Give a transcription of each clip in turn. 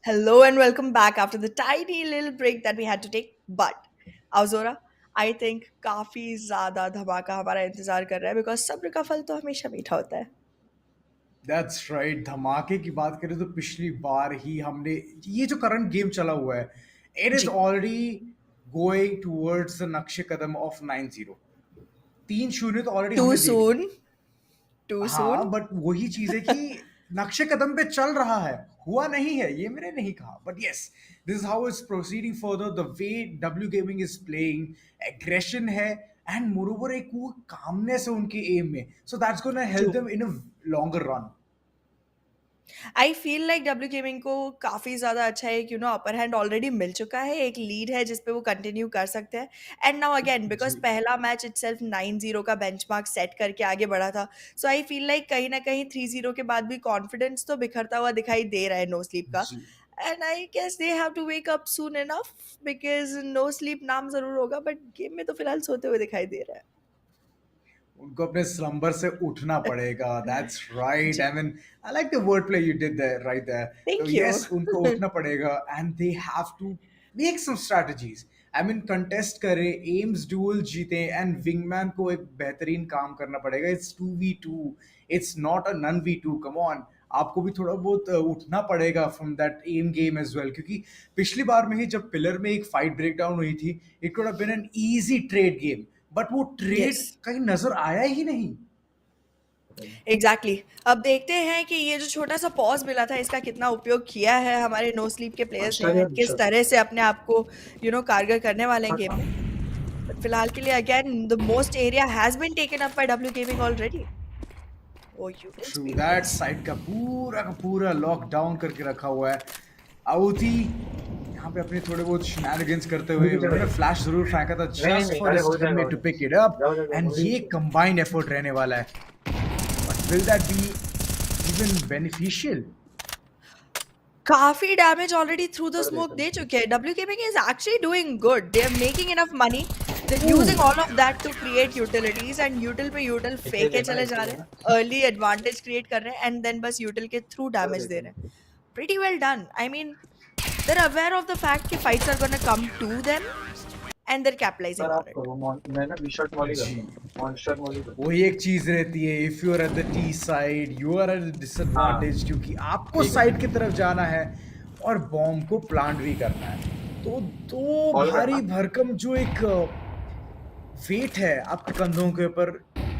Hello and welcome back after the tiny little break that we had to take. But Auzora, I think काफी ज्यादा धमाका हमारा इंतजार कर रहा है because सब्र का फल तो हमेशा मीठा होता है. दैट्स राइट धमाके की बात करें तो पिछली बार ही हमने ये जो करंट गेम चला हुआ है इट इज जी. ऑलरेडी गोइंग टूवर्ड्स द नक्शे कदम ऑफ 9-0 3-0 तो ऑलरेडी Too हमने दे दिए। soon. Too हाँ soon. बट वही चीज है कि नक्शे कदम पे चल रहा है, हुआ नहीं है ये मैंने नहीं कहा, but yes this is how it's proceeding further the way W gaming is playing. Aggression है एंड मोरोवर एक वो कामनेस है उनके एम में, so that's gonna help True. Them in a longer run. I feel like W Gaming को काफ़ी ज़्यादा अच्छा एक अपर हैंड ऑलरेडी मिल चुका है, एक लीड है जिस पे वो कंटिन्यू कर सकते हैं. एंड नाउ अगेन बिकॉज जी पहला मैच इटसेल्फ 9-0 का बेंचमार्क सेट करके आगे बढ़ा था. सो आई फील लाइक कहीं ना कहीं 3-0 के बाद भी कॉन्फिडेंस तो बिखरता हुआ दिखाई दे रहा है नो स्लीप का. जी and I guess they have to wake up soon enough because no sleep नाम ज़रूर होगा बट गेम में तो फिलहाल सोते हुए दिखाई दे रहा उनको अपने स्लंबर से उठना है. पड़ेगा, दैट्स राइट। जी. I mean I like the word play you did there right there. तो थैंक यू. यस उनको उठना पड़ेगा and they have to make some strategies. I mean contest करें, एम्स डुअल जीते एंड विंगमैन को एक बेहतरीन काम करना पड़ेगा। It's 2v2, it's not a none v2, come on. आपको भी थोड़ा बहुत उठना पड़ेगा from that aim game as well, क्योंकि पिछली बार में ही जब पिलर में एक फाइट ब्रेक डाउन हुई थी it could have been an easy trade game, but वो यस. ट्रेड कहीं नजर आया ही नहीं। Exactly exactly. अब देखते हैं कि ये जो छोटा सा पॉज मिला था इसका कितना उपयोग किया है हमारे नो स्लीप के प्लेयर्स ने एंड किस तरह से अपने आप को कारगर करने वाले हैं गेम में. बट फिलहाल के लिए again the most area has been taken up by W gaming already. Oh utils true be that nice. Side का पूरा लॉकडाउन करके रखा हुआ है। आउथी यहाँ पे अपने थोड़े बहुत शेनानिगन्स करते हुए उन्होंने फ्लैश जरूर फेंका था just for his teammate to pick it up, and ये कंबाइंड एफर्ट रहने वाला है, but will that be even beneficial? काफी damage already through the smoke दे चुके हैं. W gaming is actually doing good. They are making enough money. They are using all of that to create utilities and util पे util फेंके चले जा रहे हैं. अर्ली एडवांटेज क्रिएट कर रहे हैं एंड देन बस यूटिल के थ्रू डैमेज दे रहे हैं. Pretty well done. I mean, they're aware of the fact कि fights are gonna come to them and they're capitalizing on it. जी वही एक चीज रहती है, if you are at the T side you are at disadvantage, क्योंकि आपको side की तरफ जाना है और बॉम्ब को प्लांट भी करना है। तो दो भारी भरकम जो एक वेट है आपके कंधों के ऊपर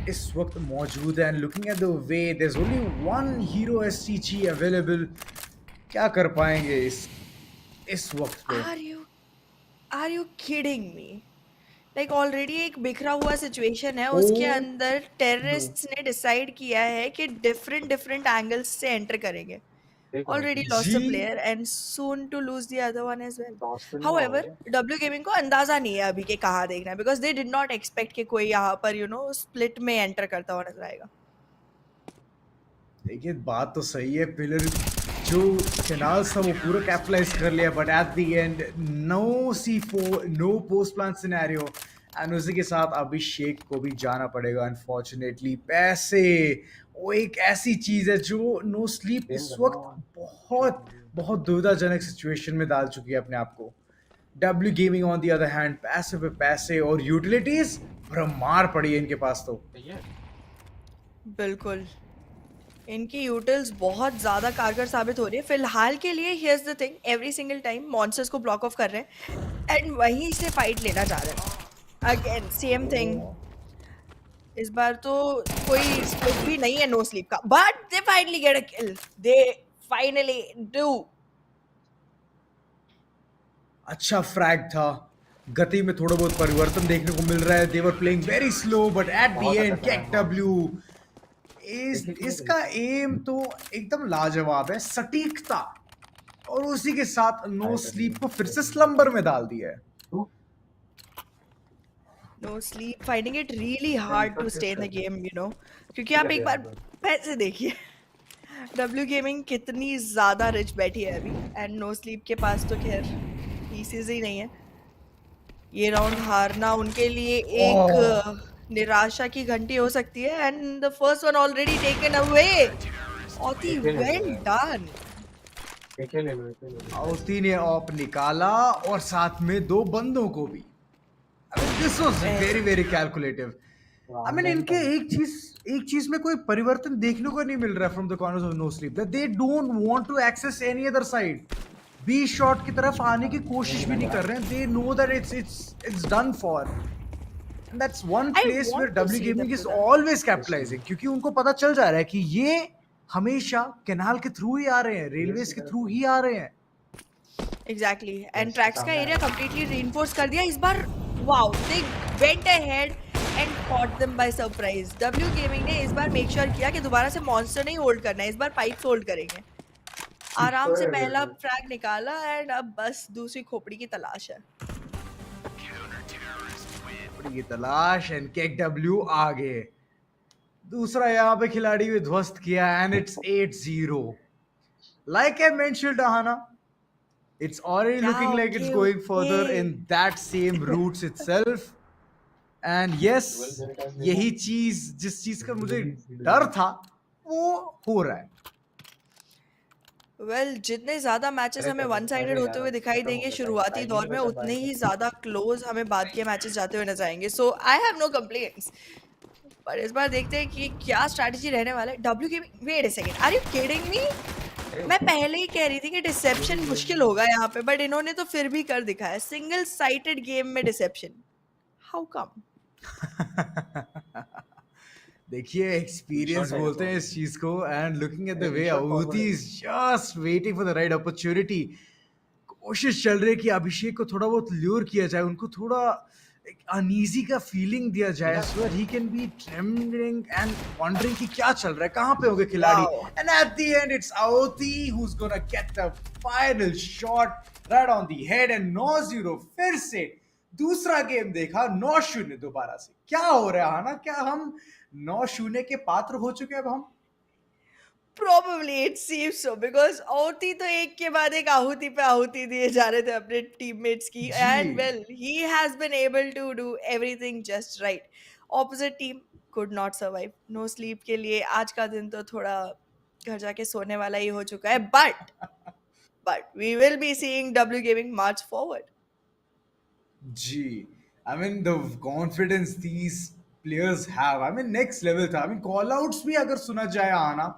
इस वक्त मौजूद है, and looking at the way there is only one hero STG available. क्या कर पाएंगे इस वक्त पे? Are you are you kidding me? Like already एक बिखरा हुआ सिचुएशन है ओ उसके अंदर नो टेररिस्ट्स ने डिसाइड किया है कि डिफरेंट डिफरेंट एंगल्स से एंटर करेंगे. Already lost जी a player and soon to lose the other one as well. However, W Gaming को अंदाजा नहीं है अभी कि कहाँ देखना है because they did not expect कि कोई यहाँ पर split में enter करता हुआ नजर आएगा. देखिए बात तो सही है, पिलर जो कैनाल्स था वो पूरा कैपिटलाइज कर लिया, but at the end no C4 no post plan scenario, and उसी के साथ अभिषेक को भी जाना पड़ेगा अनफॉर्चुनेटली। पैसे वो एक ऐसी चीज है जो नो स्लीप इस वक्त बहुत बहुत दुविधाजनक सिचुएशन में डाल चुकी है अपने आप को। W gaming on the other hand पैसे पे पैसे और यूटिलिटीज भरमार पड़ी है इनके पास तो। बिल्कुल. इनकी यूटिल्स बहुत ज़्यादा कारगर साबित हो रही है फिलहाल के लिए. Here's the thing, every single time monsters को ब्लॉक ऑफ कर रहे हैं एंड वहीं से फाइट लेना चाह रहे हैं. Again same thing. इस बार तो कोई स्प्लिट भी नहीं है नो स्लीप का but they finally get a kill. They finally do. अच्छा फ्रैग था, गति में थोड़ा बहुत परिवर्तन देखने को मिल रहा है। They're playing very slow but at the end cake W इसका एम तो एकदम लाजवाब है, सटीकता, और उसी के साथ नो स्लीप को फिर से स्लंबर में डाल दिया है। No sleep finding it really hard to stay in the game क्योंकि आप एक बार पैसे देखिए डब्ल्यू गेमिंग कितनी ज़्यादा रिच बैठी है अभी एंड नो स्लीप के पास तो खैर पीसेस ही नहीं है. ये राउंड हारना उनके लिए एक ओह निराशा की घंटी हो सकती है and the first one already taken away. ऑती वेल डन. आउती ने ऑप निकाला और साथ में दो बंदों को भी। I mean, this was very very calculative. I mean, इनके एक चीज में कोई परिवर्तन देखने को नहीं मिल रहा है from the corners of no sleep, that they don't want to access any other side. B shot की तरफ आने की कोशिश भी नहीं कर रहे हैं. They know that it's done for. And that's one I place where want to W see them Gaming is do that. always capitalizing, क्योंकि उनको पता चल जा रहा है कि ये हमेशा कैनाल के थ्रू ही आ रहे हैं, रेलवेज के थ्रू ही आ रहे हैं. एग्जैक्टली एंड ट्रैक्स का एरिया कंप्लीटली रीइंफोर्स कर दिया इस बार. Wow, they went ahead and caught them by surprise. W gaming ने इस बार मेक श्योर किया कि दोबारा से मॉन्स्टर नहीं होल्ड करना है, इस बार पाइप्स होल्ड करेंगे. आराम से पहला फ्रैग निकाला एंड अब बस दूसरी खोपड़ी की तलाश है. खोपड़ी की तलाश एंड केक डब्ल्यू आगे. दूसरा यहाँ पे खिलाड़ी भी ध्वस्त किया and it's 8-0. Like I mentioned, Ahana, it's already क्या looking like it's okay going okay. further in that same routes itself. And yes, यही चीज जिस चीज का मुझे डर था वो हो रहा है. वेल जितने ज्यादा मैचेस हमें वन साइडेड होते हुए दिखाई देंगे शुरुआती दौर में, उतने ही ज्यादा क्लोज हमें बाद के मैचेस जाते हुए नजर आएंगे. सो आई हैव नो कंप्लेंट्स. पर इस बार देखते हैं कि क्या स्ट्रैटेजी रहने वाला है. W gaming, wait a second, are you kidding me? मैं पहले ही कह रही थी कि डिसेप्शन मुश्किल होगा यहाँ पे, बट इन्होंने तो फिर भी कर दिखाया. सिंगल साइटेड गेम में डिसेप्शन. How come? देखिए, एक्सपीरियंस बोलते हैं इस चीज को. And looking at the way Aahuti is just waiting for the right opportunity. कोशिश चल रही है कि अभिषेक को थोड़ा बहुत ल्योर किया जाए, उनको थोड़ा एक अनईजी का फीलिंग दिया जाए, so that he can be trembling and wondering कि क्या चल रहा है, कहां पे होंगे खिलाड़ी. Wow. And at the end it's Aahuti who is gonna get the final shot right on the head. And 9-0 फिर से दूसरा गेम देखा. 9-0 दोबारा से. क्या हो रहा है ना, क्या हम 9-0 के पात्र हो चुके हैं अब हम? Probably it seems so because आहुति तो एक के बाद एक आहुति पे आहुति दिए जा रहे थे अपने टीममेट्स की. जी. And well, he has been able to do everything just right. Opposite team could not survive. No sleep के लिए आज का दिन तो थोड़ा घर जाके सोने वाला ही हो चुका है. But we will be seeing W Gaming march forward. Gee, I mean the confidence these players have. I mean next level था. I mean call outs भी अगर सुना जाए आना,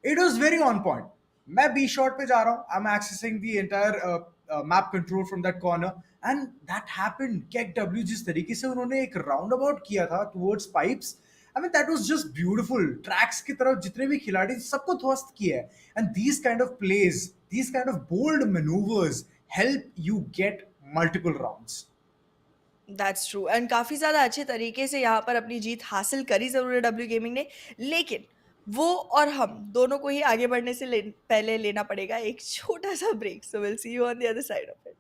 it was very on point. मैं B shot पे जा रहा हूँ. I'm accessing the entire map control from that corner, and that happened. Kek W जिस तरीके से उन्होंने एक roundabout किया था towards pipes. I mean that was just beautiful. Tracks की तरफ जितने भी खिलाड़ी सबको ध्वस्त किया है. And these kind of plays, these kind of bold maneuvers help you get multiple rounds. That's true and काफ़ी ज़्यादा अच्छे तरीके से यहाँ पर अपनी जीत हासिल करी ज़रूर है डब्ल्यू गेमिंग ने. लेकिन वो और हम दोनों को ही आगे बढ़ने से पहले लेना पड़ेगा एक छोटा सा break. So will see you on the other side of it.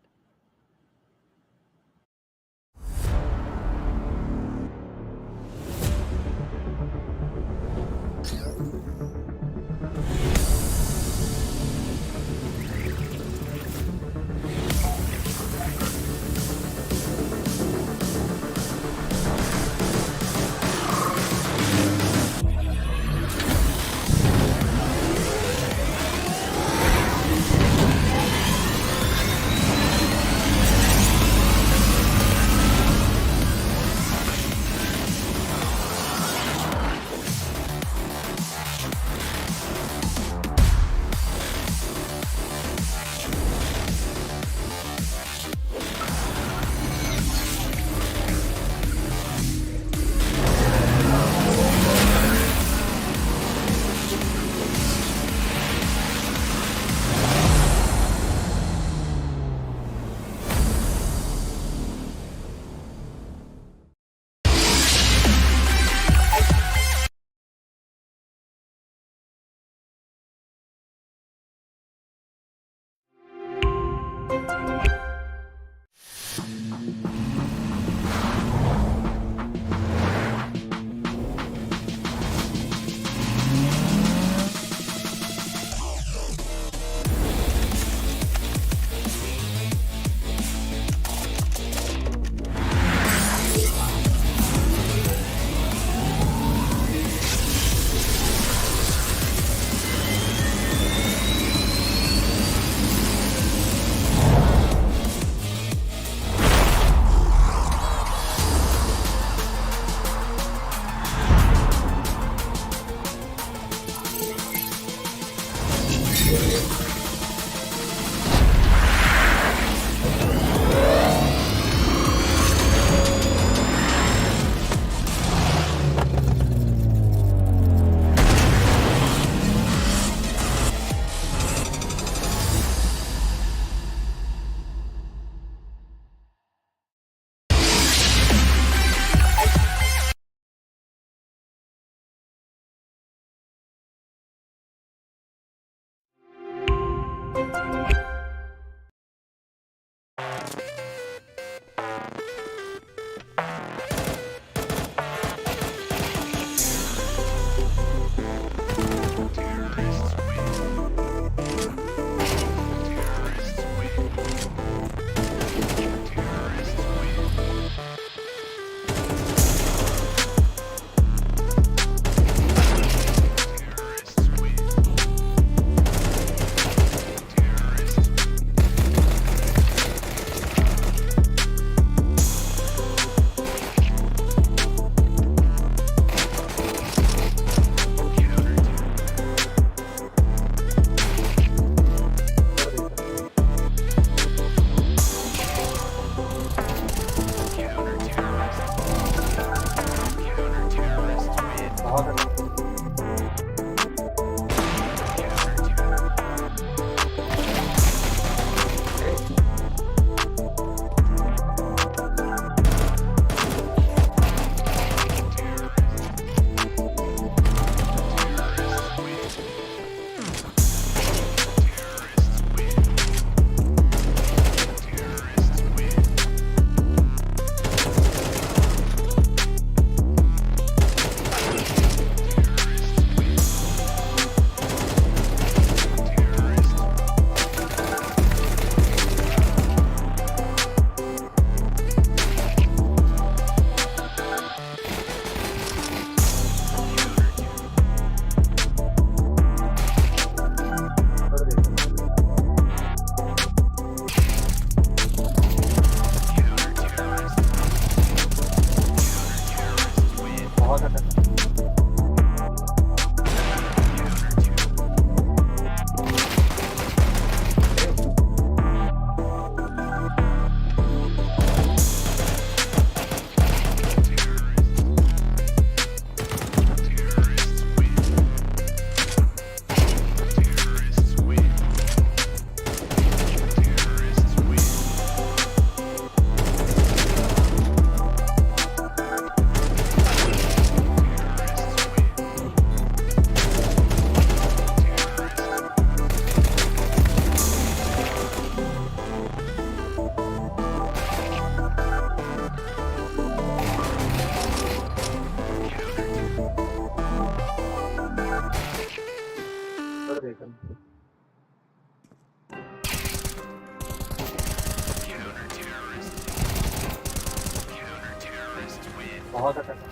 बहुत अच्छा।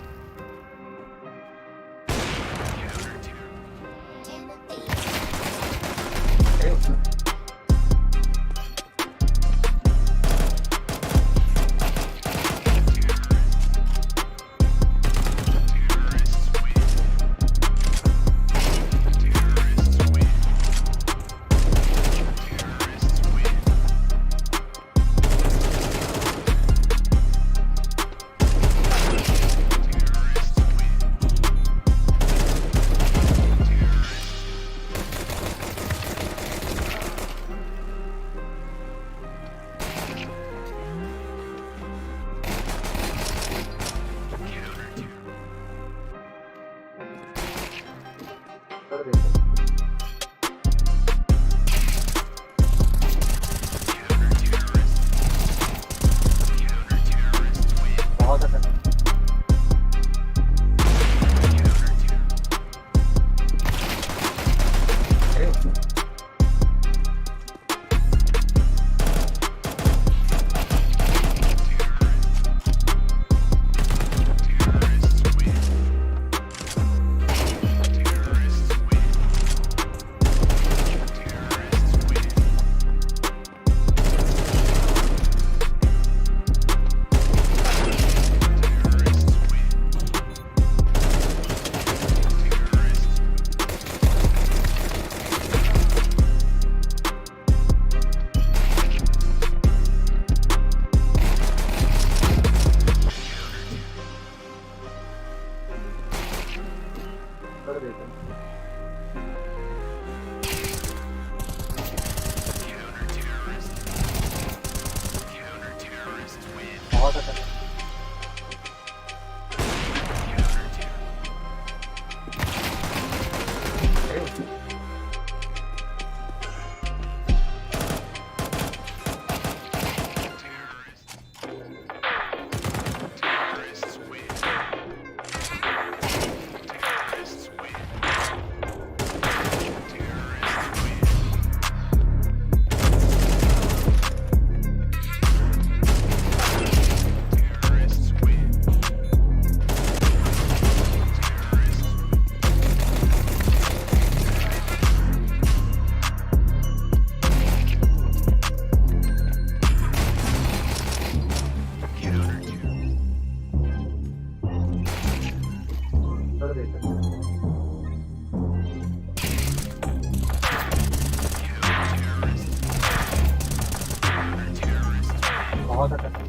बहुत अच्छा। बहुत अच्छा। बहुत अच्छा।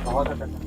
बहुत अच्छा।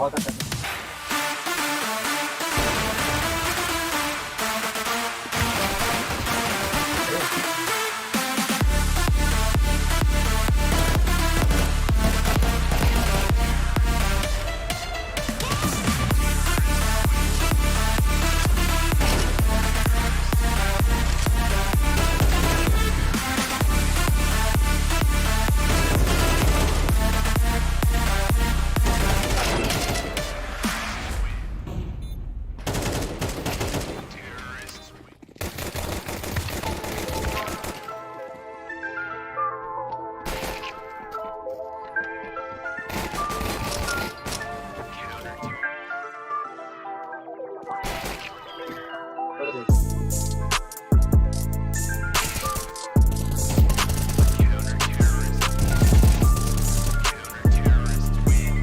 बहुत अच्छा।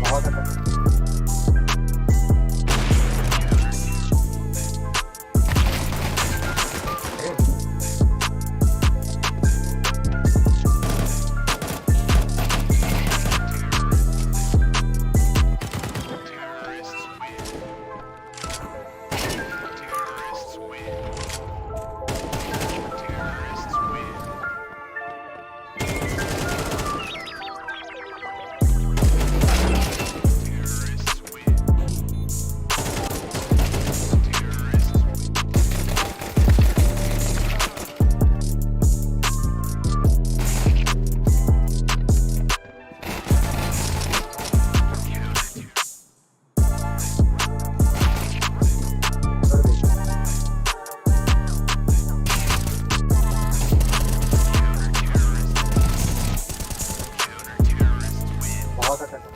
बहुत अच्छा। बहुत अच्छा।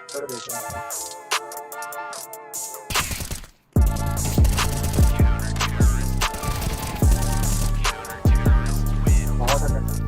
बहुत अच्छा। बहुत अच्छा।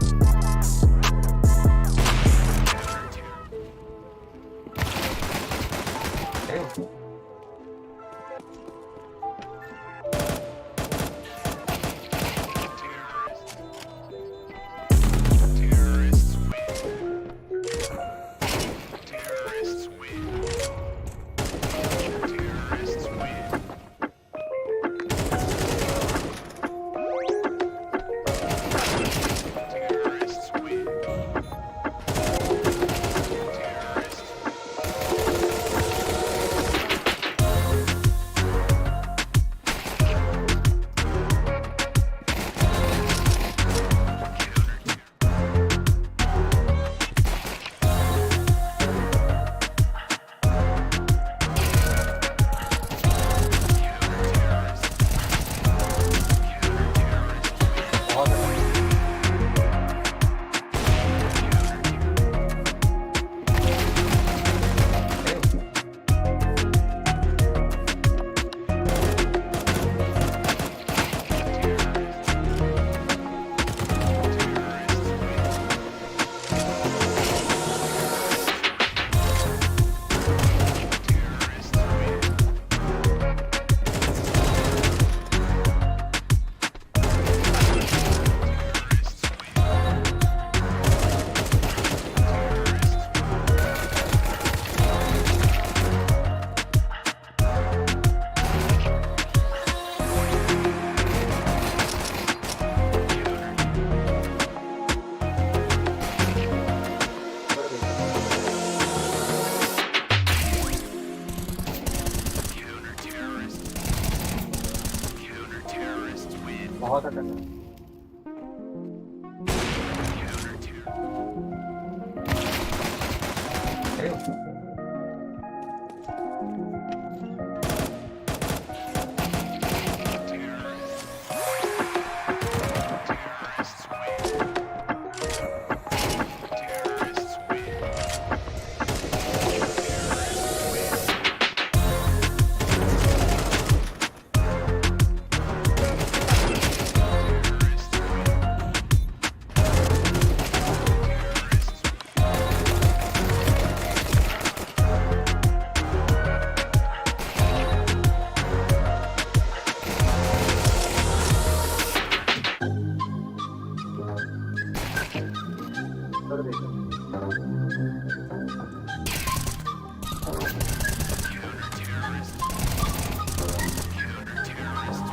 बहुत अच्छा।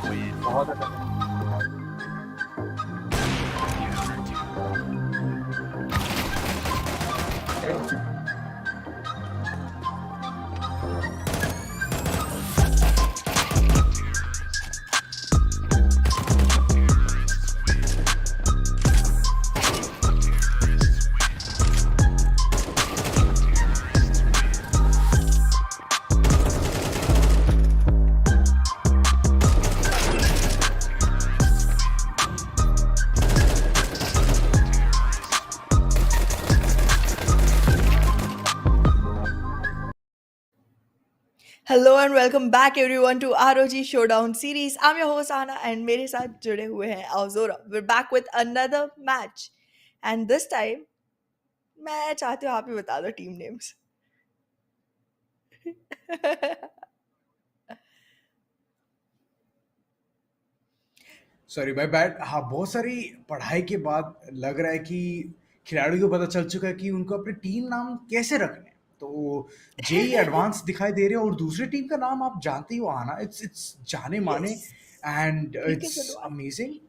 बहुत अच्छा था। ए, Hello and welcome back everyone to ROG Showdown Series. I'm your host Anna and मेरे साथ जुड़े हुए हैं Auzora. We're back with another match. And this time मैं चाहती हूँ आप ही बता दो team names. Sorry my bad. हाँ, बहुत सारी पढ़ाई के बाद लग रहा है कि खिलाड़ियों को पता चल चुका है कि उनको अपने टीम नाम कैसे रखने हैं। तो जेई एडवांस दिखाई दे रहे हैं और दूसरी टीम का नाम आप जानते ही हो, आना। इट्स इट्स जाने माने Yes. And Peaker's it's amazing. advantage.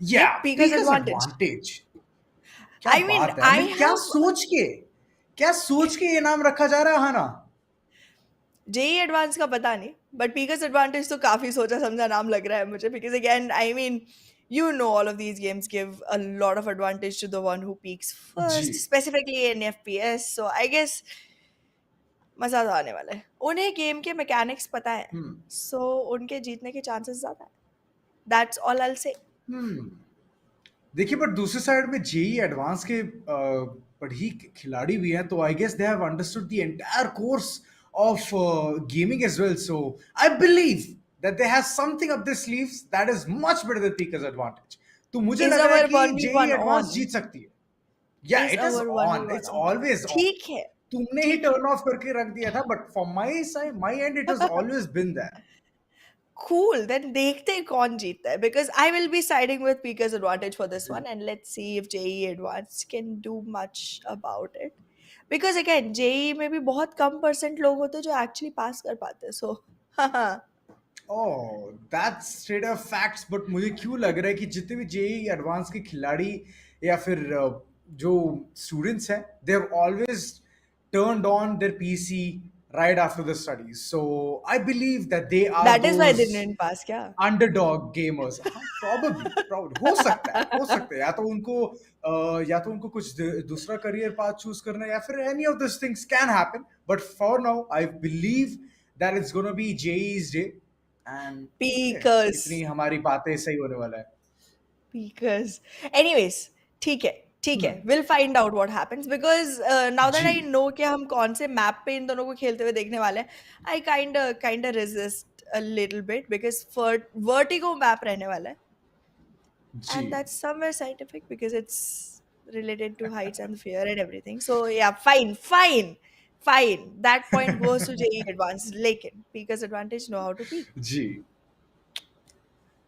या Yep, Peaker's पीकर्स advantage. एडवांटेज। क्या I mean, बात है, I मैं have क्या सोच के ये नाम रखा जा रहा है, हाना? जेई एडवांस का पता नहीं बट पीकर्स एडवांटेज तो काफी सोचा समझा नाम लग रहा है मुझे because again I mean you know all of these games give a lot of advantage to the one who peaks जी। first specifically in FPS so I guess मजा तो आने वाला है उन्हें गेम के मैकेनिक्स पता है हम्म। सो उनके जीतने के चांसेस ज्यादा है that's all I will say हम्म। देखिए, बट दूसरी साइड में जेई एडवांस के पढ़ी खिलाड़ी भी हैं, तो I guess they have understood the entire course of gaming as well. So I believe that they have something up their sleeves that is much better than peekers advantage. तो मुझे is लग रहा है अवर कि जेई 1v1 एडवांस ऑन जीत सकती है। या is it is our on, 1v1 it's on always on. ठीक है तुमने ही ठीक है टर्न ऑफ करके रख दिया था, but for my side, my end, it has always been there. Cool. Then देखते हैं कौन जीतता है because I will be siding with Pika's advantage for this one and let's see if JE Advanced can do much about it. Because again JE में भी बहुत कम percent लोग होते हैं जो actually पास कर पाते हैं so हाँ oh, that's straight up facts. But मुझे क्यों लग रहा है कि जितने भी जेई एडवांस के खिलाड़ी या फिर जो स्टूडेंट्स हैं, they have always turned on their PC right after the studies. So I believe that they are that is why they those didn't pass क्या अंडरडॉग गेमर्स। हाँ, प्रॉब्ली हो सकता है, या तो उनको कुछ दूसरा करियर पाथ चूज करना है, या फिर any of this things can happen. But for now I believe that it's gonna be JE's day. And देखते हैं कितनी Pikas हमारी बातें सही होने वाला है। Pikas anyways ठीक है हम्म। we'll find out what happens because now that ji. I know कि हम कौन से मैप पे इन दोनों को खेलते हुए देखने वाले हैं I kind of resist a little bit because vertigo map रहने वाला है जी। and that's somewhere scientific because it's related to heights and fear and everything. So yeah, fine. That point goes to JE Advanced. Lekin peakers advantage know how to peak. जी।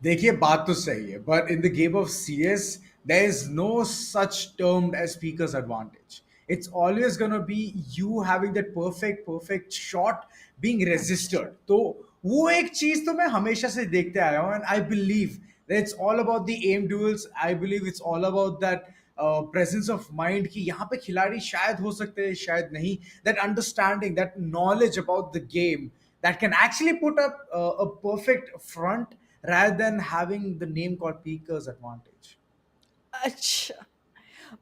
देखिए, बात तो सही है, but in the game of CS there is no such term as speakers advantage. It's always gonna be you having that perfect shot being अच्छा registered. तो वो एक चीज तो मैं हमेशा से देखते आया हूं, and I believe that it's all about the aim duels. I believe it's all about that presence of mind कि यहाँ पे खिलाड़ी शायद हो सकते हैं, शायद नहीं। That understanding, that knowledge about the game that can actually put up a perfect front rather than having the name called Peaker's advantage. अच्छा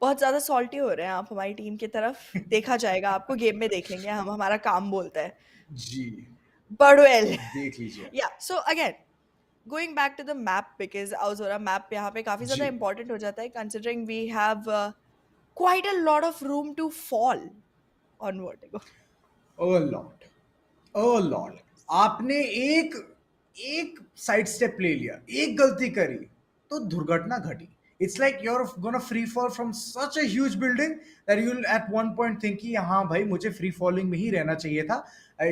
बहुत ज्यादा सॉल्टी हो रहे हैं आप हमारी टीम की तरफ देखा जाएगा आपको गेम में देख लेंगे हम हमारा काम बोलता है जी। but well देख लीजिए। yeah so again going back to the map because Aozora map यहाँ पे काफी ज्यादा जी। important हो जाता है considering we have quite a lot of room to fall on vertigo A lot, a lot। आपने एक एक साइड स्टेप ले लिया, एक गलती करी, तो दुर्घटना घटी। It's like you are gonna free fall from such a huge building that you will at one point think कि हाँ भाई, मुझे फ्री फॉलिंग में ही रहना चाहिए था,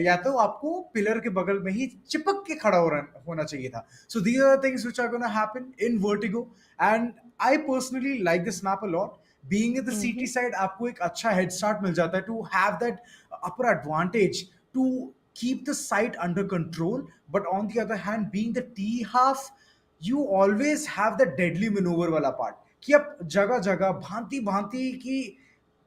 या तो आपको पिलर के बगल में ही चिपक के खड़ा होना चाहिए था। So these are things which are gonna happen in vertigo. And I personally like this map a lot. Being in the CT Mhm. Side, आपको एक अच्छा हेड स्टार्ट मिल जाता है to have that upper advantage to keep the site under control. But on the other hand, being the T half, you always have the deadly maneuver वाला part कि आप जगह जगह भांति भांति की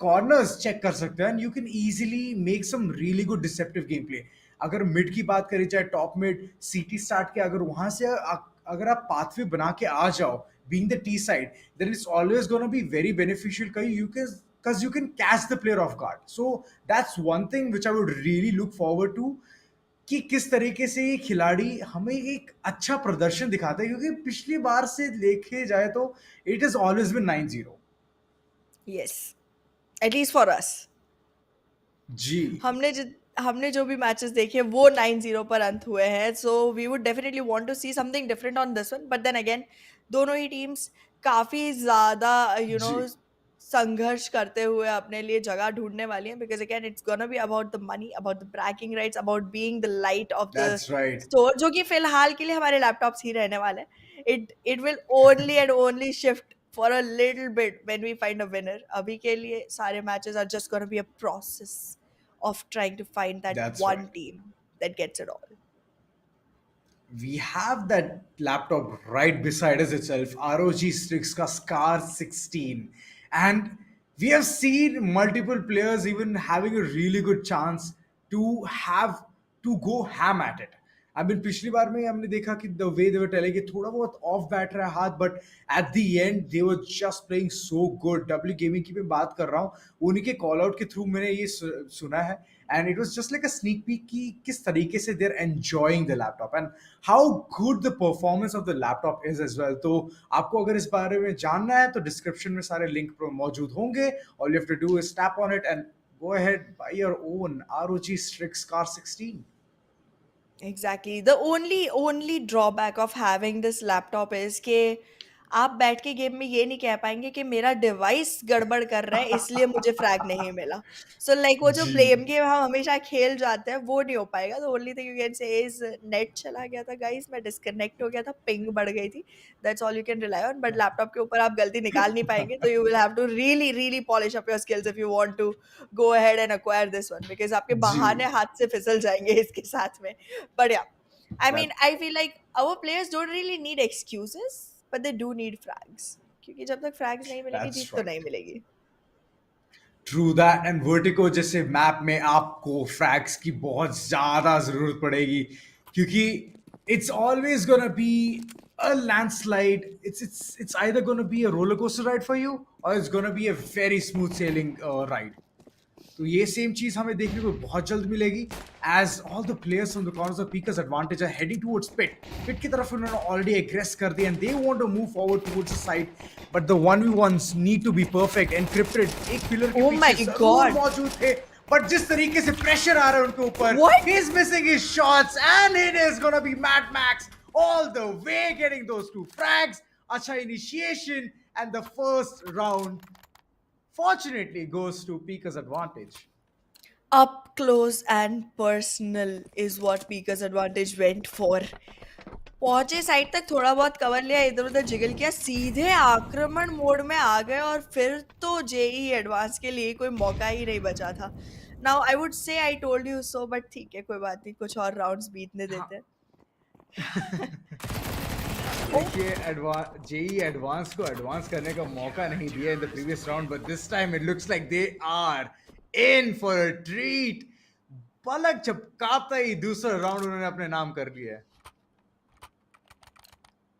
कॉर्नर्स चेक कर सकते हैं, and you can easily make some really good deceptive game play. अगर मिड की बात करें, चाहे टॉप मिड सीटी स्टार्ट के, अगर वहां से अगर आप पाथवे बना के आ जाओ being the T side, then it's always gonna be very beneficial कहीं you can, because you can catch the player off guard. So that's one thing which I would really look forward to, कि किस तरीके से ये खिलाड़ी हमें एक अच्छा प्रदर्शन दिखाता है, क्योंकि पिछली बार से देखे जाए तो it is always been 9-0. Yes, at least for us. जी. हमने जो भी मैचेस देखे वो 9-0 पर अंत हुए हैं, so we would definitely want to see something different on this one. But then again दोनों ही टीम्स काफी ज्यादा जी. संघर्ष करते हुए अपने लिए जगह ढूंढने वाली हैं, because again it's gonna be about the money, about the breaking rights, about being the light of the That's right. Store, जो कि फिलहाल के लिए हमारे लैपटॉप्स ही रहने वाले हैं. It will only and only shift for a little bit when we find a winner. अभी के लिए सारे matches are just going to be a process of trying to find that That's one right. team that gets it all. We have that laptop right beside us itself, ROG Strix ka Scar 16, and we have seen multiple players even having a really good chance to have to go ham at it. I mean, पिछली बार में हमने देखा कि the way they were telling कि थोड़ा बहुत off बैठ रहा है हाथ, but at the end they were just playing so good. W Gaming की मैं बात कर रहा हूँ, उनके call out के through मैंने ये सुना है, and it was just like a sneak peek कि किस तरीके से they're enjoying the laptop and how good the performance of the laptop is as well. तो आपको अगर इस बारे में जानना है तो description में सारे link मौजूद होंगे. All you have to do is tap on it and go ahead, buy your own ROG Strix Car 16. Exactly. The only drawback of having this laptop is कि आप बैठ के गेम में ये नहीं कह पाएंगे कि मेरा डिवाइस गड़बड़ कर रहा है इसलिए मुझे फ्रैग नहीं मिला. सो लाइक वो जो जी. ब्लेम गेम हम हमेशा खेल जाते हैं वो नहीं हो पाएगा. The only thing you can say is net चला गया था गाइस, मैं डिस्कनेक्ट हो गया था, पिंग बढ़ गई थी. That's all you can rely on. But laptop के ऊपर आप गलती निकाल नहीं पाएंगे, तो you will have to really really polish up your skills if you want to go ahead and acquire this one, because आपके जी. बहाने हाथ से फिसल जाएंगे इसके साथ में. बट या, I mean, That- I feel like our players don't really need excuses, but they do need frags. क्योंकि जब तक frags नहीं मिलेगी That's जीत तो right. नहीं मिलेगी. True that, and Vertigo जैसे मैप में आपको फ्रैग्स की बहुत ज्यादा जरूरत पड़ेगी, क्योंकि it's always gonna be a landslide. It's either gonna be a roller coaster ride for you or it's gonna be a very smooth sailing ride. तो ये सेम चीज हमें देखने को बहुत जल्द मिलेगी, as all the players from the corners of पीकर्स advantage are heading towards pit की तरफ उन्होंने ऑलरेडी एग्रेस कर दिया, and they want to move forward towards the side, but the 1v1s need to be perfect. Encrypted एक pillar के Oh my पीछे जरूर God. मौजूद थे, बट जिस तरीके से प्रेशर आ रहा है उनके ऊपर, What? he is missing his shots and it is gonna be Mad Max all the way getting those two frags. अच्छा initiation, and the first round fortunately goes to Pika's advantage. Up close and personal is what Pika's advantage went for. पहुंचे side तक, थोड़ा बहुत cover लिया, इधर उधर jiggle किया, सीधे आक्रमण मोड में आ गए, और फिर तो जेई एडवांस के लिए कोई मौका ही नहीं बचा था. Now I would say I told you so, but ठीक है, कोई बात नहीं, कुछ और राउंड्स बीतने देते हैं. देखिए जेई एडवांस को एडवांस करने का मौका नहीं दिया in the previous round, but this time it looks like they are in for a treat. पलक झपकाता ही दूसरा राउंड उन्होंने अपने नाम कर लिया है.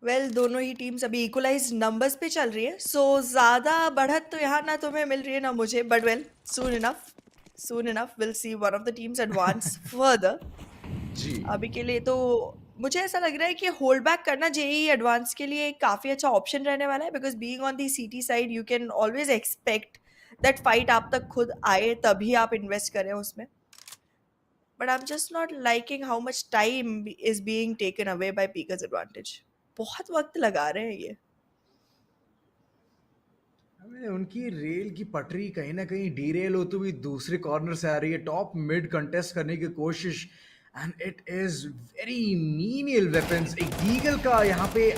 वेल, दोनों ही टीम्स अभी इक्वलाइज नंबर्स पे चल रही है, सो ज़्यादा बढ़त तो यहाँ ना तुम्हें मिल रही है ना मुझे, but well, soon enough will see one of the teams advance further. जी. अभी के लिए तो मुझे ऐसा लग रहा है कि होल्ड बैक करना जेई एडवांस के लिए काफ़ी अच्छा ऑप्शन रहने वाला है, because being on the CT side you can always expect that fight आप तक खुद आए, तभी आप इन्वेस्ट करें उसमें. But I am just not liking how much time is being taken away by peekers advantage. बहुत वक्त लगा रहे हैं ये. उनकी रेल की पटरी कहीं ना कहीं डीरेल होती हुई दूसरे कॉर्नर से आ रही है, टॉप मिड कंटेस्ट करने की कोशिश, and it is very menial weapons. एक गीगल का यहाँ पे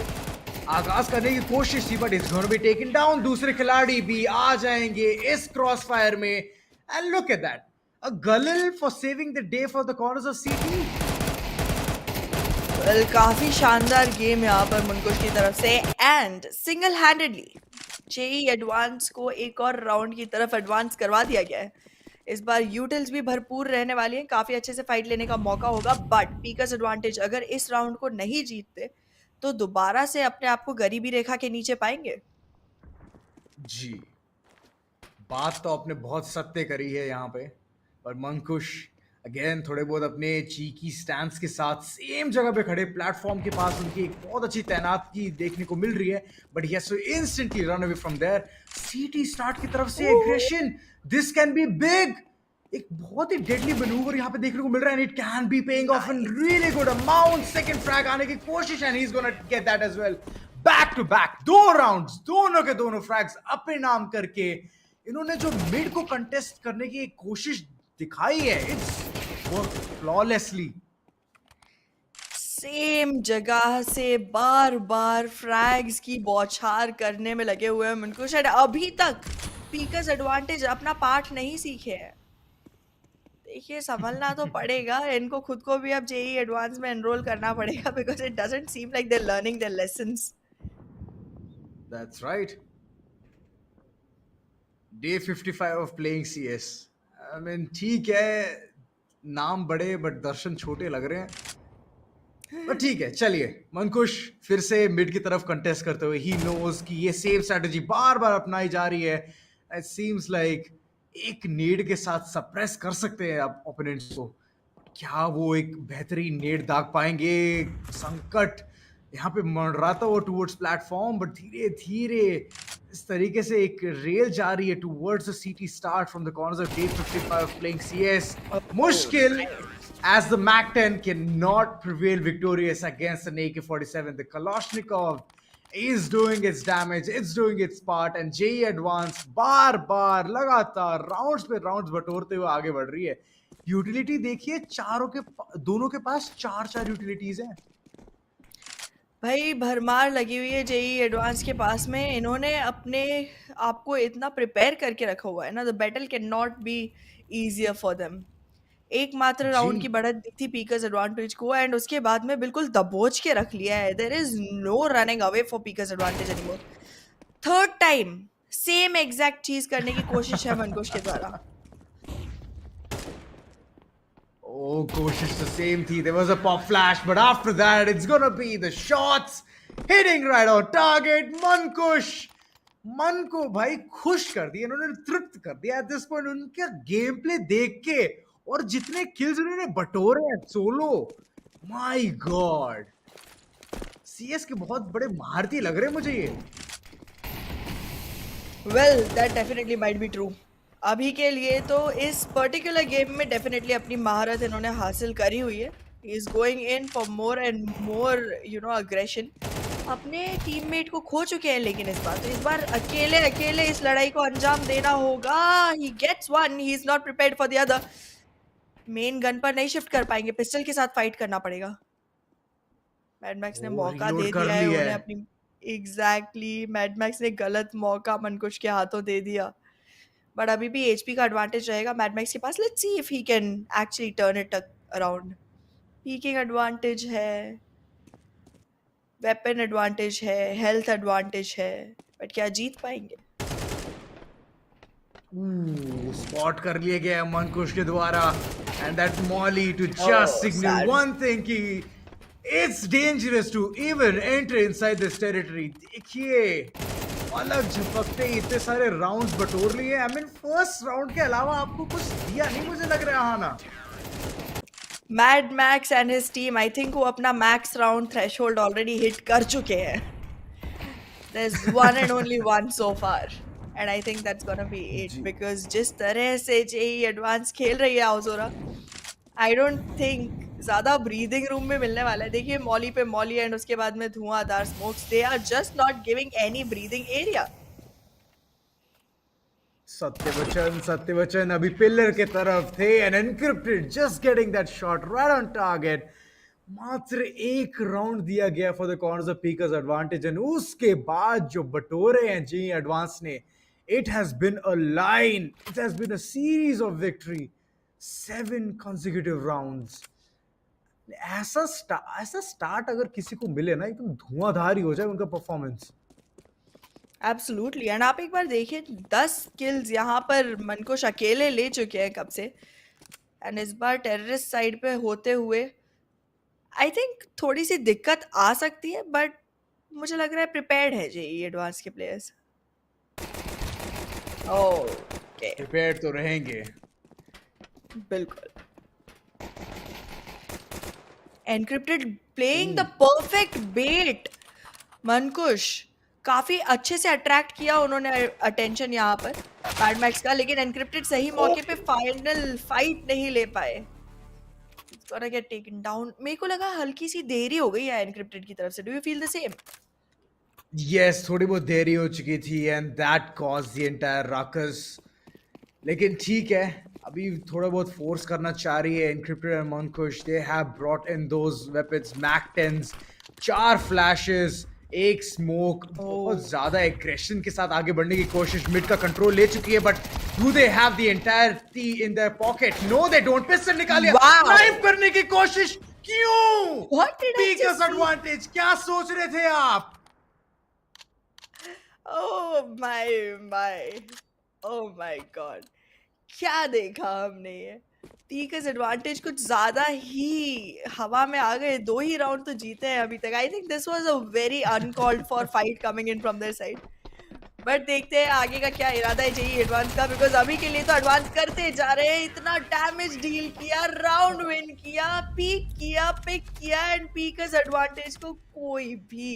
आगाज करने की कोशिश थी, but it's gonna be taken down. दूसरे खिलाड़ी भी आ जाएंगे इस क्रॉस फायर में, and look at that. A Galil for saving the day for the corners of CT. Well काफी शानदार गेम यहाँ पर मुनकुश की तरफ से and single handedly JE advance को एक और राउंड की तरफ एडवांस करवा दिया गया है। इस बार यूटिल्स भी भरपूर रहने वाली हैं, काफी अच्छे से फाइट लेने का मौका होगा, बट पीकर्स एडवांटेज अगर इस राउंड को नहीं जीतते तो दोबारा से अपने आप को गरीबी रेखा के नीचे पाएंगे। जी, बात तो आपने बहुत सत्य करी है यहाँ पे, पर मंकुश अगेन थोड़े बहुत अपने चीकी स्टैंड्स के साथ सेम जगह पे खड़े प्लेटफॉर्म के पास उनकी एक बहुत अच्छी तैनाती देखने को मिल रही है, but he has to instantly run away from there. CT start की तरफ से aggression, this can be big. एक बहुत ही डेडली मैनूवर यहाँ पे देखने को मिल रहा है and it can be paying off in really good amount. Second frag आने की कोशिश and he is gonna get that as well. Back to back दो राउंड्स, दोनों के दोनों फ्रैग्स अपने नाम करके इन्होंने जो मिड को कंटेस्ट करने की एक कोशिश दिखाई है, इट्स वर्क फ्लॉलेसली। सेम जगह से बार बार फ्रैग्स की बौछार करने में लगे हुए हैं मुनकुश एंड अभी तक पीकर्स एडवांटेज अपना पाठ नहीं सीखे हैं। देखिए संभलना तो पड़ेगा इनको, खुद को भी अब जेई एडवांस में एनरोल करना पड़ेगा because it doesn't seem like they are learning their lessons. That's right. Day 55 of playing CS। I mean ठीक है, नाम बड़े बट दर्शन छोटे लग रहे हैं, बट ठीक है चलिए। मंकुश फिर से मिड की तरफ कंटेस्ट करते हुए ही नोज कि ये सेम स्ट्रेटजी बार बार अपनाई जा रही है। इट सीम्स लाइक एक नेड के साथ सप्रेस कर सकते हैं आप ओपोनेंट्स को, क्या वो एक बेहतरीन नेड दाग पाएंगे? संकट यहाँ पे मंडराता हुआ टूवर्ड्स प्लेटफॉर्म, बट धीरे धीरे इस तरीके से एक रेल जा रही है towards the city start from the corners of day 55 playing CS। मुश्किल as the Mac-10 cannot prevail victorious against an AK-47. The Kalashnikov is doing its damage, it's doing its part, and JE Advance बार बार लगातार rounds पे rounds बटोरते हुए आगे बढ़ रही है। Utility देखिए, चारों के दोनों के पास चार चार यूटिलिटीज हैं। भाई भरमार लगी हुई है जेई एडवांस के पास में, इन्होंने अपने आप को इतना प्रिपेयर करके रखा हुआ है ना, the battle can not be easier for them. एकमात्र जी, राउंड की बढ़त दी थी पीकर्स एडवांटेज को एंड उसके बाद में बिल्कुल दबोच के रख लिया है। There is no running away for पीकर्स advantage anymore. Third time same exact चीज करने की कोशिश है मनकुश के द्वारा। oh कोशिश the same थी, there was a pop flash, but after that it's gonna be the shots hitting right on target। मन को भाई खुश कर दिया इन्होंने, तृप्त कर दिया एट दिस पॉइंट उनका गेम प्ले देख के, और जितने किल्स उन्होंने बटोरे हैं सोलो, माय गॉड। CS के बहुत बड़े महारथी लग रहे हैं मुझे ये। Well that definitely might be true. अभी के लिए तो इस पर्टिकुलर गेम में डेफिनेटली अपनी महारत इन्होंने हासिल करी हुई है। He is going in for more and more aggression. अपने टीममेट को खो चुके हैं लेकिन इस बार अकेले अकेले इस लड़ाई को अंजाम देना होगा। He gets one, he is not prepared for the other. Main gun पर नहीं शिफ्ट कर पाएंगे, पिस्टल के साथ फाइट करना पड़ेगा। मैड मैक्स ने मौका reload दे कर दिया है लिया उन्हें है। अपनी। एग्जैक्टली मैड मैक्स ने गलत मौका मनकुश के हाथों दे दिया, बट अभी भी एचपी का एडवांटेज रहेगा मैड मैक्स के पास। Let's see if he can actually turn it around. Peeking advantage है, वेपन एडवांटेज है, हेल्थ एडवांटेज है, बट क्या जीत पाएंगे? स्पॉट कर लिया गया मंकुश के द्वारा, and that molly too Oh, just signal sad. One thing कि it's dangerous to even enter inside this territory. देखिए अलग झपकते ही इतने सारे राउंड्स बटोर लिए। आई मीन फर्स्ट राउंड के अलावा आपको कुछ दिया नहीं मुझे लग रहा है ना। Mad max and his team I think वो अपना max round threshold already hit कर चुके हैं। There's one and only one so far, and I think that's gonna be it ji. because जिस तरह से जेई एडवांस खेल रही है आउजोरा, I don't think ज़्यादा ब्रीदिंग रूम में मिलने वाला है। देखिए मॉली पे मॉली एंड उसके बाद में धुआंधार smokes, they are just not giving any breathing area. सत्य बच्चन अभी पिलर के तरफ थे and encrypted, just getting that shot right on target. मात्र एक राउंड दिया गया for the corners of पीकर्स advantage, and उसके बाद जो बटोरे हैं जी एडवांस ने, it has been a line, it has been a series of victory. 7 consecutive rounds. ऐसा स्टार्ट अगर किसी को मिले ना एकदम धुआंधार ही हो जाए उनका परफॉर्मेंस. एब्सोल्युटली एंड आप एक बार देखिए 10 किल्स यहाँ पर मनकुश अकेले ले चुके हैं कब से एंड इस बार टेररिस्ट साइड पे होते हुए आई थिंक थोड़ी सी दिक्कत आ सकती है बट मुझे लग रहा है प्रिपेयर्ड है जेई एडवांस के प्लेयर्स. ओके प्रिपेयर्ड तो रहेंगे. बिल्कुल. एनक्रिप्टेड प्लेइंग द परफेक्ट बेट. मनकुश काफी अच्छे से अट्रैक्ट किया उन्होंने अटेंशन यहाँ पर पैड मैक्स का, लेकिन एनक्रिप्टेड सही मौके पे फाइनल फाइट नहीं ले पाए. It's gonna get taken down. मेरे को लगा हल्की सी देरी हो गई है एनक्रिप्टेड की तरफ से. Do you feel the same? Yes, थोड़ी बहुत देरी हो चुकी थी and that cause the entire ruckus. लेकिन ठीक है, अभी थोड़ा बहुत फोर्स करना चाह रही है encrypted and Mankush. They have brought in those weapons, Mac 10s, 4 flashes, एक स्मोक. बहुत ज्यादा एग्रेशन के साथ आगे बढ़ने की कोशिश. मिड का कंट्रोल ले चुकी है but do they have the entirety in their pocket? No they don't. Pistol निकालिए, लाइव करने की कोशिश. क्यों? What did I just see? Advantage. क्या सोच रहे थे आप? Oh my god. क्या देखा हमने ये. पीकर्स एडवांटेज कुछ ज्यादा ही हवा में आ गए. 2 ही राउंड तो जीते हैं अभी तक. I think this was a very uncalled for fight coming in from their side. But देखते हैं आगे का क्या इरादा है जेई एडवांस का, बिकॉज अभी के लिए तो एडवांस करते जा रहे हैं. इतना डैमेज डील किया, राउंड विन किया, पीक किया, पिक किया एंड पीकर्स एडवांटेज को कोई भी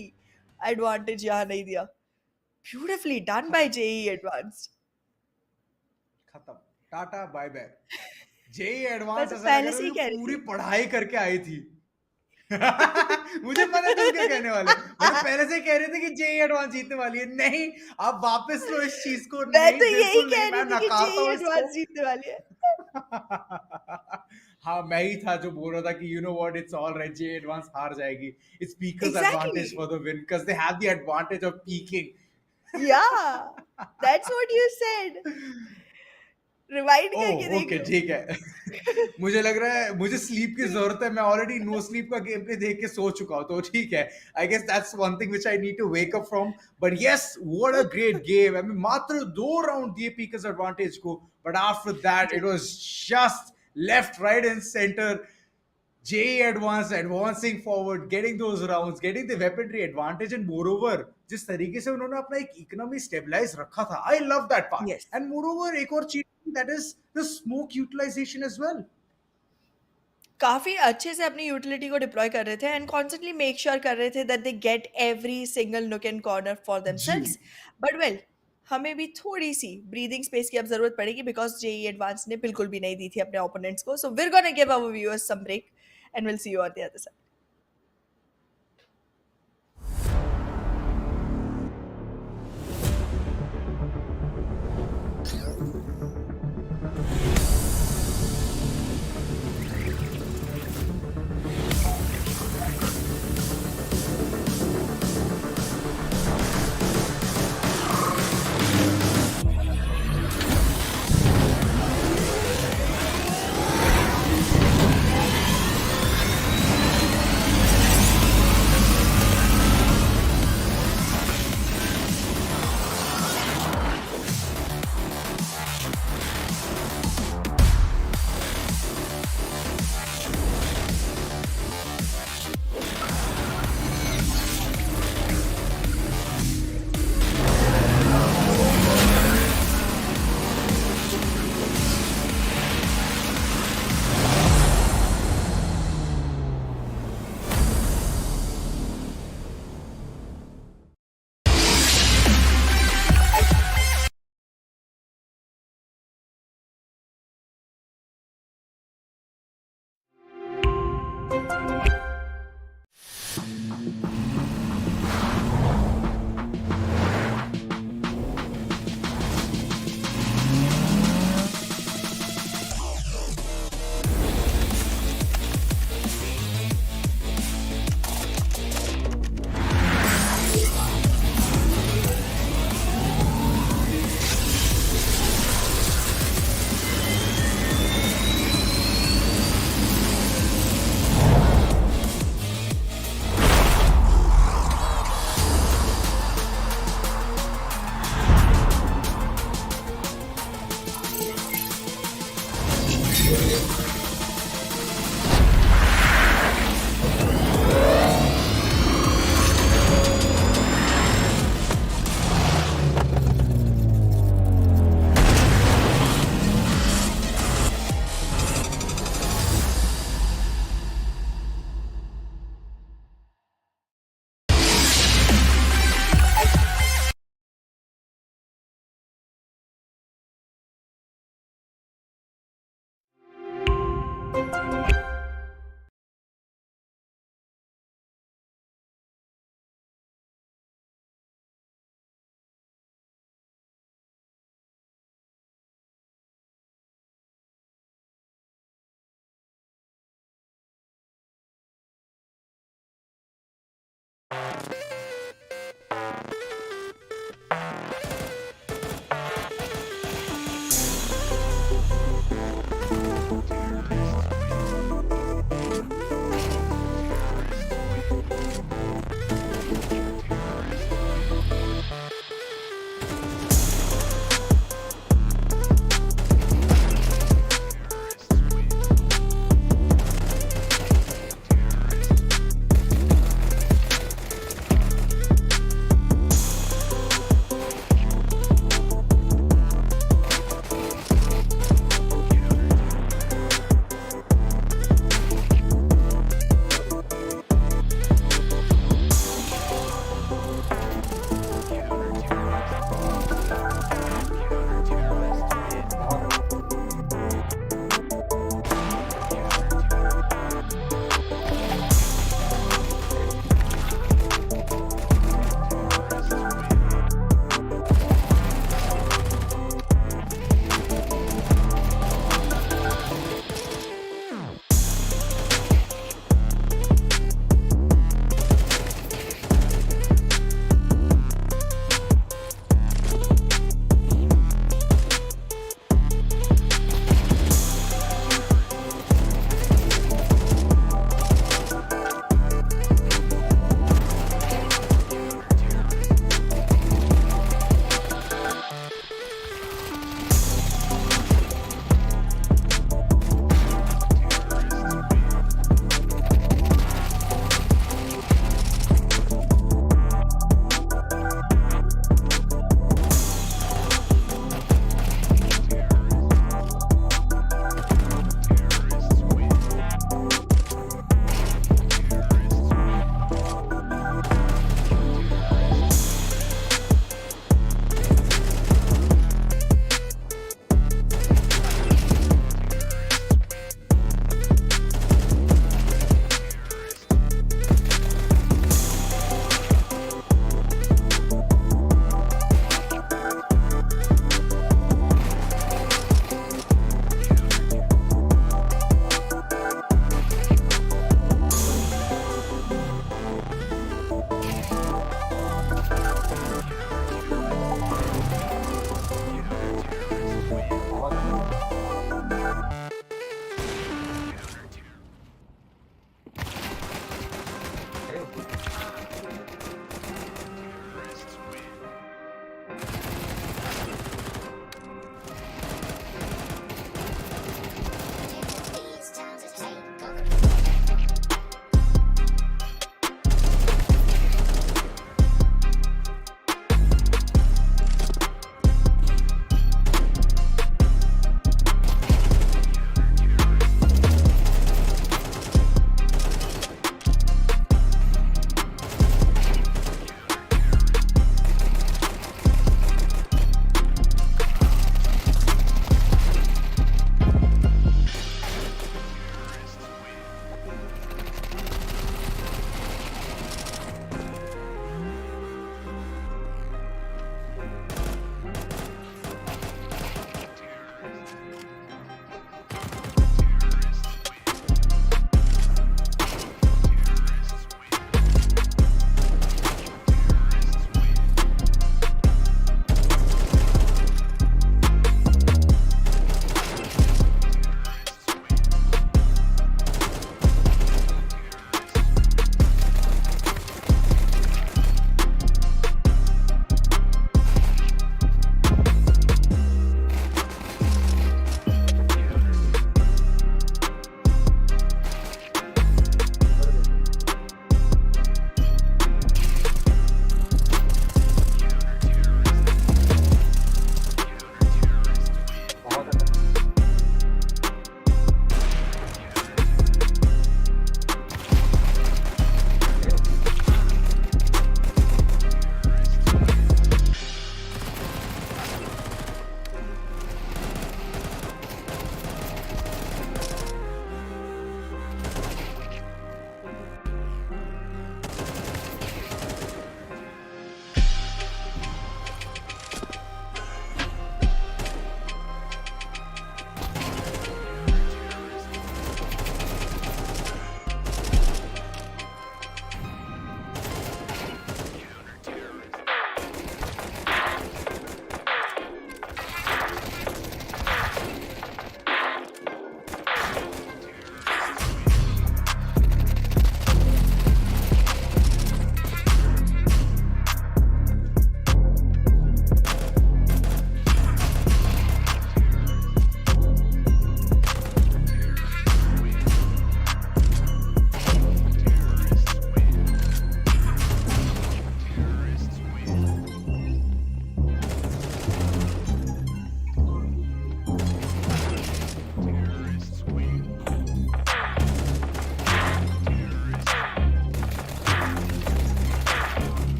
एडवांटेज यहाँ नहीं दिया. Beautifully done by JE advance. खत्म. Tata bye bye. JE advance मैं तो ऐसा पहले लग से ही रहा है कह रही पूरी थी. पढ़ाई करके आई थी. मुझे पता तुम क्या कहने वाले. मैं तो पहले से ही कह रहे थे कि जेई एडवांस जीतने वाली है. नहीं, आप वापस लो इस चीज को. मैं नहीं, तो यही बिल्कुल कह नहीं. रही मैं थी कि नकारता जेई हूँ एडवांस इसको. जीतने वाली है. हाँ, मैं ही था जो बोल रहा था कि you know what, it's all right, JE advance हार जाएगी. It's peekers advantage Exactly. For the win because they have the advantage of peeking. Yeah, that's what you said. Rewind करके देख ओके, लो. ठीक है. मुझे लग रहा है मुझे स्लीप की जरूरत है. मैं ऑलरेडी नो स्लीप का गेम प्ले देख के सो चुका हूं, तो ठीक है. I guess that's one thing which I need to wake up from. But yes, what a great game. I mean मात्र 2 राउंड दिए पीकर्स एडवांटेज को, but after that it was just left, right and centre. JE advancing forward, getting those rounds, getting the weaponry advantage, and moreover, जिस तरीके से उन्होंने अपना एक economy stabilise रखा था, I love that part. Yes. And moreover, एक और चीज, that is the smoke utilization as well. काफी अच्छे से अपनी यूटिलिटी को डिप्लॉय कर रहे थे एंड कॉन्स्टेंटली मेक श्योर कर रहे थे that they get every single नुक and corner for themselves. But well, हमें भी थोड़ी सी ब्रीदिंग स्पेस की अब जरूरत पड़ेगी बिकॉज जेई एडवांस ने बिल्कुल भी नहीं दी थी अपने ओपोनेंट्स को. So we are gonna give our viewers some break and will see you on the other side.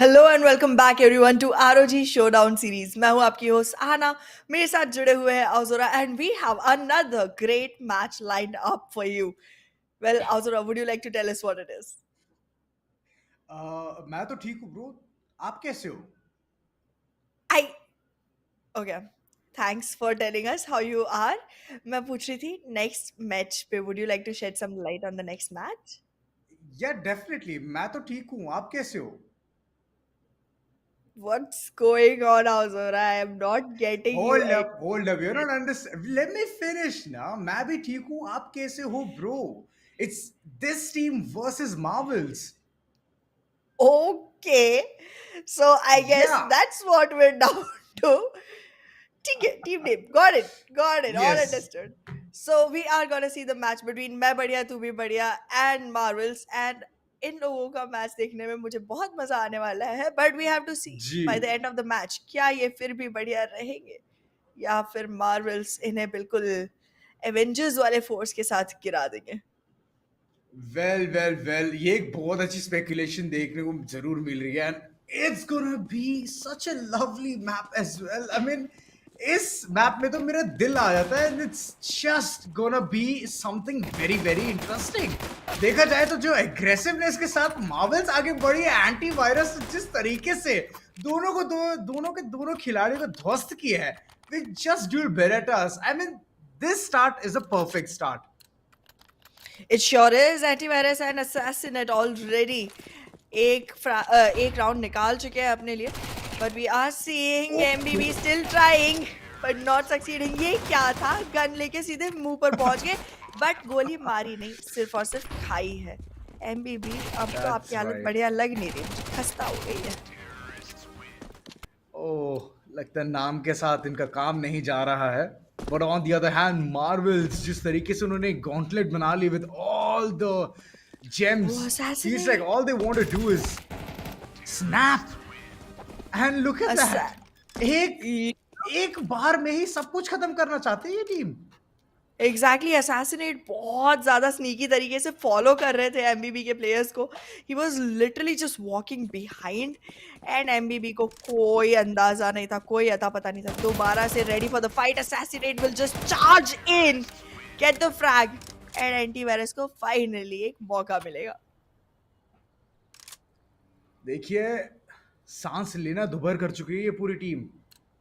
Hello and welcome back everyone to ROG showdown series. मैं हूं आपकी होस्ट आना। मेरे साथ जुड़े हुए हैं Azora and we have another great match lined up for you. Well Azora, would you like to tell us what it is? मैं तो ठीक हूँ ब्रो। आप कैसे हो? I okay, thanks for telling us how you are. मैं पूछ रही थी नेक्स्ट मैच पे would you like to shed some light on the next match? या डेफिनेटली, मैं तो ठीक हूँ। आप कैसे हो? What's going on Azora? I am not getting you. Hold up, you not understand. Let me finish ना। मैं भी ठीक हूँ। आप कैसे हो bro? It's this team versus Marvels. Okay, so I guess या that's what we're down to. ठीक है, team name. Got it, all yes understood. So we are gonna see the match between मैं बढ़िया तू भी बढ़िया and Marvels, and इन लोगों का मैच देखने में मुझे बहुत मजा आने वाला है, but we have to see ji. by the end of the match क्या ये फिर भी बढ़िया रहेंगे या फिर मार्वल्स इन्हें बिल्कुल एवेंजर्स वाले फोर्स के साथ गिरा देंगे। वेल ये एक बहुत अच्छी स्पेकुलेशन देखने को जरूर मिल रही है and it's gonna be such a lovely map as well. I mean, इस मैप में तो मेरा दिल आ जाता है and it's just gonna be something very very interesting. देखा जाए तो जो एग्रेसिवनेस के साथ मार्वल्स आगे बढ़ी है, एंटी वायरस जिस तरीके से दोनों के दोनों खिलाड़ियों को ध्वस्त किया है with just dual Berettas. I mean, this start is a perfect start. It sure is antivirus and assassinate already. एक राउंड निकाल चुके हैं अपने लिए, but we are seeing okay, MBB still trying but not succeeding. ये क्या था? Gun लेके सीधे मुंह पर पहुंच गए, but गोली मारी नहीं, सिर्फ और सिर्फ खाई है। MBB अब तो आपकी दैट्स हालत राइट। बढ़िया लग नहीं रही, मुझे खस्ता हो गई है। ओह, लगता है नाम के साथ इनका काम नहीं जा रहा है। But on the other hand Marvels जिस तरीके से उन्होंने गॉन्टलेट बना ली विद ऑल द जेम्स, वो feels like assassinate, all they want to do is snap and look at assa that. एक एक बार में ही सब कुछ खत्म करना चाहते हैं ये टीम। एग्जैक्टली असैसिनेट बहुत ज्यादा स्नीकी तरीके से फॉलो कर रहे थे एमबीबी के प्लेयर्स को। He was literally just walking behind and MBB को कोई अंदाजा नहीं था, कोई अता पता नहीं था। दोबारा से ready for the fight, assassinate will just charge in, get the frag and antivirus को फाइनली एक मौका मिलेगा। देखिए, सांस लेना दुभर कर चुकी है ये पूरी टीम।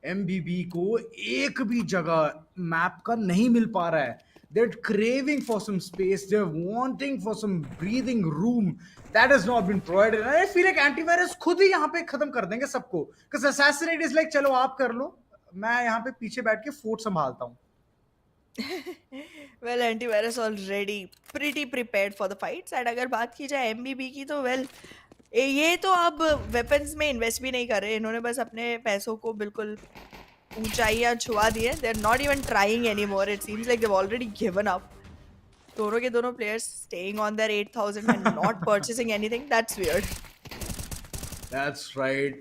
एमबीबी को एक भी जगह मैप का नहीं मिल पा रहा है। They're craving for some space. They're wanting for some breathing room that has not been provided. And I feel like antivirus खुद ही यहाँ पे खत्म कर देंगे सबको। Because assassinate is like, चलो आप कर लो, मैं यहाँ पे पीछे बैठ के फोर्ट संभालता हूँ। Well antivirus already pretty prepared for the fights and अगर बात की जाए एमबीबी की तो वेल ये तो अब वेपन्स में इन्वेस्ट भी नहीं कर रहे, इन्होंने बस अपने पैसों को बिल्कुल ऊंचाइयां छुआ दी है। They are not even trying any more, it seems like they've already given up. दोनों के दोनों players staying on their 8000 and not purchasing anything, that's weird. That's right.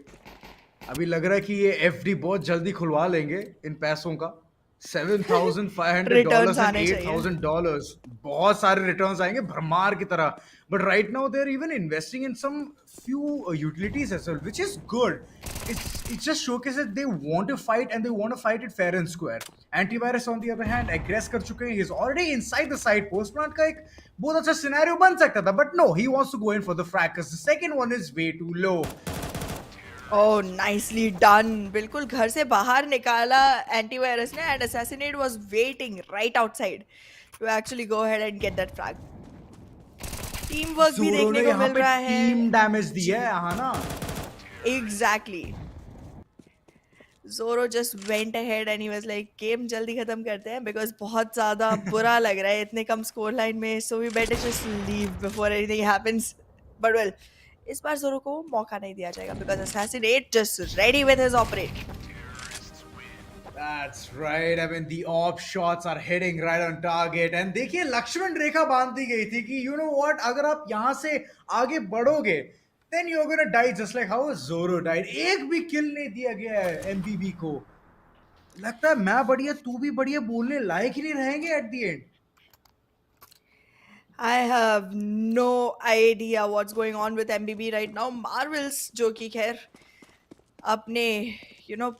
अभी लग रहा है कि ये एफडी बहुत जल्दी खुलवा लेंगे इन पैसों का। रिटर्न्स $7,500 एंड आने चाहिए। $8,000, बहुत सारे रिटर्न्स आएंगे भरमार की तरह। But right now they are even investing in some few utilities as well, which is good. It just showcases they want to fight and they want to fight it fair and square. Antivirus on the other hand aggress कर चुके हैं. He's already inside the side. Post plant का एक बहुत अच्छा scenario बन सकता था, but no, he wants to go in for the frag because the second one is way too low. Oh nicely done, बिल्कुल घर से बाहर निकाला एंटीवायरस ने and Assassinate was waiting right outside to actually go ahead and get that frag. Team work भी Zoro देखने ने को यहाँ मिल पे रहा है। टीम डैमेज दिया है, हाँ ना। एग्जैक्टली, जोरो just went ahead and he was like game जल्दी खत्म करते हैं बिकॉज बहुत ज्यादा बुरा लग रहा है इतने कम स्कोर लाइन में, so we better just leave before anything happens. But well, इस बार जोरो को मौका नहीं दिया जाएगा because Assassinate just ready with his operate. That's right. I mean, the op shots are hitting right on target. And देखिए, लक्ष्मण रेखा बांध दी गई थी कि you know what, अगर आप यहाँ से आगे बढ़ोगे, then you're gonna die just like how Zoro died. एक भी किल नहीं दिया गया है एमबीबी को। लगता है मैं बढ़िया तू भी बढ़िया बोलने लायक ही नहीं रहेंगे eight the and. I have no idea what's going on with MBB right now. Marvels जो कि खैर अपने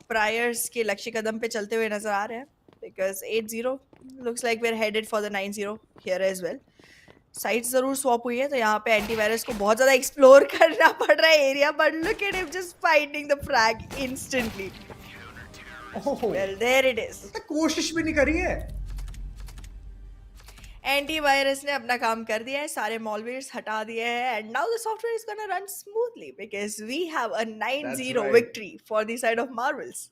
प्रायर्स के लक्ष्य कदम पे चलते हुए नजर आ रहे हैं because 8-0 looks like we're headed for the 9-0 here as well. Sites जरूर स्वैप हुई है तो यहाँ पे एंटीवायरस को बहुत ज्यादा एक्सप्लोर करना पड़ रहा है area but look at him just finding the frag instantly. Oh, well there it is. तो कोशिश भी नहीं करी है. एंटीवायरस ने अपना काम कर दिया है, सारे मॉलवेयर्स हटा दिए हैं and now the software is gonna run smoothly because we have a That's 9-0 right. Victory for the side of Marvels.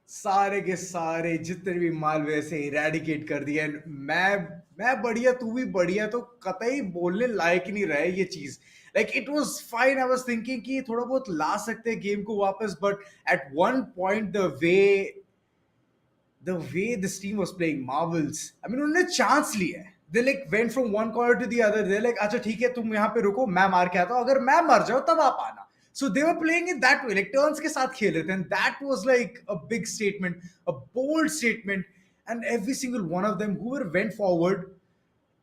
सारे के सारे जितने भी मालवेयर से इरेडिकेट कर दिए. मैं बढ़िया, तू भी बढ़िया, तो कतई बोलने लायक ही नहीं रहे ये चीज. Like it was fine. I was thinking कि थोड़ा बहुत ला सकते हैं गेम को वापस, but at one point the way this team was playing Marvels, I mean, उन्होंने चांस लिया है. They like went from one corner to the other. They like, अच्छा ठीक है, तुम यहाँ पे रुको, मैं मार के आता हूँ, अगर मैं मर जाऊँ तब आप आना. So they were playing it that way, like turns के साथ खेल रहे थे, and that was like a big statement, a bold statement, and every single one of them, whoever went forward,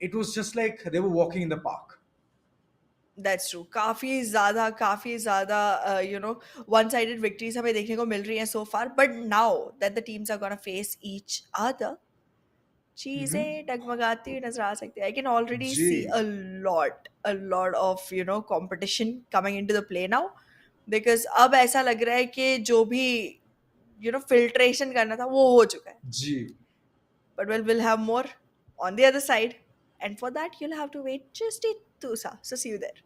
it was just like they were walking in the park. That's true. काफी ज्यादा one sided victories हमें देखने को मिल रही हैं so far but now that the teams are gonna face each other चीजें डगमगाती हुई नजर आ सकती है. आई कैन ऑलरेडी सी जी. A lot of competition coming into the play now because अब ऐसा लग रहा है कि जो भी फिल्ट्रेशन करना था वो हो चुका है. जी. But we'll have more on the other side. And for that, you'll have to wait just a tusa. So see you there.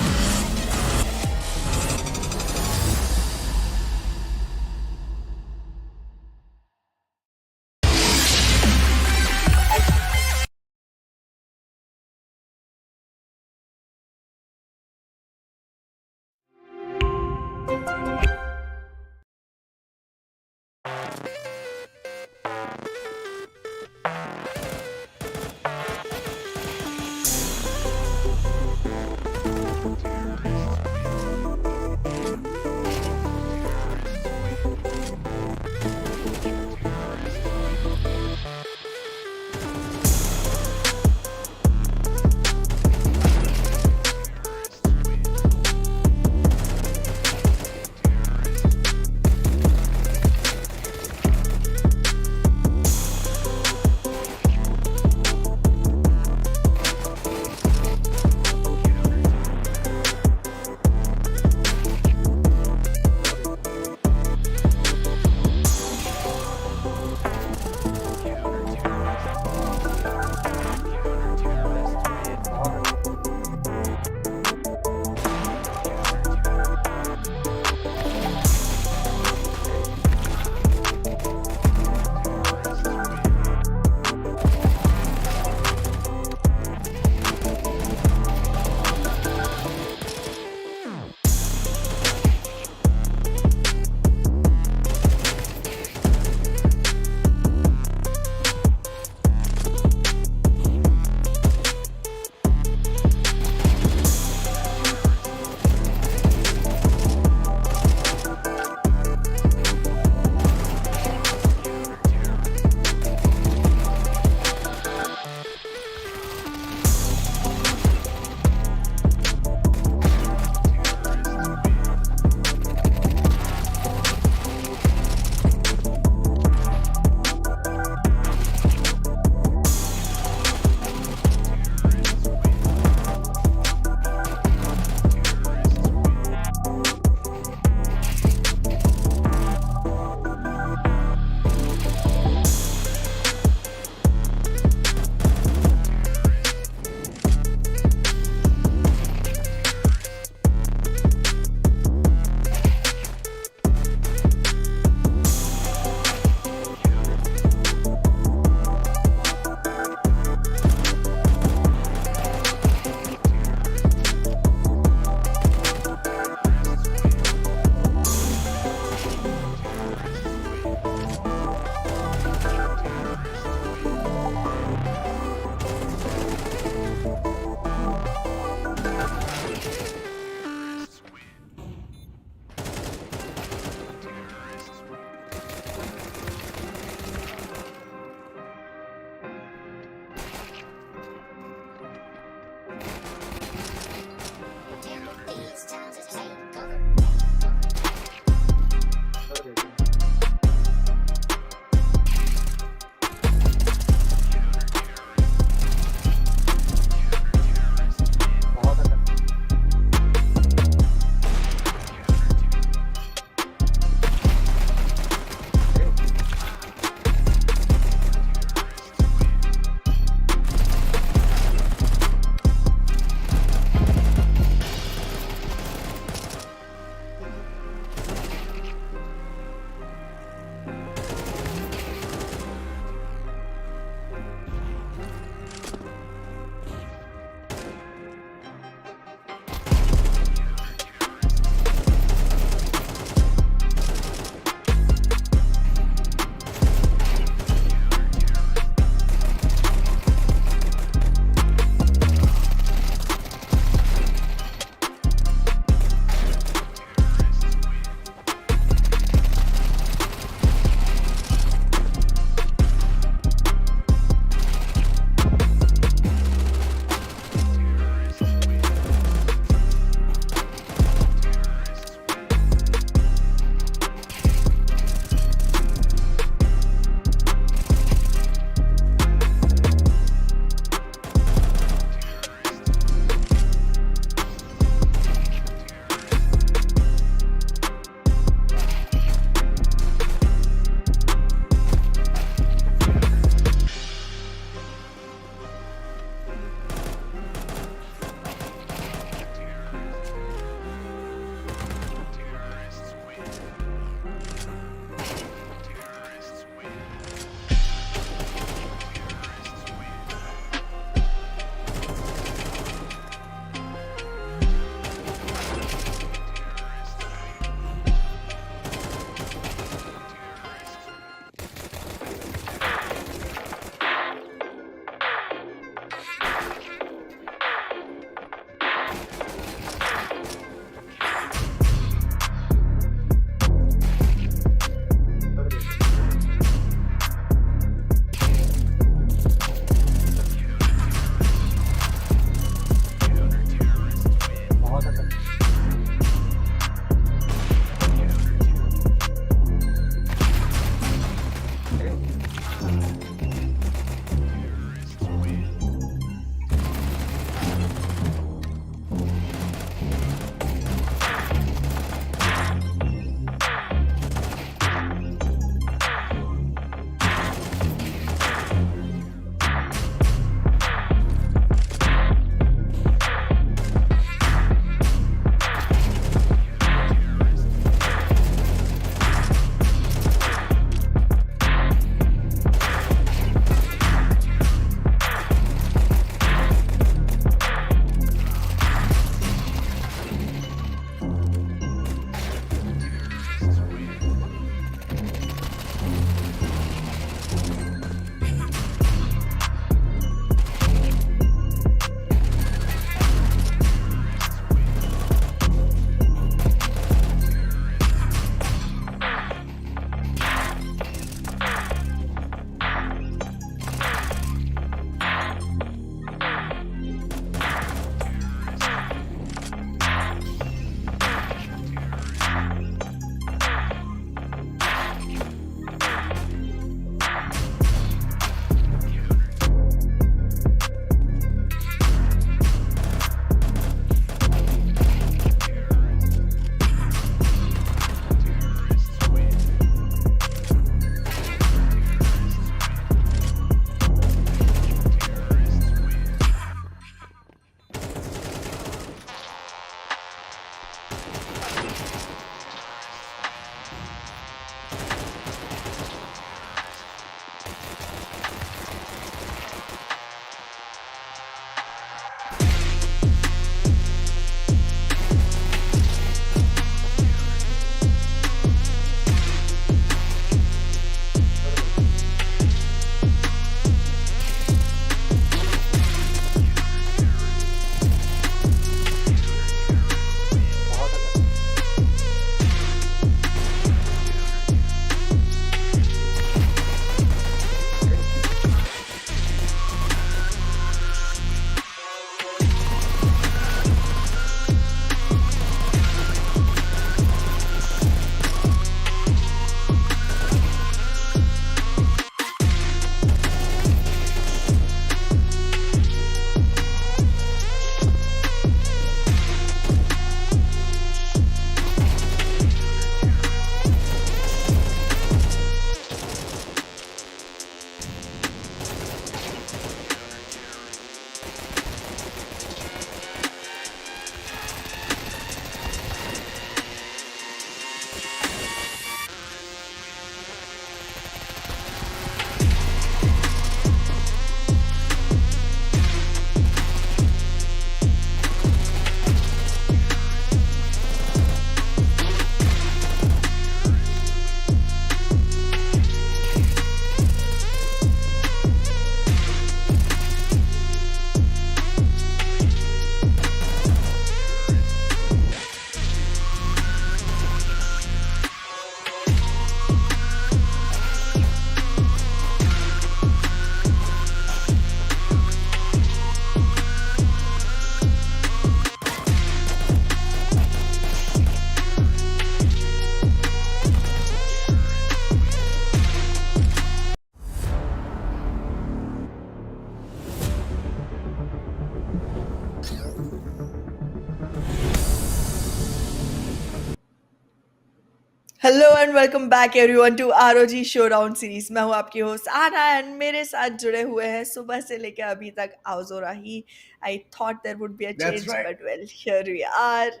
Hello and welcome back everyone to ROG Showdown Series। मैं हूं आपकी host आना and मेरे साथ जुड़े हुए हैं सुबह से लेकर अभी तक आउजोरा ही। I thought there would be a That's change right. But well here we are.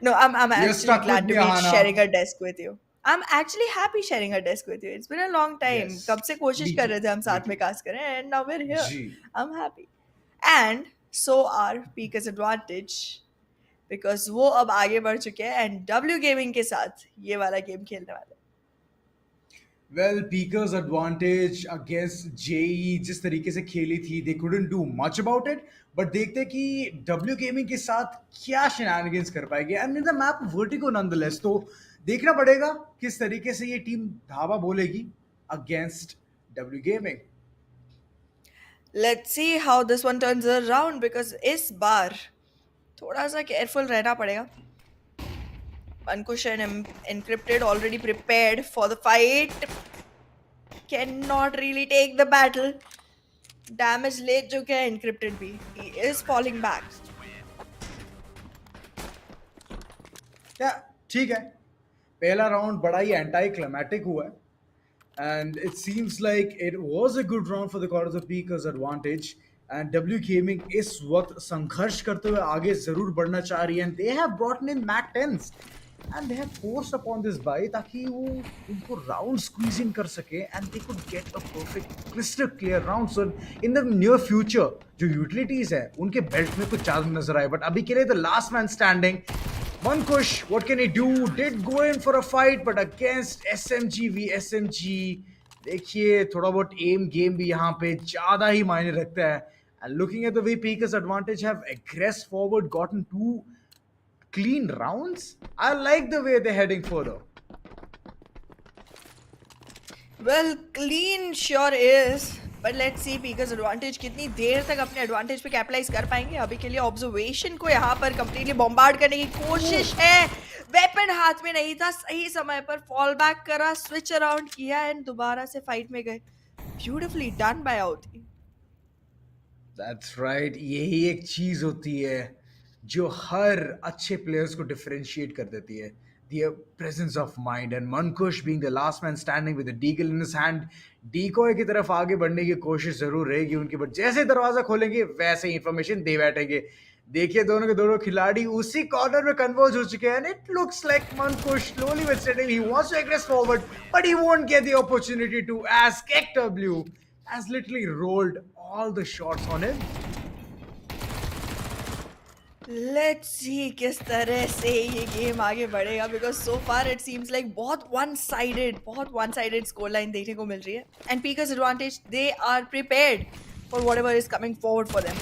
No, I'm You're actually stuck with glad me, to be sharing Ahana. a desk with you. I'm actually happy sharing a desk with you. It's been a long time. Yes. कब से कोशिश Me कर too. रहे थे हम Me साथ में too. Cast करें and now we're here. G. I'm happy. And so are Peaker's Advantage because वो अब आगे बढ़ चुके हैं and W Gaming के साथ ये वाला गेम खेलने वाले हैं। Well, Pika's advantage against JE जिस तरीके से खेली थी, they couldn't do much about it. But देखते हैं कि W Gaming के साथ क्या shenanigans कर पाएगी. And in the map vertigo nonetheless. तो देखना पड़ेगा किस तरीके से ये टीम धावा बोलेगी against W Gaming. Let's see how this one turns around because इस बार थोड़ा सा केयरफुल रहना पड़ेगा। Ankush and Encrypted already prepared for the fight. Cannot really take the battle. Damage ले चुके हैं Encrypted भी. He is falling back. या ठीक है, पहला राउंड बड़ा ही एंटी क्लाइमेटिक हुआ है and it seems like it was a good round for the corners of पीकर्स advantage and W Gaming इस वक्त संघर्ष करते हुए आगे जरूर बढ़ना चाह रही है and they have brought in MAC tens and they have forced upon this buy ताकि वो उनको राउंड स्क्वीज इन कर सके and they could get a perfect crystal clear round so in the near future जो utilities है उनके belt में कुछ ज्यादा नजर आए बट अभी के लिए the last man standing Mankush, what can he do? Did go in for a fight, but against SMG v SMG, देखिए थोड़ा बहुत एम गेम भी यहाँ पे ज्यादा ही मायने रखता है. And looking at the way Pika's advantage have aggressed forward, gotten two clean rounds. I like the way they're heading further. Well, clean sure is. But let's see Pika's advantage कितनी देर तक अपने एडवांटेज पे capitalise कर पाएंगे. अभी के लिए observation को यहाँ पर कंप्लीटली बॉम्बार्ड करने की कोशिश है. वेपन हाथ में नहीं था, सही समय पर फॉल बैक करा, स्विच अराउंड किया एंड दोबारा से फाइट में गए. Beautifully done by Ahuti. That's right. यही एक चीज होती है जो हर अच्छे प्लेयर्स को डिफरेंशिएट कर देती है. The presence of mind and Mankush being the last man standing with a deagle in his hand, decoy की तरफ आगे बढ़ने की कोशिश जरूर रहेगी उनकी बट जैसे दरवाजा खोलेंगे वैसे ही इंफॉर्मेशन दे बैठेंगे. देखिए दोनों के दोनों खिलाड़ी उसी कॉर्नर में कन्वर्ज हो चुके हैं. It looks like Mankush slowly but steadily he wants to aggress forward but he won't get the opportunity to as KW has literally rolled all the shots on him. Let's see किस तरह से ये game आगे बढ़ेगा because so far it seems like बहुत one sided score line देखने को मिल रही है and Pika's advantage they are prepared for whatever is coming forward for them.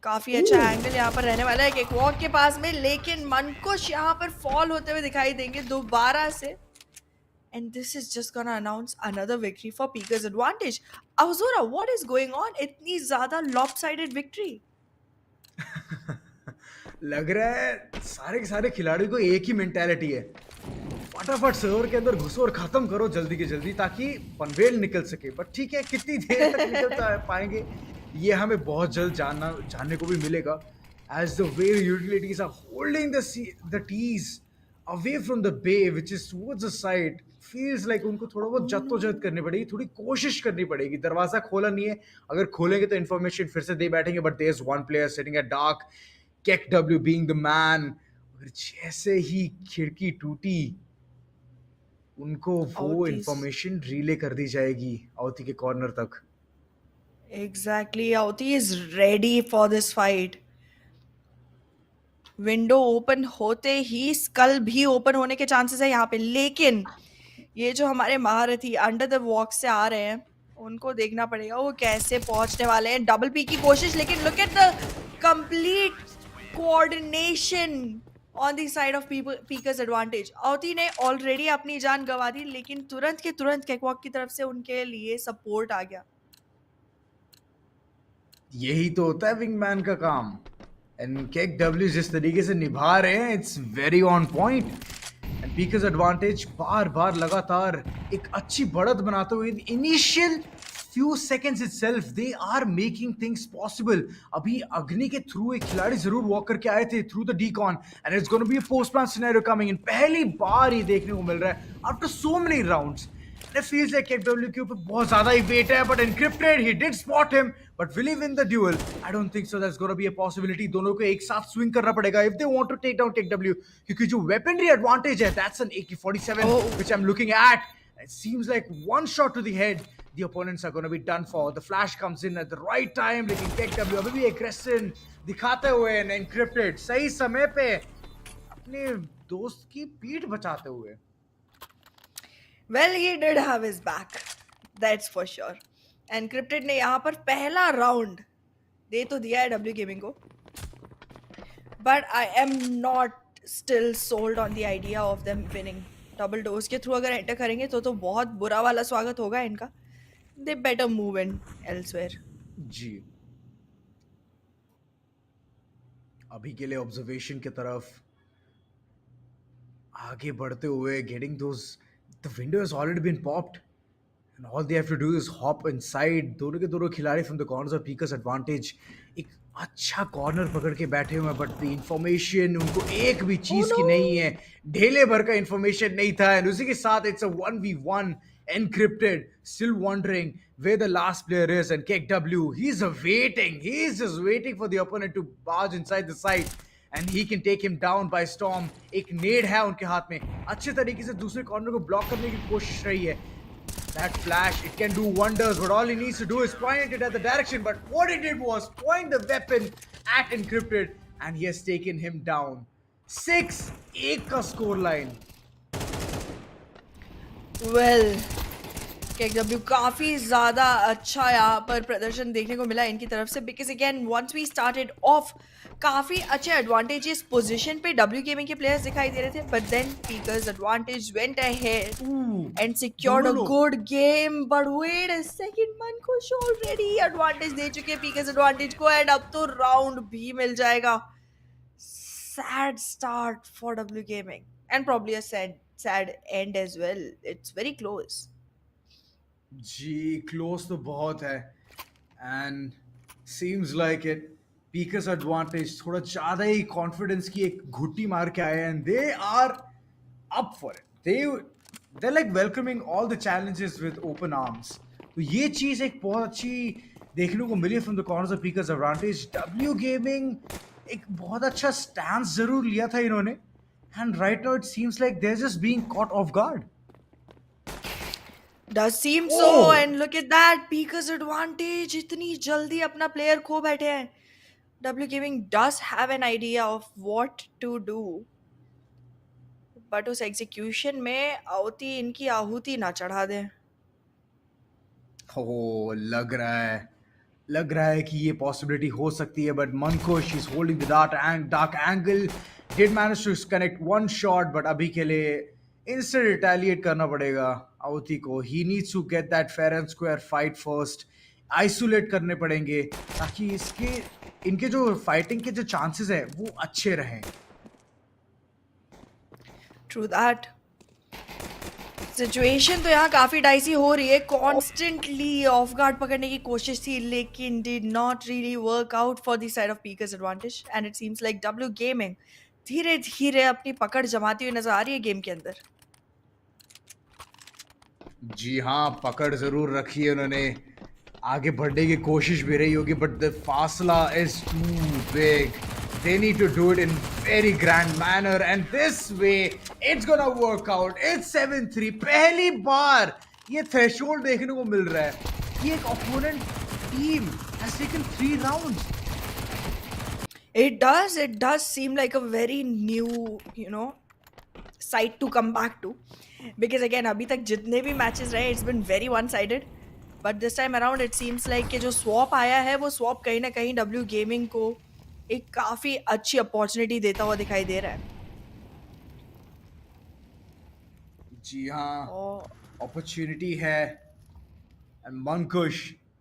काफी अच्छा एंगल यहाँ पर रहने वाला है एक वॉक के पास में लेकिन मनकुश यहाँ पर फॉल होते हुए दिखाई देंगे दोबारा से and this is just gonna announce another victory for Pika's advantage. Azura, what is going on? इतनी ज़्यादा lopsided victory. लग रहा है सारे के सारे खिलाड़ियों को एक ही मेंटालिटी है. फटाफट सर्वर के अंदर घुसो और खत्म करो जल्दी की जल्दी ताकि पनवेल निकल सके. बट ठीक है, कितनी देर तक निकल पाएंगे ये हमें बहुत जल्द जानने को भी मिलेगा. As the way utilities are holding the T's away from the bay which is towards the side, feels like उनको थोड़ा बहुत जद्दोजहद करनी पड़ेगी, थोड़ी कोशिश करनी पड़ेगी. दरवाजा खोला नहीं है, अगर खोलेंगे तो इन्फॉर्मेशन फिर से दे बैठेंगे. But there is one player sitting at dark, KW being the man. अगर जैसे ही खिड़की टूटी उनको वो इन्फॉर्मेशन रिले कर दी जाएगी अवती के कॉर्नर तक. Exactly, Auti is ready for this fight. Window open होते ही स्कल भी ओपन होने के चांसेस है यहाँ पे लेकिन ये जो हमारे महारथी अंडर द वॉक से आ रहे हैं उनको देखना पड़ेगा वो कैसे पहुंचने वाले हैं. डबल पी की कोशिश लेकिन look at the complete coordination on the side of पीकर्स Advantage. Ahuti ने ऑलरेडी अपनी जान गंवा दी लेकिन तुरंत के तुरंत कैकवॉक की तरफ से उनके लिए सपोर्ट आ गया. यही तो होता है विंगमैन का काम. एंड KW जिस तरीके से निभा रहे हैं it's very on point. And पीकर्स Advantage बार बार लगातार एक अच्छी बढ़त बनाते हुए initial few seconds itself they are making things possible. अभी अग्नि के थ्रू एक खिलाड़ी जरूर वॉक करके आए थे through the decon, and it's going to be a post plan scenario coming in. पहली बार ये देखने को मिल रहा है after so many rounds. And it feels like KW के ऊपर बहुत ज़्यादा ही weight है, but encrypted, he did spot him, but will he win the duel? I don't think so. That's going to be a possibility. दोनों को एक साथ swing करना पड़ेगा if they want to take down KW, क्योंकि जो weaponry advantage है, that's an AK-47, which I'm looking at. It seems like one shot to the head, the opponents are going to be done for. The flash comes in at the right time, लेकिन KW अभी भी aggression दिखाते हुए and encrypted सही समय पे अपने दोस्त की पीठ बचाते हुए. Well, he did have his back. That's for sure. Encrypted ने यहाँ पर पहला राउंड दे तो दिया है W Gaming को. But I am not still sold on the idea of them winning. Double doors के थ्रू अगर एंटर करेंगे तो बहुत बुरा वाला स्वागत होगा इनका. They better move in elsewhere. जी अभी के लिए ऑब्जर्वेशन की तरफ आगे बढ़ते हुए, getting those, the window has already been popped and all they have to do is hop inside. दोनों के दोनों खिलाड़ी from the corners of Pika's advantage एक अच्छा कॉर्नर पकड़ के बैठे हुए हैं, बट द इंफॉर्मेशन उनको एक भी चीज की नहीं है, ढेले भर का इंफॉर्मेशन नहीं था, एंड उसी के साथ it's a 1v1 encrypted, still wondering where the last player is, and KW, he's just waiting for the opponent to barge inside the site and he can take him down by storm. एक नेड है उनके हाथ में, अच्छे तरीके से दूसरे corner को ब्लॉक करने की कोशिश रही है. That flash, it can do wonders, but all he needs to do is point it at the direction. But what he did was point the weapon at encrypted, and he has taken him down. 6-1 का score line. Well, KW काफी ज्यादा अच्छा यहाँ पर प्रदर्शन देखने को मिला इनकी तरफ से, because again once we started off काफी अच्छे advantageous position पे W Gaming के players दिखाई दे रहे थे, but then Pika's advantage went ahead and secured a good game. But wait a second, Mankush already advantage दे चुके हैं Pika's advantage को, and अब तो round भी मिल जाएगा. Sad start for W Gaming and probably a sad end as well. It's very close. Ji close तो बहुत है, and seems like it. Pika's advantage थोड़ा ज़्यादा ही confidence की एक घुट्टी मार के आए, and they are up for it. They're like welcoming all the challenges with open arms. तो ये चीज़ एक बहुत अच्छी देखने को मिली from the corners of Pika's advantage. W Gaming एक बहुत अच्छा stance जरूर लिया था इन्होंने, and right now it seems like they're just being caught off guard. Does seem so, and look at that, Pika's advantage इतनी जल्दी अपना player खो बैठे हैं. W Gaming does have an idea of what to do, but उस execution में आहुति इनकी आहुति ना चढ़ा दें. Oh, लग रहा है कि ये possibility हो सकती है, but Mankush is holding the dark angle, did manage to connect one shot, but अभी के लिए instant retaliate करना पड़ेगा आहुति को. He needs to get that fair and square fight first. Isolate करने पड़ेंगे ताकि इनके जो fighting के जो chances है वो अच्छे रहें. True that. सिचुएशन तो यहाँ काफी डाइसी हो रही है. कॉन्स्टेंटली ऑफ गार्ड पकड़ने की कोशिश थी, लेकिन did not really work out for the side of पीकर्स advantage, and it seems like W Gaming धीरे धीरे अपनी पकड़ जमाती हुई नजर आ रही है गेम के अंदर. जी हाँ, पकड़ जरूर रखी है उन्होंने, आगे बढ़ने की कोशिश भी रही होगी, बट द फासला is too big. They need to do it in very grand manner, and this way it's gonna work out. It's 7-3. पहली बार ये threshold देखने को मिल रहा है कि एक opponent team has taken 3 rounds. It does seem like a very new, site to come back to, because again अभी तक जितने भी matches रहे, it's been very one-sided, but this time around it seems like कि जो swap आया है वो swap कहीं ना कहीं W Gaming को एक काफी अच्छी अपॉर्चुनिटी देता हुआ दिखाई दे रहा है. जी हाँ, अपॉर्चुनिटी है, एंड मंकुश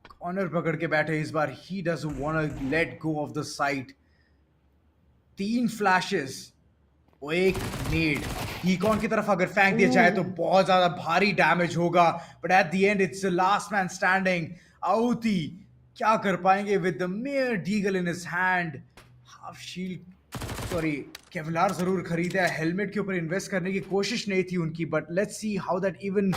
कॉर्नर पकड़ के बैठे इस बार. He doesn't want to let go of the site. 3 flashes और एक नीड. ईकॉन की तरफ अगर फेंक दिया जाए तो Ooh. बहुत ज्यादा भारी डैमेज होगा, but at the end it's last man standing. Ahuti क्या कर पाएंगे with the mayor deagle in his hand. Half shield, sorry, Kevlar जरूर खरीदा है, हेलमेट के ऊपर इन्वेस्ट करने की कोशिश नहीं थी उनकी, but let's see how that even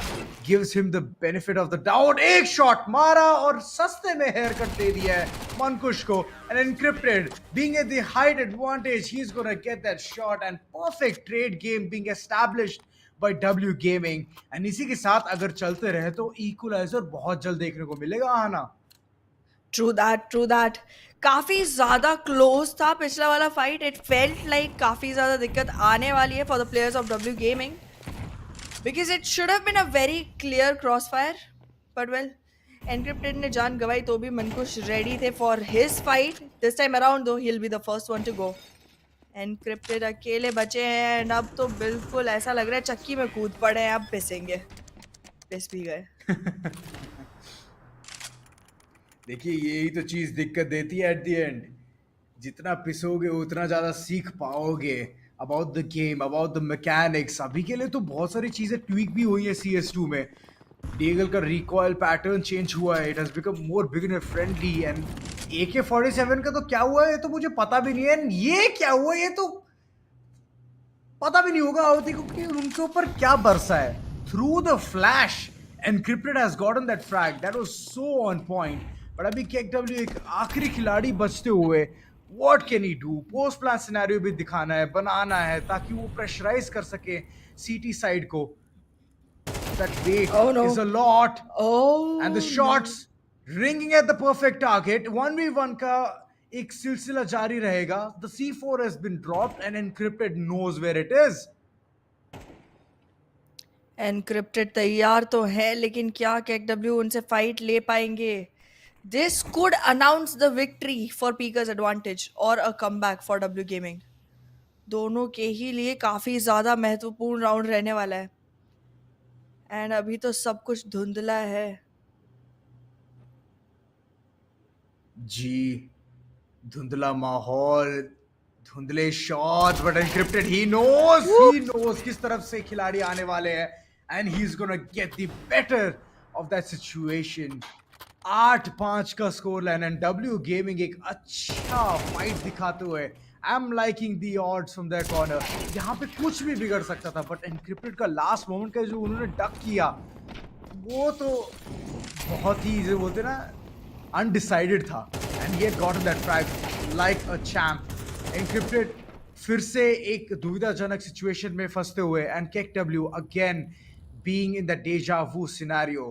gives him the benefit of the doubt. एक शॉट मारा और सस्ते में हेयर कट दे दिया है मनकुश को, end encrypted being at the height advantage, he's gonna get that shot and perfect trade game being established by W Gaming। And इसी के साथ अगर चलते रहे तो इक्वलाइजर बहुत जल्द देखने को मिलेगा आना। True that, true that. काफी ज्यादा क्लोज था पिछला वाला फाइट। इट फेल्ट लाइक काफी ज्यादा दिक्कत आने वाली है for the players of W Gaming, because it should have been a very clear crossfire, but well, Encrypted ने जान गवाई तो भी मनकुश रेडी थे for his fight. This time around though he will be the first one to go. Encrypted अकेले बचे हैं and अब तो बिल्कुल ऐसा लग रहा है चक्की में कूद पड़े हैं, अब पिसेंगे। पिस भी गए। देखिए यही तो चीज दिक्कत देती है एट द एंड, जितना पिसोगे उतना ज्यादा सीख पाओगे about the game, about the mechanics. अभी के लिए तो बहुत सारी चीजें ट्वीक भी हुई है CS2 में। डीगल का रिकॉइल पैटर्न चेंज हुआ है, it has become more beginner friendly, and AK-47 का तो क्या हुआ है ये तो मुझे पता भी नहीं है, and ये क्या हुआ ये तो पता भी नहीं होगा आवती को कि उनके ऊपर क्या बरसा है। Through the flash encrypted has gotten that frag, that was so on point. But अभी KW एक आखिरी खिलाड़ी बचते हुए what can he do? Post plan scenario भी दिखाना है, बनाना है, ताकि वो प्रेशराइज कर सके सीटी साइड को। That weight Oh is no. a lot, and the Oh shots no. ringing at the perfect target। 1v1 का एक सिलसिला जारी रहेगा। The C4 has been dropped and encrypted knows where it is। Encrypted तैयार तो है, लेकिन क्या केडब्ल्यू उनसे फाइट ले पाएंगे? This could announce the victory for पीकर्स Advantage और a comeback for W Gaming. दोनों के ही लिए काफी ज्यादा महत्वपूर्ण राउंड रहने वाला है, एंड अभी तो सब कुछ धुंधला है। जी, धुंधला माहौल, धुंधले shots, but Encrypted he knows किस तरफ से खिलाड़ी आने वाले हैं, and he is gonna get the better of that situation. 8-5 का score line, and W gaming एक अच्छा फाइट दिखाते हुए। I am liking the odds from that corner. यहाँ पे कुछ भी बिगड़ सकता था, बट एनक्रिप्टेड का लास्ट मोमेंट का जो उन्होंने डक किया वो तो बहुत ही जो बोलते ना अनडिसाइडेड था, and he had gotten that frag like a champ. Encrypted फिर से एक दुविधाजनक सिचुएशन में फंसते हुए, and KW again being in the deja vu scenario.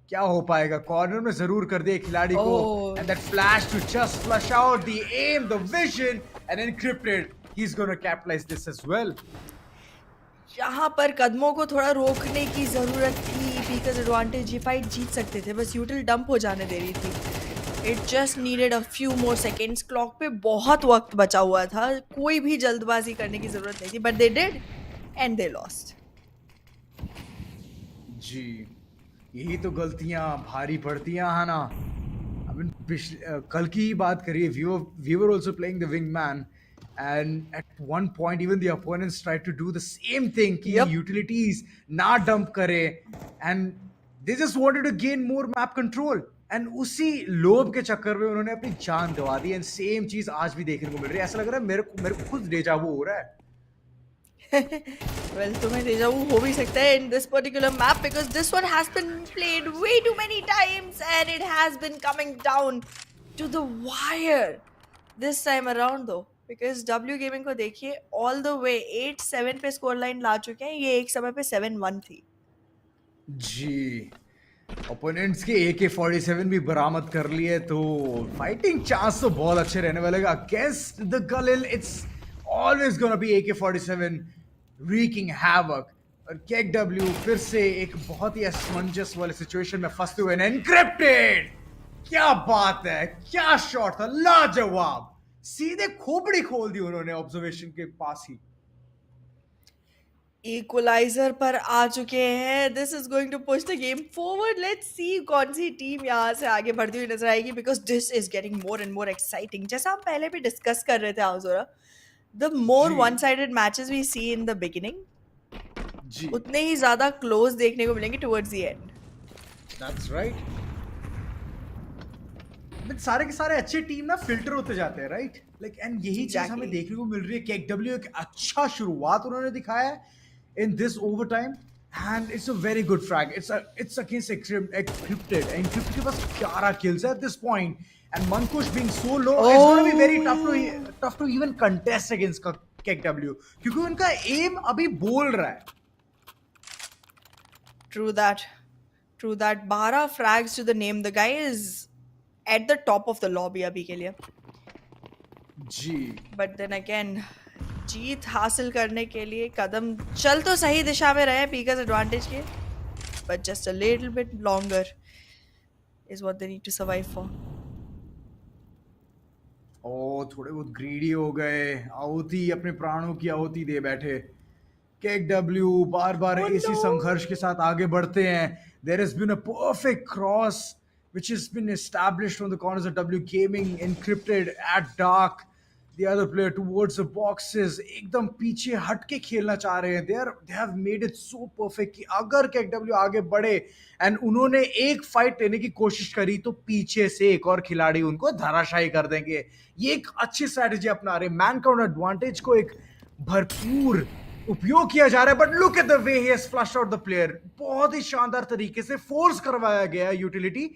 क्या हो पाएगा? कॉर्नर में जरूर कर दिया खिलाड़ी को, oh, and that flash to just flush out the aim, the vision, and Encrypted he is gonna capitalize this as well. यहाँ पर कदमों को थोड़ा रोकने की जरूरत थी। पीकर्स एडवांटेज ये फाइट जीत सकते थे, बस यूटिल डंप हो जाने दे रही थी। It just needed a few more seconds. Clock पे बहुत वक्त बचा हुआ था, कोई भी जल्दबाजी करने की जरूरत नहीं थी, but they did and they lost. जी, यही तो गलतियां भारी पड़ती हैं है ना। अब कल की ही बात करिए, we were also playing the wingman, and at one point even the opponents tried to do the same thing कि Yep. utilities ना dump करे, and they just wanted to gain more map control, and उसी लोभ के चक्कर में उन्होंने अपनी जान गंवा दी। एंड सेम चीज आज भी देखने को मिल रही है। ऐसा लग रहा है मेरे को खुद डेजावू हो रहा है। Well, तुम्हें deja vu हो भी सकता है in this particular map, because this one has been played way too many times and it has been coming down to the wire this time around though, because W Gaming को देखिए all the way 8-7 पे score line ला चुके हैं। ये एक समय पे 7-1 थी। जी, ओपोनेंट्स के AK-47 भी बरामद कर लिए, तो फाइटिंग चांस तो बहुत अच्छे रहने वाले। Against the Galil it's always gonna B AK-47 wreaking havoc। और KW फिर से एक बहुत ही असमंजस वाले सिचुएशन में फंसते हुए। एनक्रिप्टेड, क्या बात है, क्या शॉट था, लाजवाब। सीधे खोपड़ी खोल दी उन्होंने ऑब्जर्वेशन के पास ही। इक्वलाइजर पर आ चुके हैं। This is going to push the game forward. Let's see कौन सी टीम यहाँ से आगे बढ़ती हुई नजर आएगी, because this is getting more and more exciting. जैसा हम पहले भी डिस्कस कर रहे थे आउजोरा, द मोर जी, one sided matches we see in the beginning, जी, उतने ही ज्यादा क्लोज देखने को मिलेंगे towards the end. That's right. But सारे के सारे अच्छे टीम ना फिल्टर होते जाते हैं, राइट? लाइक एंड यही चीज हमें एग्जैक्टली। देखने को मिल रही है कि डब्ल्यू एक अच्छा शुरुआत उन्होंने दिखाया है in this overtime, and it's a very good frag. It's against Encrypted. Encrypted के पास 11 kills at this point, and Mankush being so low it's gonna be very Oh, tough to even contest against W, क्योंकि उनका M अभी बोल रहा है। true that. True that. 12 frags to the name. The guy is at the top of the lobby अभी के लिए. जी, But then again, जीत हासिल करने के लिए कदम चल तो सही दिशा में रहे पीकर्स एडवांटेज के, but just a little bit longer is what they need to survive for. ओ थोड़े बहुत ग्रीडी हो गए, आहुति अपने प्राणों की आहुति दे बैठे। केक डब्ल्यू बार बार Oh इसी no! संघर्ष के साथ आगे बढ़ते हैं। There has been a perfect cross which has been established from the corners of W Gaming, encrypted at dark. The other player towards the boxes, एकदम पीछे हट के खेलना चाह रहे हैं। They have made it so perfect कि अगर केक डब्ल्यू आगे बढ़े एंड उन्होंने एक फाइट लेने की कोशिश करी तो पीछे से एक और खिलाड़ी उनको धराशायी कर देंगे। ये एक अच्छी स्ट्रैटेजी अपना रहे, मैन काउंट एडवांटेज को एक भरपूर उपयोग किया जा रहा है। But look at the way he has flushed out the player, बहुत ही शानदार तरीके से फोर्स करवाया गया है utility,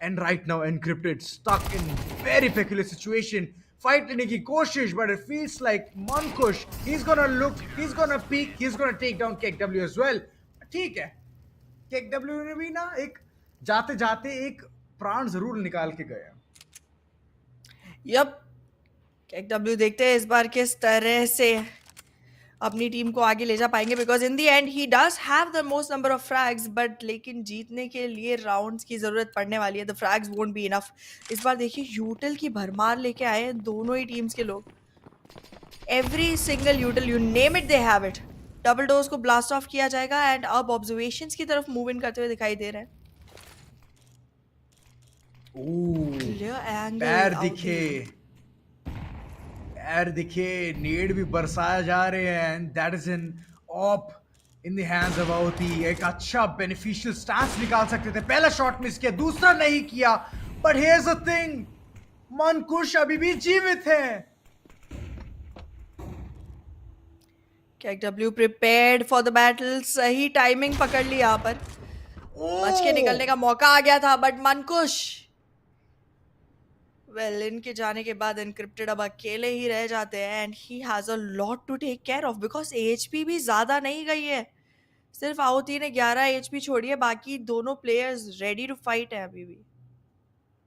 and right now Encrypted stuck in very peculiar situation. Fight लेने की कोशिश, but it feels like Mankush he is gonna look, he is gonna peek, he is gonna take down Cake W as well. ठीक है, cake W ने भी ना एक जाते जाते एक प्राण जरूर निकाल के गया। यप, डब्ल्यू देखते हैं इस बार किस तरह से अपनी टीम को आगे ले जा पाएंगे, because in the end he does have the most number of फ्रैग्स, but लेकिन जीतने के लिए राउंड्स की जरूरत पड़ने वाली है। The फ्रैग्स won't be enough. इस बार देखिए यूटिल की भरमार लेके आए हैं दोनों ही टीम्स के लोग। Every single यूटिल, you name it, they have it. Double doors को ब्लास्ट ऑफ किया जाएगा एंड अब ऑब्जर्वेशंस की तरफ मूव इन करते हुए दिखाई दे रहे हैं। क्लियर एंगल पैर आउट दिखे, पैर दिखे, नेड भी बरसाया जा रहे हैं, and that is an op in the hands of आहुति। एक अच्छा बेनिफिशियल स्टांस निकाल सकते थे। पहला शॉट मिस किया, दूसरा नहीं किया, बट हियर्स द थिंग, मनकुश अभी भी जीवित है। W prepared for the battle. सही टाइमिंग पकड़ ली यहाँ पर, बच के निकलने का मौका आ गया था, बट मनकुश वेल इनके जाने के बाद एनक्रिप्टेड अब अकेले ही रह जाते हैं and he has a lot to take care of, because HP भी ज्यादा नहीं गई है। सिर्फ आहुति ने 11 एचपी छोड़ी है, बाकी दोनों प्लेयर्स रेडी टू फाइट है अभी भी।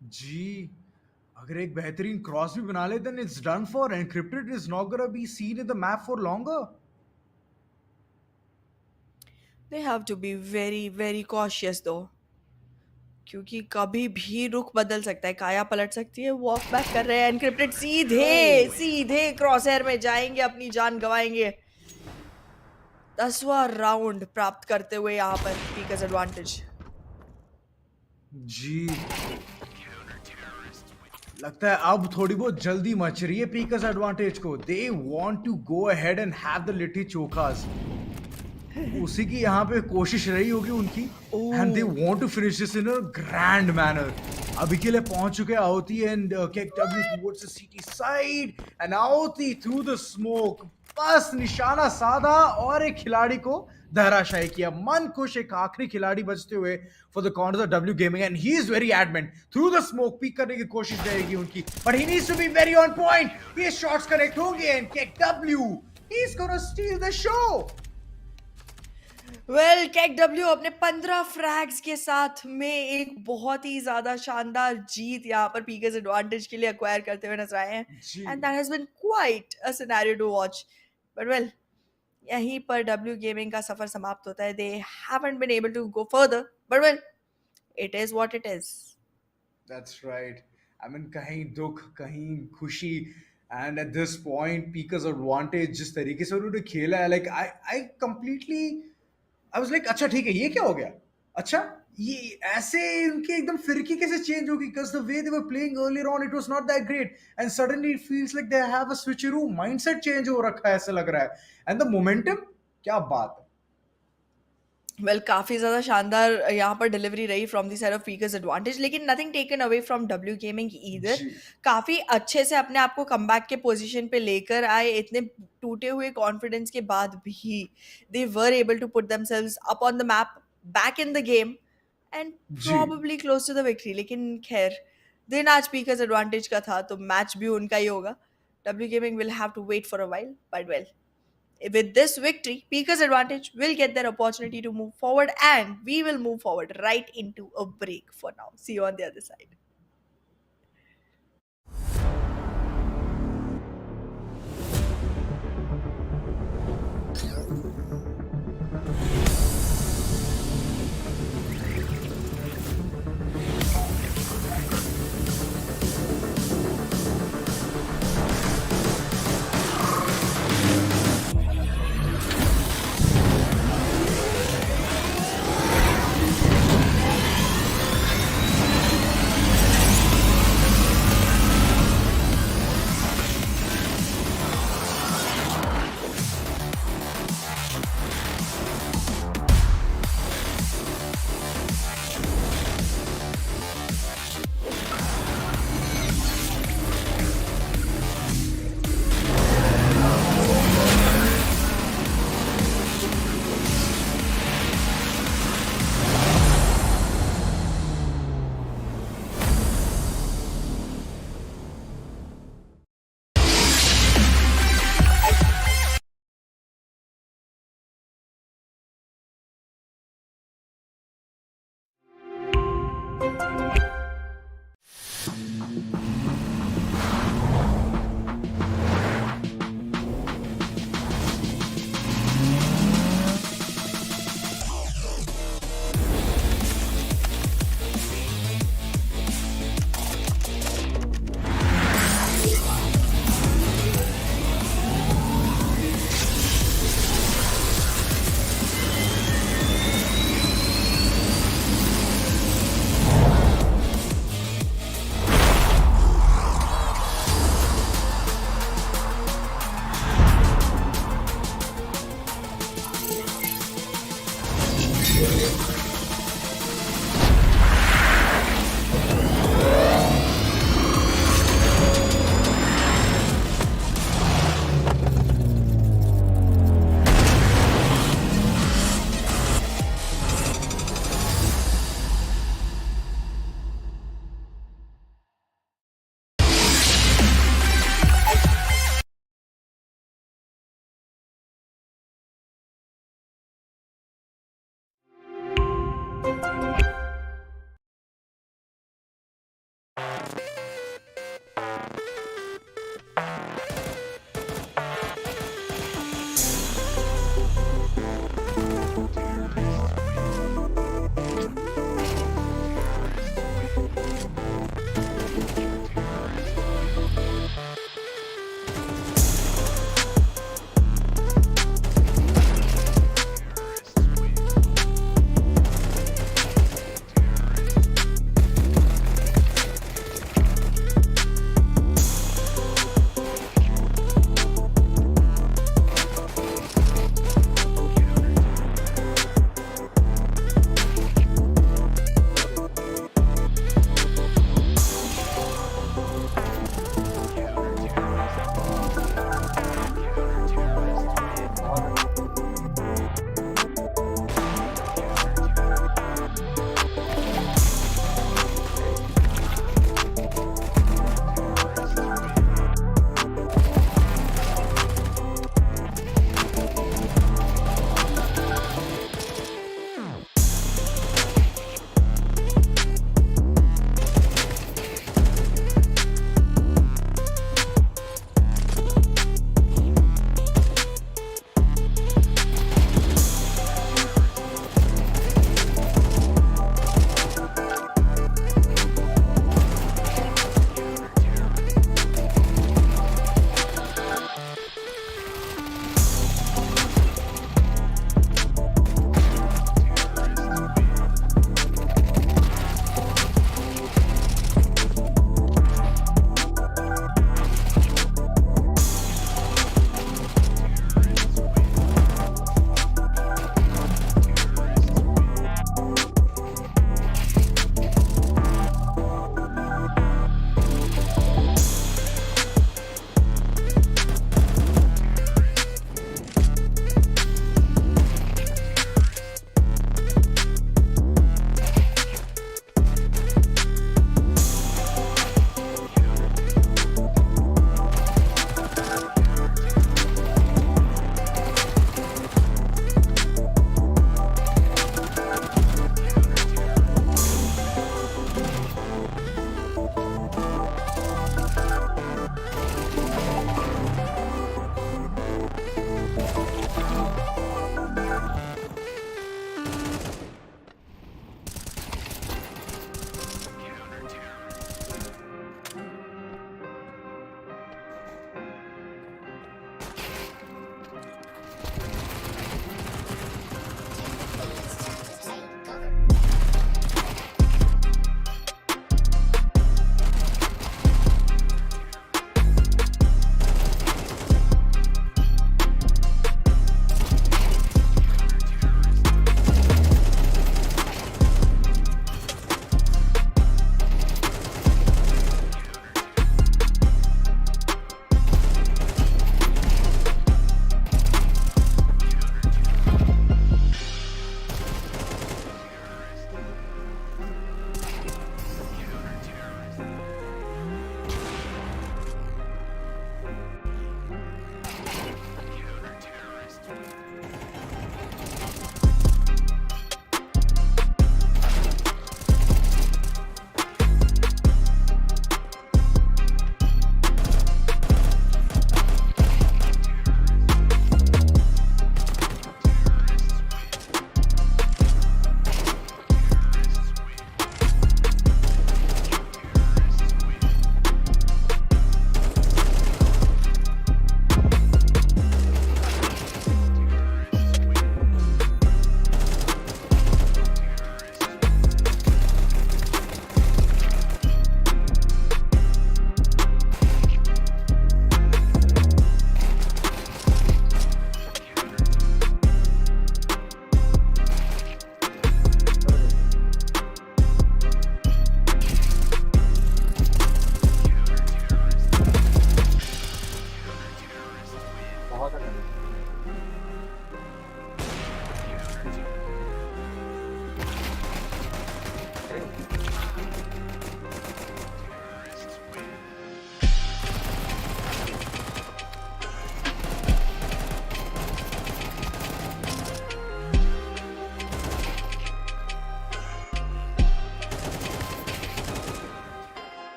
जी, अगर एक बेहतरीन क्रॉस भी बना ले then it's done for. Encrypted is not gonna be seen in the map for longer. They have to be very very cautious though, क्योंकि कभी भी रुख बदल सकता है, काया पलट सकती है। वॉक बैक कर रहे हैं एनक्रिप्टेड, सीधे सीधे क्रॉसहेयर में जाएंगे, अपनी जान गवाएंगे। 10वां राउंड प्राप्त करते हुए यहाँ पर पीकर्स एडवांटेज। जी, लगता है अब थोड़ी बहुत जल्दी मच रही है पीकर्स एडवांटेज को। They want to go ahead and have the little चोकास, उसी की यहाँ पे कोशिश रही होगी उनकी, and they want to finish this in a grand manner. अभी के लिए पहुंच चुके हैं Ahuti and cake W towards the CT side, and Ahuti through the smoke, बस निशाना साधा और एक खिलाड़ी को धराशायी किया। मनकुश एक आखिरी खिलाड़ी बचते हुए for the corners of W gaming, and he is very adamant. Through the smoke peek करने की कोशिश रहेगी उनकी, but he needs to be very on point. ये शॉट्स कनेक्ट होंगे and cake W he is gonna steal the show. Well W अपने 15 फ्रैग्स के साथ में एक बहुत ही ज्यादा शानदार जीत यहाँ पर पीकर्स एडवांटेज के लिए एक्वायर करते हुए नजर आए हैं, जी, and that has been quite a scenario to watch. But well, यहीं पर डब्ल्यू गेमिंग का सफर समाप्त होता है। They haven't been able to go further, but well, it is what it is. That's right. I mean, कहीं दुख, कहीं खुशी, and at this point, Pika's advantage जिस तरीके से उन्होंने खेला है, like I completely, I was like, अच्छा ठीक है, ये क्या हो गया? अच्छा, ये ऐसे उनके एकदम फिरकी कैसे चेंज होगी? Because the way they were playing earlier on, it was not that great, and suddenly it feels like they have a switcheroo mindset change हो रखा है, ऐसा लग रहा है, and the momentum, क्या बात है? वेल काफ़ी ज़्यादा शानदार यहाँ पर डिलीवरी रही from the side of पीकर्स Advantage, लेकिन nothing taken away from W Gaming either. जी काफ़ी अच्छे से अपने आप को कमबैक के पोजीशन पे लेकर आए, इतने टूटे हुए कॉन्फिडेंस के बाद भी they were able to put themselves up on the map, back in the game, and जी probably close to the victory. लेकिन खैर, दिन आज पीकर्स एडवांटेज का था, तो मैच भी उनका ही होगा। W gaming will have to wait for a while, but well, with this victory, Pika's advantage will get their opportunity to move forward, and we will move forward right into a break for now. See you on the other side.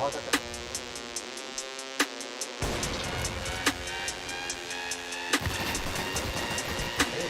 बहुत अच्छा था। अरे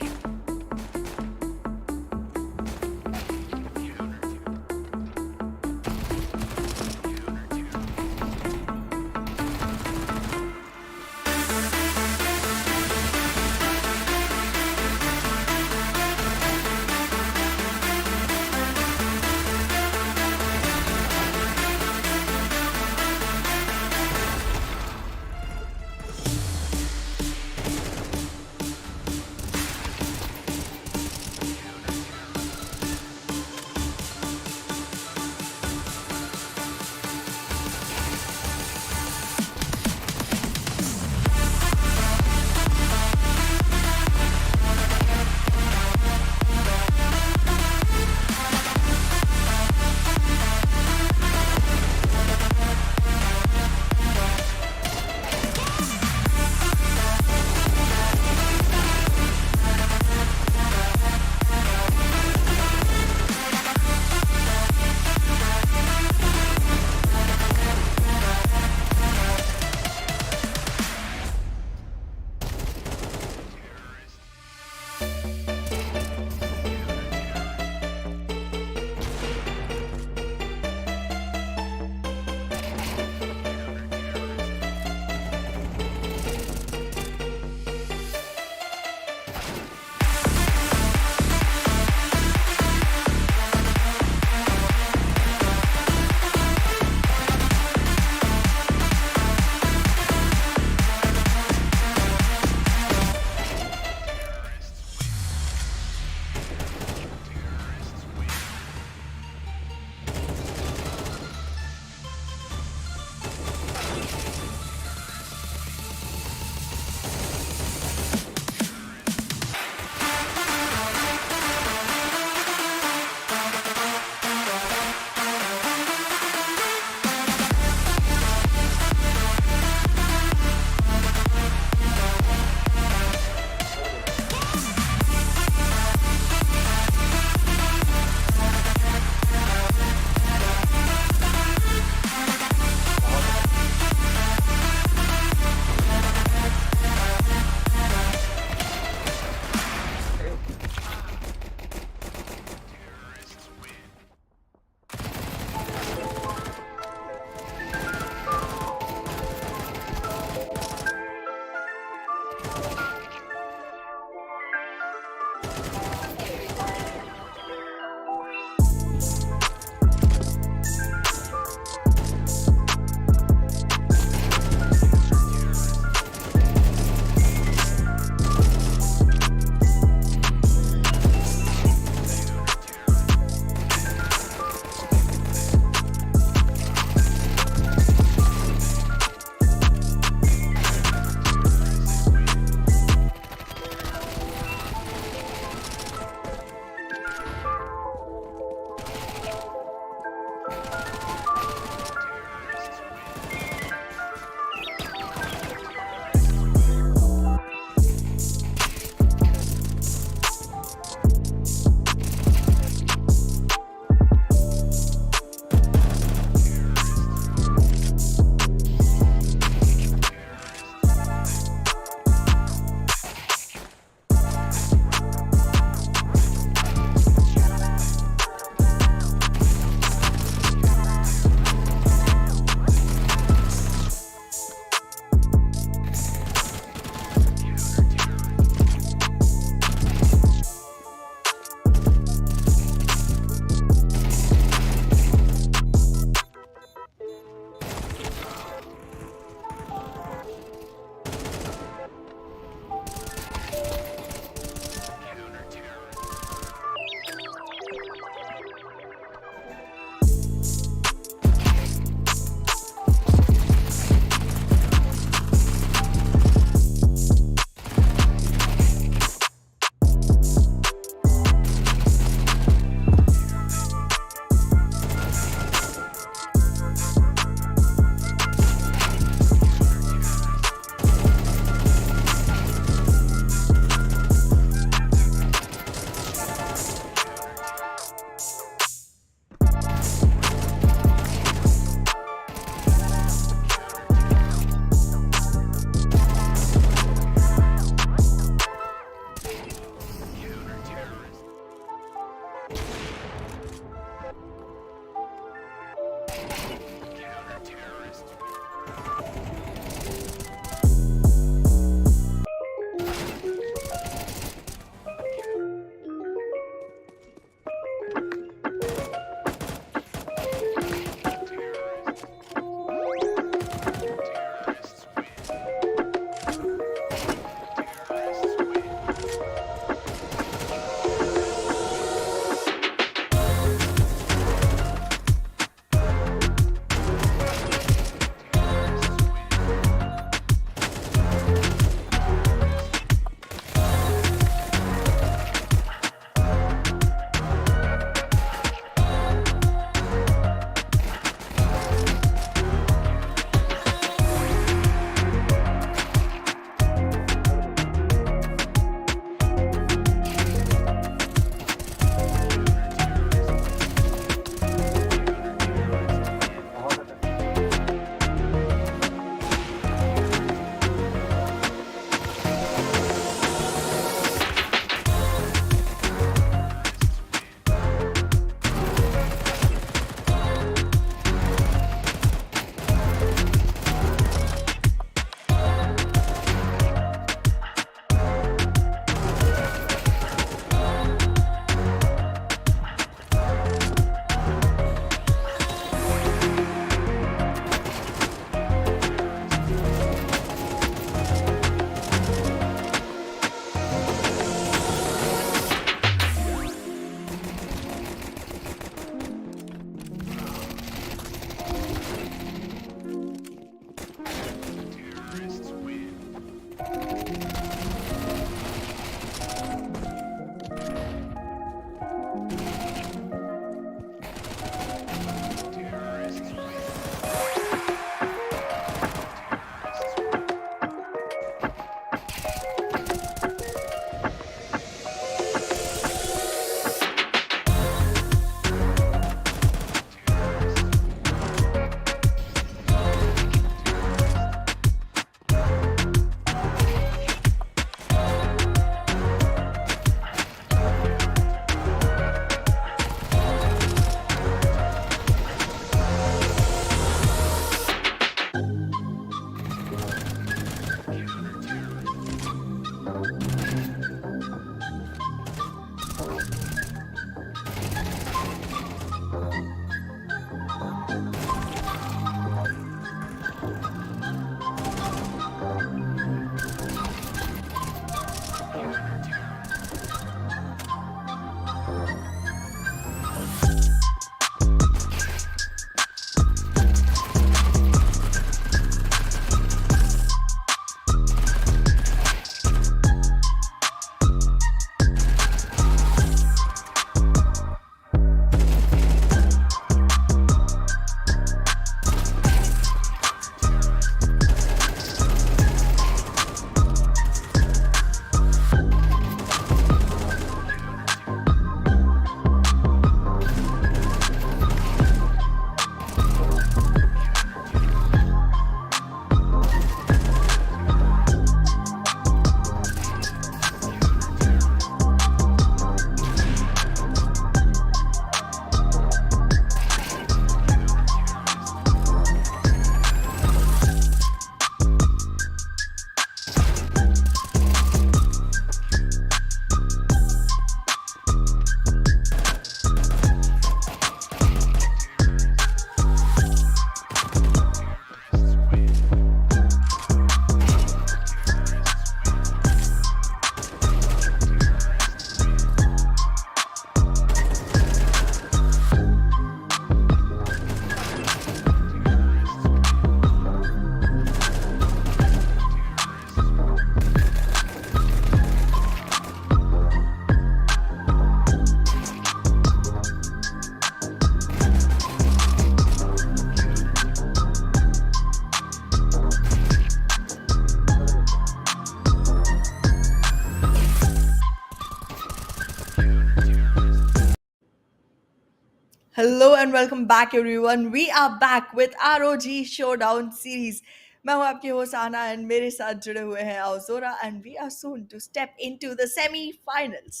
Hello and welcome back, everyone. We are back with ROG Showdown Series. मैं हूं आपकी host आना and मेरे साथ जुड़े हुए हैं अवजोरा and we are soon to step into the semifinals.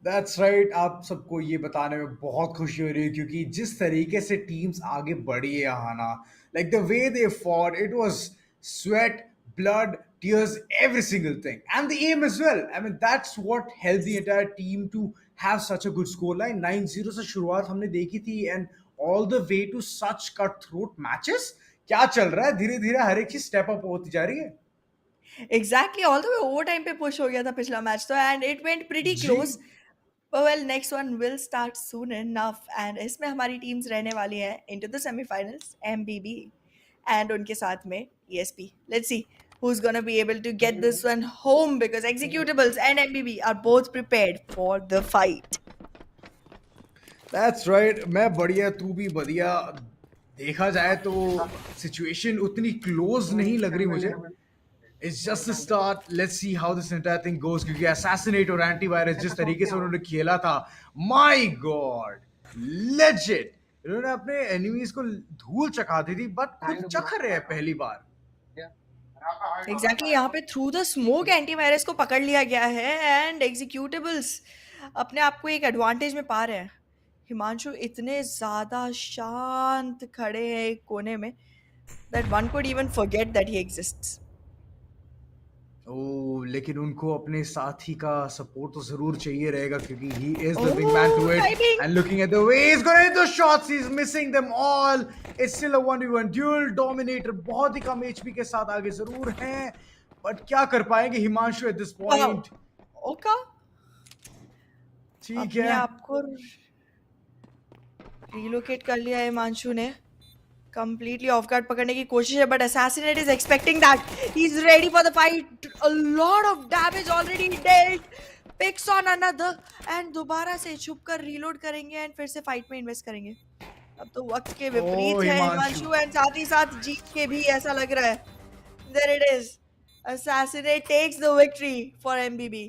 That's right आप सबको ये बताने में बहुत खुशी हो रही है क्योंकि जिस तरीके से टीम्स आगे बढ़ी है यहाँ ना like the way they fought it was sweat blood tears every single thing and the aim as well. I mean that's what helped the entire team to have such a good scoreline. 9-0 से शुरुआत हमने देखी थी and all the way to such cutthroat matches. क्या चल रहा है? धीरे धीरे हर एक चीज स्टेप अप होती जा रही है. Exactly all the way overtime पे पुश हो गया था पिछला मैच तो एंड इट वेंट प्रीटी जी. Close. Well next one will start soon enough and इसमें हमारी टीम्स रहने वाली हैं into the semifinals MBB and उनके साथ में ESP. Let's see who's gonna be able to get this one home because executables and MBB are both prepared for the fight. That's right. मैं बढ़िया तू भी बढ़िया. देखा जाए तो सिचुएशन उतनी क्लोज नहीं लग रही मुझे. It's just the start. Let's see how this entire thing goes. क्योंकि assassinate और antivirus जिस तरीके से उन्होंने खेला था, my God, legit. इन्होंने अपने enemies को धूल चखा दी थी, but खुद चख रहे हैं पहली बार. एग्जैक्टली यहाँ पे थ्रू द स्मोक एंटीवायरस को पकड़ लिया गया है एंड एग्जीक्यूटिबल्स अपने आप को एक एडवांटेज में पा रहे हैं. हिमांशु इतने ज्यादा शांत खड़े हैं एक कोने में that one could even forget that he exists. Oh, लेकिन उनको अपने साथी का सपोर्ट तो जरूर चाहिए रहेगा क्योंकि he is the big man to it. Timing. And looking at the way he's gonna hit the shots, he's missing them all. It's still a 1v1 duel. Dominator बहुत ही कम HP के साथ आगे जरूर हैं, but क्या कर पाएंगे हिमांशु at this point? ओका ठीक अपने है. आप को रिलोकेट कर लिया है हिमांशु ने. Completely off guard पकड़ने की कोशिश है but assassinate is expecting that. He's ready for the fight. A lot of damage already dealt. Picks on another and दोबारा से छुप कर reload करेंगे and फिर से fight में invest करेंगे. अब तो वक्त के विपरीत है हिमांशु एंड साथ ही साथ जीत के भी ऐसा लग रहा है. There it is. Assassinate takes the victory for MBB.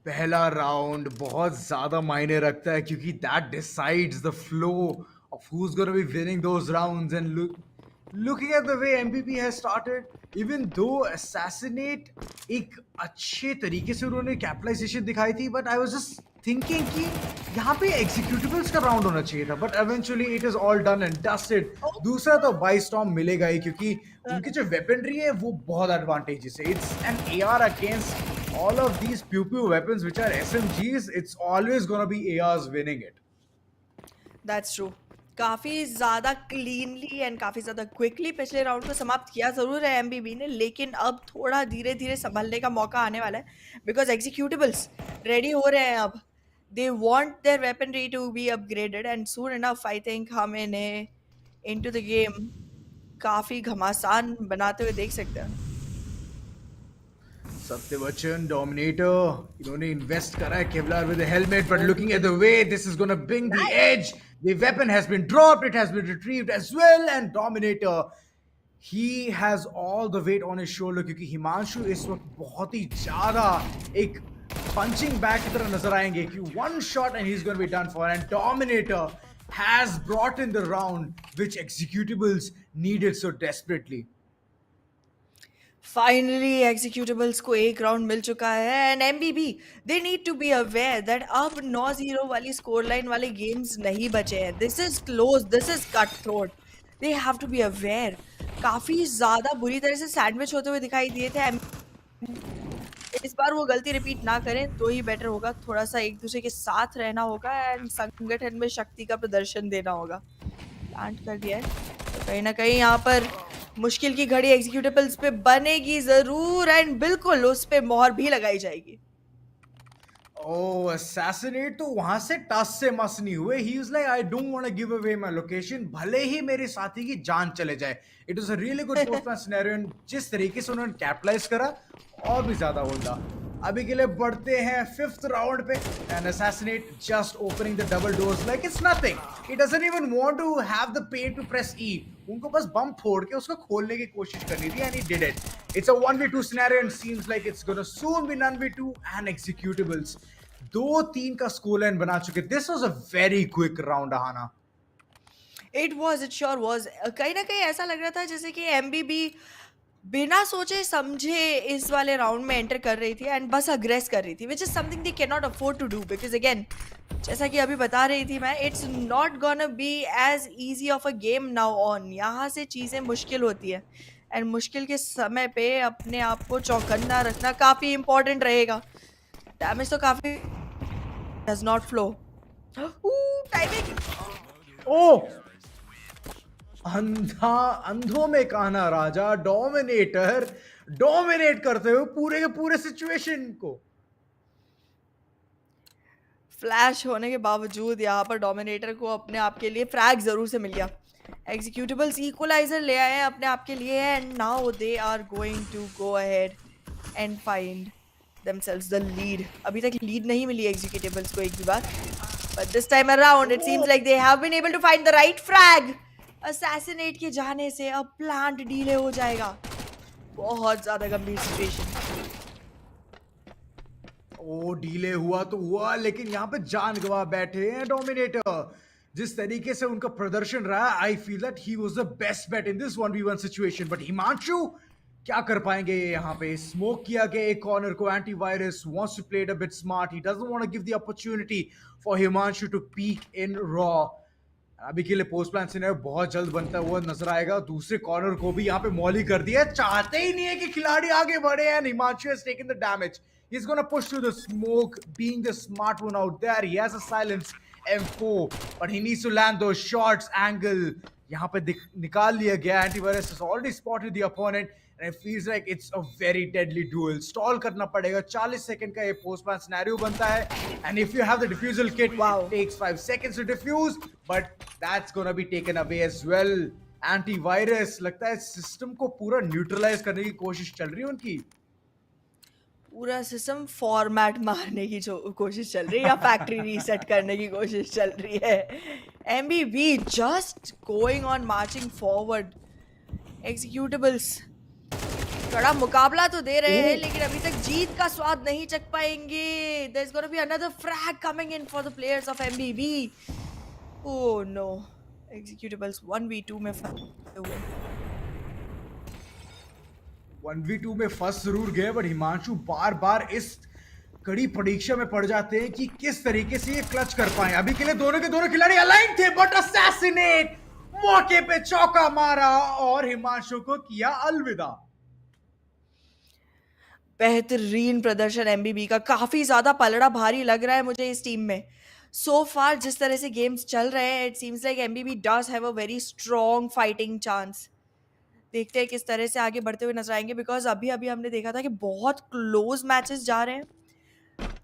पहला राउंड बहुत ज्यादा मायने रखता है क्योंकि that decides the flow of who's going to be winning those rounds. And looking at the way MBB has started, even though Assassinate एक अच्छे तरीके से उन्होंने कैपिटलाइजेशन दिखाई थी, but I was just thinking कि यहाँ पे executables का राउंड होना चाहिए था, but eventually it is all done and dusted. दूसरा तो बाई स्टॉर्म मिलेगा ही क्योंकि उनकी जो वेपनरी है वो बहुत एडवांटेजेस है. It's an AR against all of these pew weapons which are SMGs. It's always gonna be ARs winning it. That's true. काफी ज्यादा क्लीनली एंड काफी ज्यादा क्विकली पिछले राउंड को समाप्त किया जरूर है एमबीबी ने, लेकिन अब थोड़ा धीरे धीरे संभलने का मौका आने वाला है बिकॉज एग्जीक्यूटिबल्स रेडी हो रहे हैं. अब they want their weaponry to be upgraded and soon enough I think हम इन्हें इनटू द गेम काफी घमासान बनाते हुए देख सकते हैं. Satya Bachchan, Dominator, इन्होंने invest करा है Kevlar with the helmet, but looking at the way this is gonna bring the edge. The weapon has been dropped, it has been retrieved as well, and Dominator, he has all the weight on his shoulder क्योंकि हिमांशु इस वक्त बहुत ही ज़्यादा एक punching bag की तरह नजर आएंगे कि one shot and he's gonna be done for. And Dominator has brought in the round which executables needed so desperately. Finally Executables को एक राउंड मिल चुका है and MBB they need to be aware that अब 9-0 वाली score line वाले games नहीं बचे हैं. This is close, this is cut throat. They have to be aware. काफी ज्यादा बुरी तरह से सैंडविच होते हुए दिखाई दिए थे. इस बार वो गलती रिपीट ना करें तो ही बेटर होगा. थोड़ा सा एक दूसरे के साथ रहना होगा एंड संगठन में शक्ति का प्रदर्शन देना होगा. प्लांट कर दिया है तो कहीं ना कहीं यहाँ पर मुश्किल की घड़ी एग्जीक्यूटिबल्स पे बनेगी जरूर एंड बिल्कुल उस पे मोहर भी लगाई जाएगी. Oh, Assassinate तो वहां से टस से मस नहीं हुए. He was like, I don't want to give away my location. भले ही मेरे साथी की जान चले जाए. It was a really good post-match scenario. जिस तरीके से उन्होंने कैपिटलाइज करा और भी ज्यादा होता. अभी के लिए बढ़ते हैं 5th राउंड पे and Assassinate just opening the double doors like it's nothing. He doesn't even want to have the pain to press E. उनको बस बम फोड़ के उसको खोलने की कोशिश करनी थी and he did it. It's a 1v2 scenario and seems like it's gonna soon be 1v2 and executables 2-3 का स्कोर लाइन बना चुके. This was a very quick round आना. It sure was. कहीं ना कहीं ऐसा लग रहा था जैसे कि एमबीबी बिना सोचे समझे इस वाले राउंड में एंटर कर रही थी एंड बस अग्रेस कर रही थी, which is something they can not afford to do, because again जैसा कि अभी बता रही थी मैं, it's not gonna be as easy of a game now on. यहाँ से चीज़ें मुश्किल होती है एंड मुश्किल के समय पे अपने आप को चौकन्ना रखना काफ़ी इंपॉर्टेंट रहेगा. डैमेज तो काफ़ी डज नॉट फ्लो. टाइमिंग. ओ अंधों में कान्हा राजा, डोमिनेटर डोमिनेट करते हुए पूरे के पूरे सिचुएशन को. फ्लैश होने के बावजूद यहाँ पर डोमिनेटर को अपने आप के लिए फ्रैग जरूर से मिल गया. एग्जीक्यूटिबल्स इक्वलाइजर ले आए हैं अपने आप के लिए and now they are going to go ahead and find themselves the lead. अभी तक लीड नहीं मिली एग्जीक्यूटिबल्स को एक भी बार, but this time around it seems like they have been able to find the right frag. assassinate के जाने से अब प्लांट डीले हो जाएगा. बहुत ज्यादा गंभीर सिचुएशन. ओ डीले हुआ तो हुआ, लेकिन यहाँ पे जान गवा बैठे हैं डोमिनेटर. जिस तरीके से उनका प्रदर्शन रहा, आई feel that he was the best bet in this 1v1 situation. But Himanshu क्या कर पाएंगे यहाँ पे? स्मोक किया गया एक कॉर्नर को. Antivirus wants to play it a bit smart. He doesn't want to give the opportunity for Himanshu to peek in raw. अभी के लिए पोस्ट प्लान सिनेरियो बहुत जल्द बनता है, वो नजर आएगा. दूसरे कॉर्नर को भी यहाँ पे मॉली कर दिया. चाहते ही नहीं है कि खिलाड़ी आगे बढ़े. And Himanshu has taken the damage. He's gonna push through the smoke, being the smart one out there. He has a silenced M4, but he needs to land those shots. Angle यहाँ पे निकाल लिया गया. Antivirus has already spotted the opponent, and it feels like it's a very deadly duel. Stall करना पड़ेगा. 40 second का ये post plan scenario बनता है, and if you have the defusal kit, it takes 5 seconds to defuse, but that's gonna be taken away as well. Antivirus लगता है system को पूरा न्यूट्रलाइज करने की कोशिश चल रही है उनकी. पूरा सिस्टम फॉर्मेट मारने की कोशिश चल रही है या फैक्ट्री रीसेट करने की कोशिश चल रही है. MBB just going on marching forward. Executables बड़ा मुकाबला तो दे रहे हैं, लेकिन अभी तक जीत का स्वाद नहीं चख पाएंगे. There is gonna be another frag coming in for the players of MBB. Oh no, Executables 1v2 में फंसे हुए. 1v2 में फंस जरूर गए, बट हिमांशु बार बार इस कड़ी परीक्षा में पड़ जाते हैं कि किस तरीके से ये क्लच कर पाए. अभी के लिए दोनों के दोनों खिलाड़ी अलाइन थे, बट असैसिनेट मौके पे चौका मारा और हिमांशु को किया अलविदा. बेहतरीन प्रदर्शन एमबीबी का. काफी ज्यादा पलड़ा भारी लग रहा है मुझे इस टीम में. सो फार जिस तरह से गेम्स चल रहे हैं, it seems like MBB does have a very strong fighting chance. देखते हैं किस तरह से आगे बढ़ते हुए नजर आएंगे, बिकॉज अभी अभी हमने देखा था कि बहुत क्लोज मैचेस जा रहे हैं.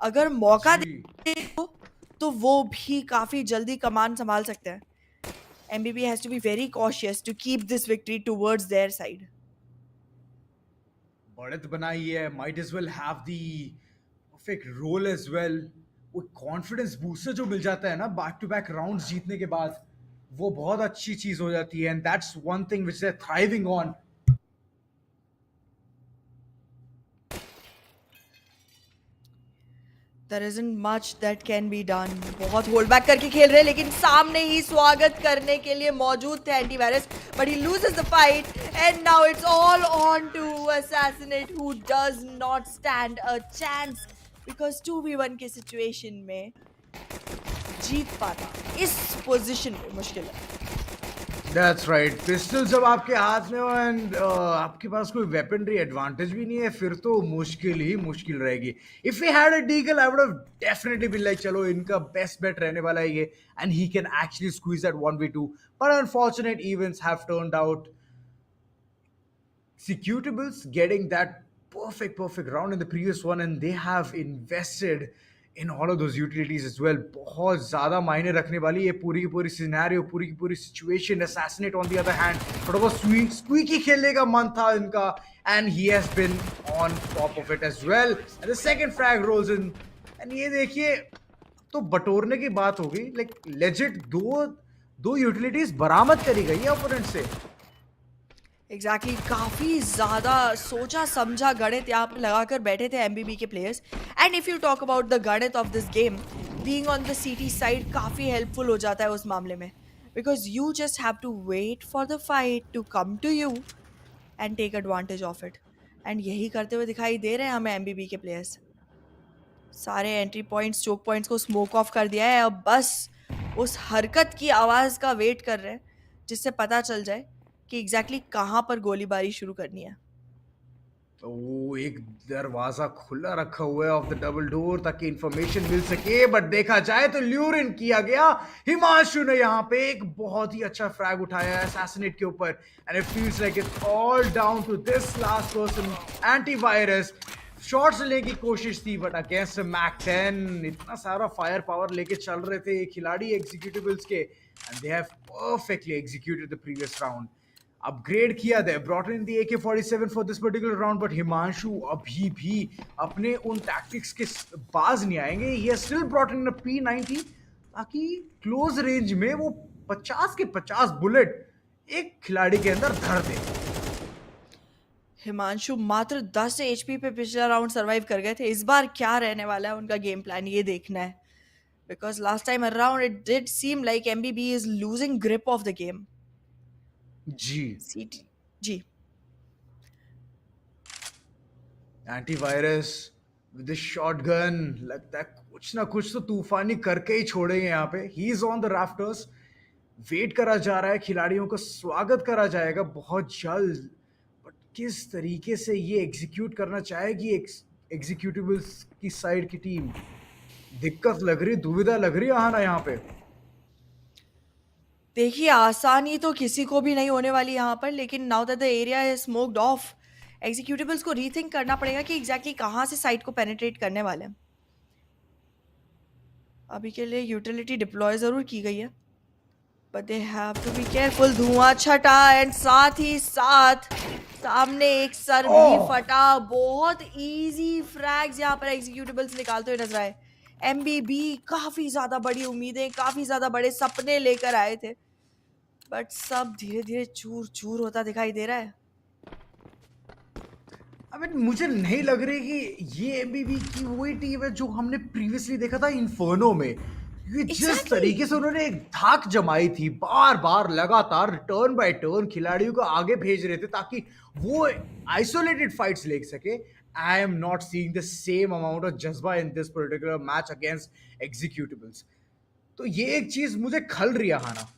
अगर मौका दे तो वो भी काफी जल्दी कमान संभाल सकते हैं. MBB has to be very cautious to keep this victory towards their side. बढ़त बनाई है, might as well have the perfect role as well. वो कॉन्फिडेंस बूस्टर जो मिल जाता है ना बैक टू बैक राउंड्स जीतने के बाद, वो बहुत अच्छी चीज हो जाती है. And that's one thing which they are thriving on. There isn't much that can be done. बहुत होल्ड बैक करके खेल रहे हैं, लेकिन सामने ही स्वागत करने के लिए मौजूद थे antivirus, but he loses the fight and now it's all on to assassinate, who does not stand a chance because 2v1 के सिचुएशन में जीत पाना इस पोजीशन में मुश्किल है. That's right. पिस्टल जब आपके हाथ में हो एंड आपके पास कोई वेपनरी एडवांटेज भी नहीं है, फिर तो मुश्किल ही मुश्किल रहेगी. If we had a deagle, I would have definitely been like चलो इनका बेस्ट बेट रहने वाला है ये, and he can actually squeeze that 1v2. But unfortunate events have turned out. Executables getting that perfect round in the previous one, and they have invested in all of those utilities as well. बहुत ज़्यादा मायने रखने वाली ये पूरी की पूरी scenario, पूरी की पूरी situation. Assassinate on the other hand, थोड़ा बहुत squeaky खेलने का मन था इनका, and he has been on top of it as well. And the second frag rolls in, and ये देखिए तो बटोरने की बात हो गई. Like legit दो यूटिलिटीज बरामद करी गई है ओपोनेंट से. एग्जैक्टली काफी ज्यादा सोचा समझा गणित यहाँ पे लगाकर बैठे थे एमबीबी के players. And if you talk about the गणित of this game, being on the CT side काफी हेल्पफुल हो जाता है उस मामले में, because you just have to wait for the fight to come to you and take advantage of it. And यही करते हुए दिखाई दे रहे हैं हमें एमबीबी के प्लेयर्स. सारे एंट्री पॉइंट्स चोक पॉइंट्स को स्मोक ऑफ कर दिया है. अब बस उस हरकत की आवाज का वेट कर रहे हैं जिससे पता चल जाए कि एग्जैक्टली कहाँ पर गोलीबारी शुरू करनी है. तो एक दरवाजा खुला रखा हुआ है ऑफ द डबल डोर ताकि इंफॉर्मेशन मिल सके, बट देखा जाए तो ल्यूर इन किया गया. हिमांशु ने यहाँ पे एक बहुत ही अच्छा फ्रैग उठाया है असैसिनेट के ऊपर, and it feels like it's all down to this last person. Antivirus shots लेने की कोशिश थी, बट अगेंस्ट मैक 10 इतना सारा फायर पावर लेके चल रहे थे ये खिलाड़ी एग्जीक्यूटिवल्स के, and they have perfectly executed the previous round. Upgrade किया they brought in the AK-47 for this particular round, but Himanshu अभी भी अपने उन टैक्टिक्स के बाज नहीं आएंगे. He has still brought in P90 ताकि क्लोज रेंज में वो 50 के 50 बुलेट एक खिलाड़ी के अंदर धर दे. हिमांशु मात्र 10 एचपी पे पिछला राउंड सरवाइव कर गए थे. इस बार क्या रहने वाला है उनका गेम प्लान, ये देखना है, because last time around it did seem like MBB is losing grip of the game. जी सीटी जी. एंटीवायरस विद शॉटगन लगता है कुछ ना कुछ तो तूफानी करके ही छोड़ेंगे यहाँ पे. He is on the rafters. Wait करा जा रहा है, खिलाड़ियों का स्वागत करा जाएगा बहुत जल्द, बट किस तरीके से ये एग्जीक्यूट करना चाहेगी एग्जीक्यूटिवल्स की साइड की टीम. दिक्कत लग रही, दुविधा लग रही है ना यहाँ पे. देखिए आसानी तो किसी को भी नहीं होने वाली यहाँ पर, लेकिन now that the area is smoked off, Executables को रीथिंक करना पड़ेगा कि एग्जैक्टली कहाँ से साइट को पेनिट्रेट करने वाले हैं. अभी के लिए यूटिलिटी डिप्लॉय जरूर की गई है, but they have to be careful. धुआं छटा एंड साथ ही साथ सामने एक सर भी फटा. बहुत इजी फ्रैग्स यहाँ पर एग्जीक्यूटिवल्स निकालते हुए नजर आए. एमबीबी काफी ज्यादा बड़ी उम्मीदें, काफी ज्यादा बड़े सपने लेकर आए थे, बट सब धीरे धीरे चूर चूर होता दिखाई दे रहा है. I mean, मुझे नहीं लग रही कि ये एमबीबी की वही टीम है जो हमने प्रीवियसली देखा था इन्फर्नो में. क्योंकि जिस Exactly. तरीके से उन्होंने एक धाक जमाई थी, बार बार लगातार टर्न बाय टर्न खिलाड़ियों को आगे भेज रहे थे ताकि वो आइसोलेटेड फाइट्स ले सके. I am not seeing the same amount of जज्बा in this particular match against Executables. तो ये एक चीज मुझे खल रही है हाना.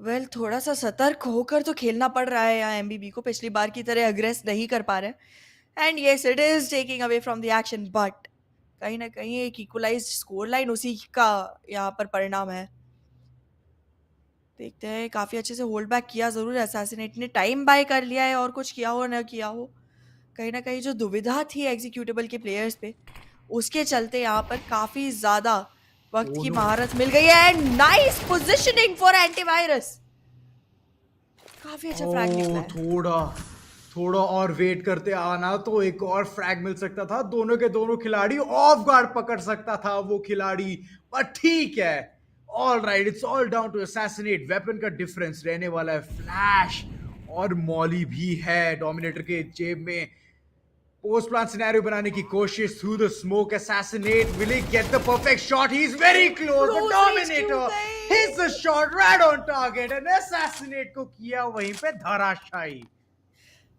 वेल थोड़ा सा सतर्क होकर तो खेलना पड़ रहा है यहाँ एमबीबी को. पिछली बार की तरह अग्रेस नहीं कर पा रहे. And yes it is taking away from the action, but कहीं ना कहीं एक इक्वलाइज्ड स्कोर लाइन उसी का यहाँ पर परिणाम है. देखते हैं, काफ़ी अच्छे से होल्ड बैक किया ज़रूर असैसिनेट ने, टाइम बाय कर लिया है, और कुछ किया हो ना किया हो, कहीं ना कहीं जो दुविधा थी एग्जीक्यूटिबल के प्लेयर्स पे, उसके चलते यहाँ पर काफ़ी ज़्यादा वक्त की महारत मिल गई है. And nice positioning for antivirus. काफ़ी अच्छा फ्रैग निकला है. थोड़ा थोड़ा और वेट करते आना तो एक और फ्रैग मिल सकता था. दोनों के दोनों खिलाड़ी ऑफ गार्ड पकड़ सकता था वो खिलाड़ी, पर ठीक है. All right, it's all down to Assassinate. Weapon का डिफरेंस रहने वाला है. फ्लैश और मॉली भी है डोमिनेटर के जेब में. पोस्ट प्लान सिनेरियो बनाने की कोशिश through the smoke. Assassinate will he get the perfect shot? He is very close. The dominator hits the shot right on target and assassinate को किया वहीं पे धराशायी.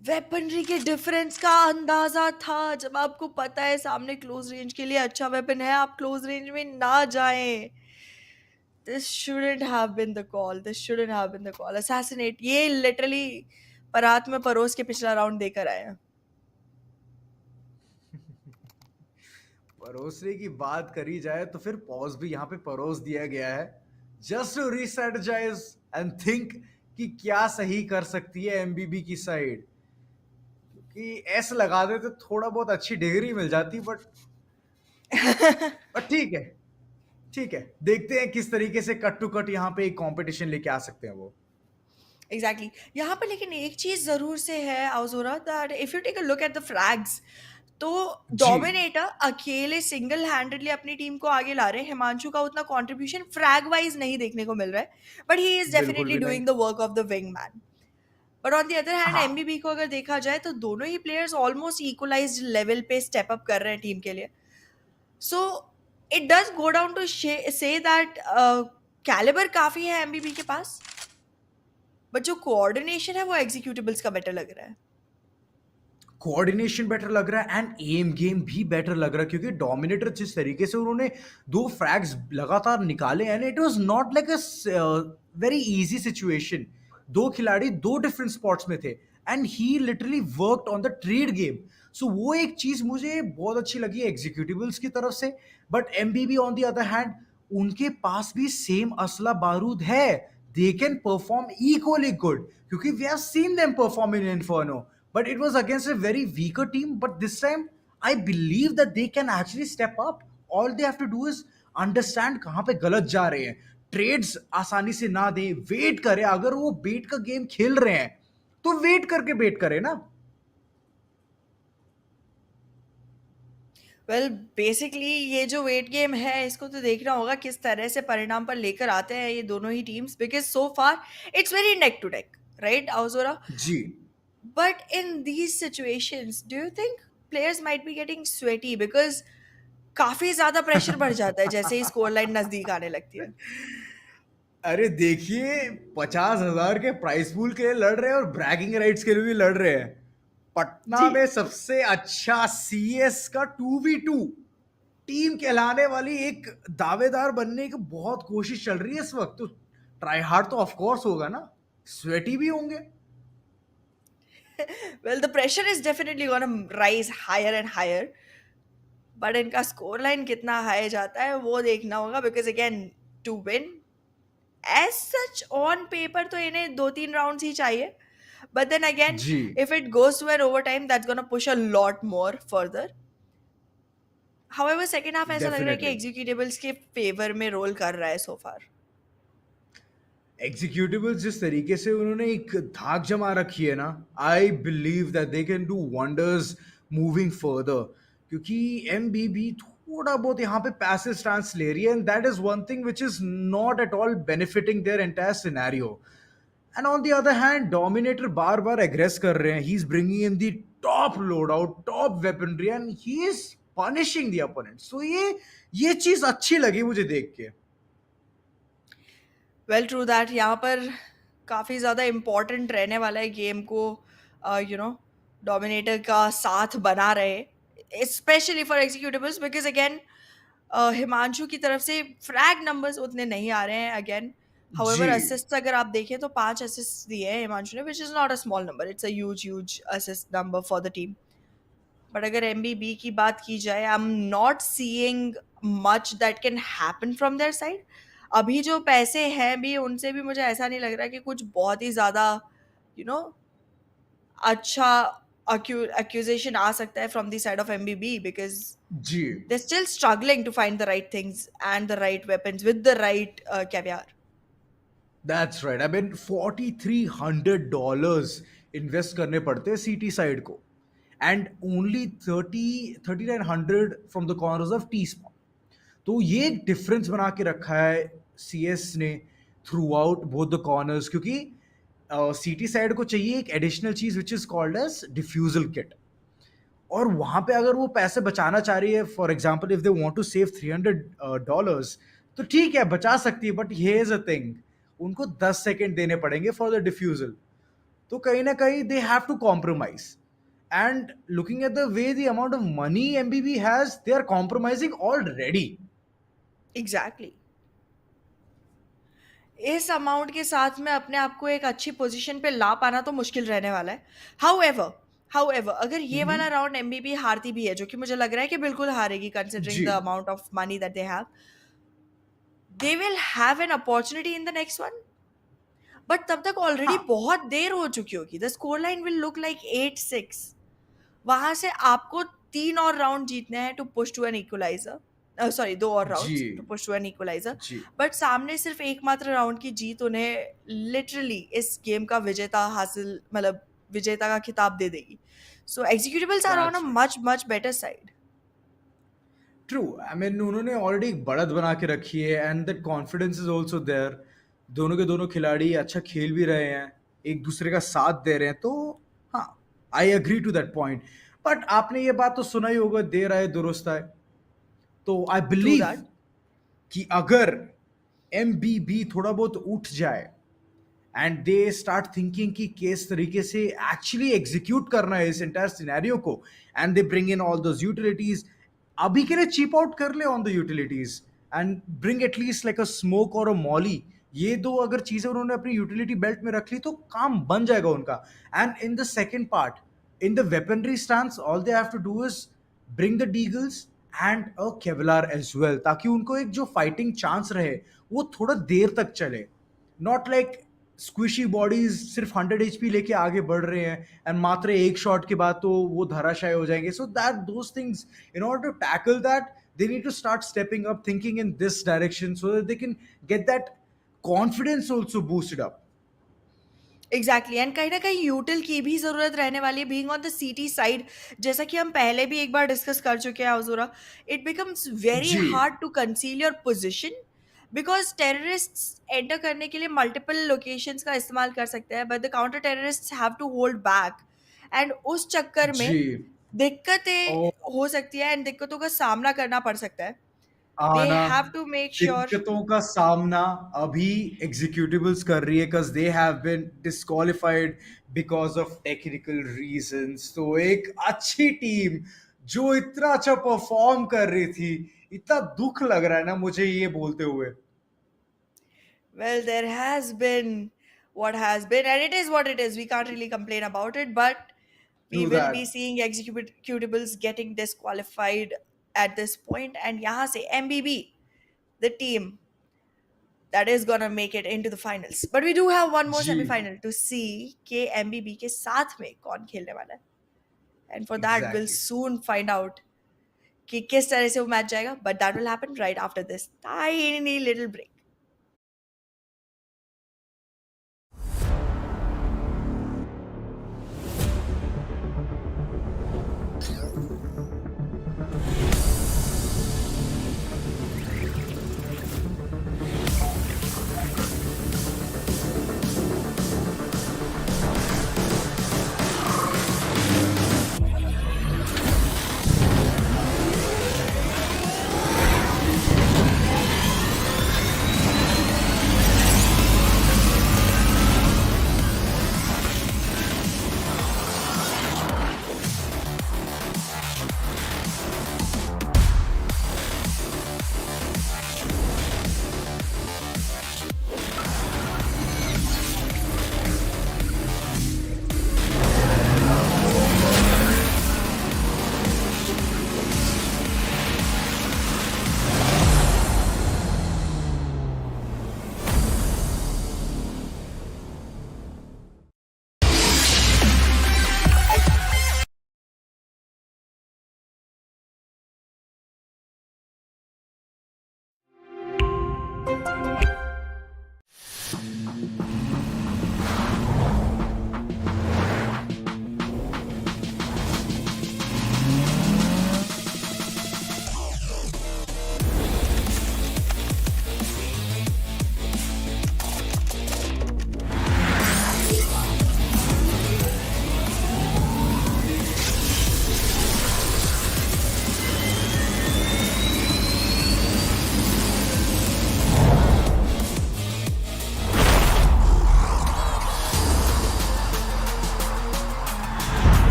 वेपनरी के डिफरेंस का अंदाजा था. जब आपको पता है सामने क्लोज रेंज के लिए अच्छा वेपन है, आप क्लोज रेंज में ना जाएं. This shouldn't have been the call. This shouldn't have been the call. Assassinate ये लिटरली परात में परोस के पिछला राउंड देकर आए हैं. परोसने की बात करी जाए तो फिर पॉज भी यहाँ पे परोस दिया गया है, जस्ट टू रीस्ट्रेटजाइज एंड थिंक कि क्या सही कर सकती है एमबीबी की साइड. क्योंकि ऐसे लगा दे तो थोड़ा बहुत अच्छी डिग्री मिल जाती, बट ठीक है, ठीक है. देखते हैं किस तरीके से कट टू कट यहाँ पे एक कंपटीशन लेके आ सकते हैं वो. एग्जैक्टली. यहाँ पर लेकिन एक चीज जरूर से है आउजोरा, that if you take a look at the frags, तो जी डोमिनेटर अकेले सिंगल हैंडेडली अपनी टीम को आगे ला रहे हैं। हिमांशु का उतना कंट्रीब्यूशन फ्रैग वाइज नहीं देखने को मिल रहा है, बट ही इज बिल्कुल डेफिनेटली भी नहीं। Doing the work of the wing man. But on the other hand हाँ, एमबीबी को अगर देखा जाए तो दोनों ही प्लेयर्स ऑलमोस्ट इक्वलाइज्ड लेवल पे स्टेप अप कर रहे हैं टीम के लिए। So it does go down to से दैट कैलिबर काफी है एमबीबी के पास, बट जो कोऑर्डिनेशन है वो एग्जीक्यूटिबल्स का बेटर लग रहा है। कोऑर्डिनेशन बेटर लग रहा है एंड एम गेम भी बेटर लग रहा है, क्योंकि डोमिनेटर जिस तरीके से उन्होंने दो फ्रैग्स लगातार निकाले and it was not like a very easy situation. दो खिलाड़ी दो डिफरेंट स्पॉट्स में थे and he literally worked on the trade game. So वो एक चीज मुझे बहुत अच्छी लगी एग्जीक्यूटिवल्स की तरफ से। But MBB on the other hand, उनके पास भी सेम असला बारूद है। They can perform equally good, क्योंकि we have seen them perform in Inferno, but it was against a very weaker team. But this time I believe that they can actually step up. All they have to do is understand कहां पे गलत जा रहे हैं, trades आसानी से ना दें, वेट करें। अगर वो बेट का गेम खेल रहे हैं तो वेट करके बेट करें ना। वेल बेसिकली ये जो वेट गेम है इसको तो देखना होगा किस तरह से परिणाम पर लेकर आते हैं ये दोनों ही teams, because so far it's very neck to neck, right आउजोरा? जी, but in these situations do you think players might be getting sweaty, because काफी ज्यादा प्रेशर बढ़ जाता है जैसे ही स्कोर लाइन नजदीक आने लगती है। अरे देखिए, 50,000 के प्राइस पूल के लिए लड़ रहे हैं और ब्रैगिंग राइट्स के लिए भी लड़ रहे हैं। पटना जी। में सबसे अच्छा सीएस का 2v2 टीम कहलाने वाली एक दावेदार बनने की बहुत कोशिश चल रही है इस वक्त। तो ट्राई हार्ड तो ऑफ कोर्स होगा ना, स्वेटी भी होंगे। Well the pressure is definitely gonna rise higher and higher, but इनका स्कोर लाइन कितना हाई जाता है वो देखना होगा, because again to win as such on paper तो इन्हें 2-3 राउंड्स ही चाहिए, but then again ji, if it goes to an overtime that's gonna push a lot more further. However second half ऐसा लग रहा है कि डेफिनेटली। एग्जीक्यूटिवल्स के फेवर में रोल कर रहा है सो फार। एग्जीक्यूटिव जिस तरीके से उन्होंने एक धाक जमा रखी है ना, आई believe that they can do wonders moving further. क्योंकि एम बी भी थोड़ा बहुत यहाँ पे पैसिव स्टांस ले रही है and that is one thing which is not at all benefiting their entire scenario. And on the other hand Dominator बार बार एग्रेस कर रहे हैं, he is bringing in the top loadout, top weaponry and he is punishing the opponent. So ये चीज अच्छी लगी मुझे देख के। वेल ट्रू दैट यहाँ पर काफ़ी ज़्यादा इम्पोर्टेंट रहने वाला है गेम को डोमिनेटर का साथ बना रहे, specially for Executables, because again Himanshu की तरफ से फ्रैग नंबर्स उतने नहीं आ रहे हैं अगेन। हाउएवर जी, असिस्ट अगर आप देखें तो 5 असिस्ट दिए हैं हिमांशु ने, which is not a small number, it's a huge assist number for the team. But अगर एमबीबी की बात की जाए, आई am not seeing much that can happen from their side. अभी जो पैसे हैं भी उनसे भी मुझे ऐसा नहीं लग रहा कि कुछ बहुत ही ज़्यादा यू नो अच्छा accusation आ सकता है from the side of MBB, because जी, they're still struggling to find the right things and the right weapons with the right caviar. That's right. I mean $4,300 invest करने पड़ते हैं सीटी साइड को and only 3900 from the corners of T spot. तो ये एक difference बना के रखा है सीएस ने throughout both the corners. क्योंकि सीटी साइड को चाहिए एक एडिशनल चीज which is called as defusal kit, और वहां पे अगर वो पैसे बचाना चाह रही है, for example if they want to save $300, तो ठीक है बचा सकती है। But here is a thing, उनको 10 सेकेंड देने पड़ेंगे फॉर द डिफ्यूजल। तो कहीं ना कहीं they have to compromise and looking at the way the amount of money MBB has, they are compromising already. Exactly. इस अमाउंट के साथ में अपने आप को एक अच्छी पोजीशन पे ला पाना तो मुश्किल रहने वाला है। हाउएवर अगर ये वाला राउंड एमबीबी हारती भी है, जो कि मुझे लग रहा है कि बिल्कुल हारेगी कंसिडरिंग जी, the amount of money that they have, they will have an opportunity in the next one. But तब तक ऑलरेडी हाँ, बहुत देर हो चुकी होगी, the score line will look like 8-6। वहां से आपको 3 और राउंड जीतने हैं to push to an equaliser, sorry 2 और जी, rounds to push to an equaliser. जी, बट सामने सिर्फ एकमात्र राउंड की जीत उन्हें लिटरली इस गेम का विजेता हासिल मतलब विजेता का खिताब दे देगी. So executables are on a That's right. much better side. True I mean उन्होंने ऑलरेडी एक बढ़त बना के रखी है and that confidence is also there. दोनों के दोनों खिलाड़ी अच्छा खेल भी रहे हैं, एक दूसरे का साथ दे रहे हैं, तो हाँ, I agree to that point. But आपने ये बात तो सुना ही होगा, देर आए दुरुस्त आए. तो आई True बिलीव that. कि अगर एम बी थोड़ा बहुत उठ जाए एंड दे स्टार्ट थिंकिंग कि किस तरीके से एक्चुअली एग्जीक्यूट करना है इस एंटायर सिनेरियो को, and they bring in all those utilities. अभी के लिए चीप आउट कर ले on the utilities and bring at least like a smoke और अ मॉली. ये दो अगर चीजें उन्होंने अपनी यूटिलिटी बेल्ट में रख ली तो काम बन जाएगा उनका. And in the second part, in the weaponry stance, all they have to do is bring the deagles and a Kevlar as well, ताकि उनको एक जो फाइटिंग चांस रहे वो थोड़ा देर तक चले. नॉट लाइक स्क्विशी बॉडीज सिर्फ 100 एचपी लेके आगे बढ़ रहे हैं एंड मात्र एक शॉट के बाद तो वो धराशायी हो जाएंगे. So that those things, in order to tackle that, they need to start stepping up, thinking in this direction so that they can get that confidence also boosted up. Exactly and कहीं ना कहीं यूटिल की भी ज़रूरत रहने वाली है being on the CT side. जैसा कि हम पहले भी एक बार डिस्कस कर चुके हैं हजूरा, इट बिकम्स वेरी जी hard to conceal your position because terrorist enter करने के लिए मल्टीपल लोकेशंस का इस्तेमाल कर सकते हैं but the counter terrorist have to hold back. And उस चक्कर में जी. दिक्कतें और हो सकती है एंड दिक्कतों का सामना करना पड़ सकता है. दे आना, हैव टू मेक श्योर. दिक्कतों का सामना अभी एग्जीक्यूटिवल्स कर रही है because they have been disqualified because of technical reasons. तो एक अच्छी टीम जो इतना अच्छा परफॉर्म कर रही थी, इतना दुख लग रहा है ना मुझे ये बोलते हुए. Well, there has been what has been, and it is what it is. We can't really complain about it, but we True will be that. seeing executables getting disqualified at this point. And yahan se MBB, the team that is gonna make it into the finals. But we do have one more ji. semi-final to see कि MBB के साथ में कौन खेलने वाला है. And for that, we'll Exactly. soon find out कि किस तरह से वो मैच जाएगा. But that will happen right after this tiny little break.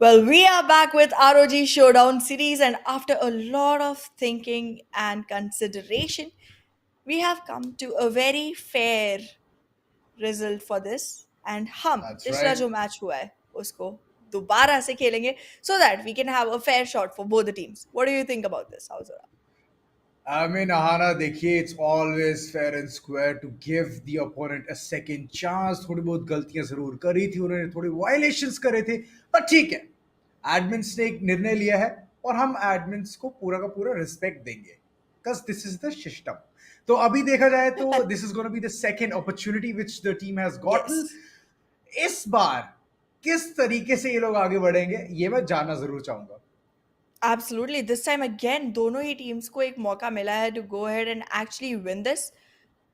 Well, we are back with ROG Showdown Series, and after a lot of thinking and consideration, we have come to a very fair result for this. And हम That's पिछला right. जो match हुआ है उसको दोबारा से खेलेंगे so that we can have a fair shot for both the teams. What do you think about this, Hausera? I mean, Ahana, देखिए, it's always fair and square to give the opponent a second chance. थोड़ी बहुत गलतियां जरूर करी थी उन्होंने, थोड़ी violations करे थे, पर ठीक है, एडमिन्स ने एक निर्णय लिया है और हम एडमिन्स को पूरा का पूरा रिस्पेक्ट देंगे, because this is the system. तो अभी देखा जाए तो this is going to be the second opportunity which the team has gotten. Yes. इस बार किस तरीके से ये लोग आगे बढ़ेंगे ये मैं जानना जरूर चाहूंगा. Absolutely. This time again, दोनों ही teams को एक मौका मिला है to go ahead and actually win this.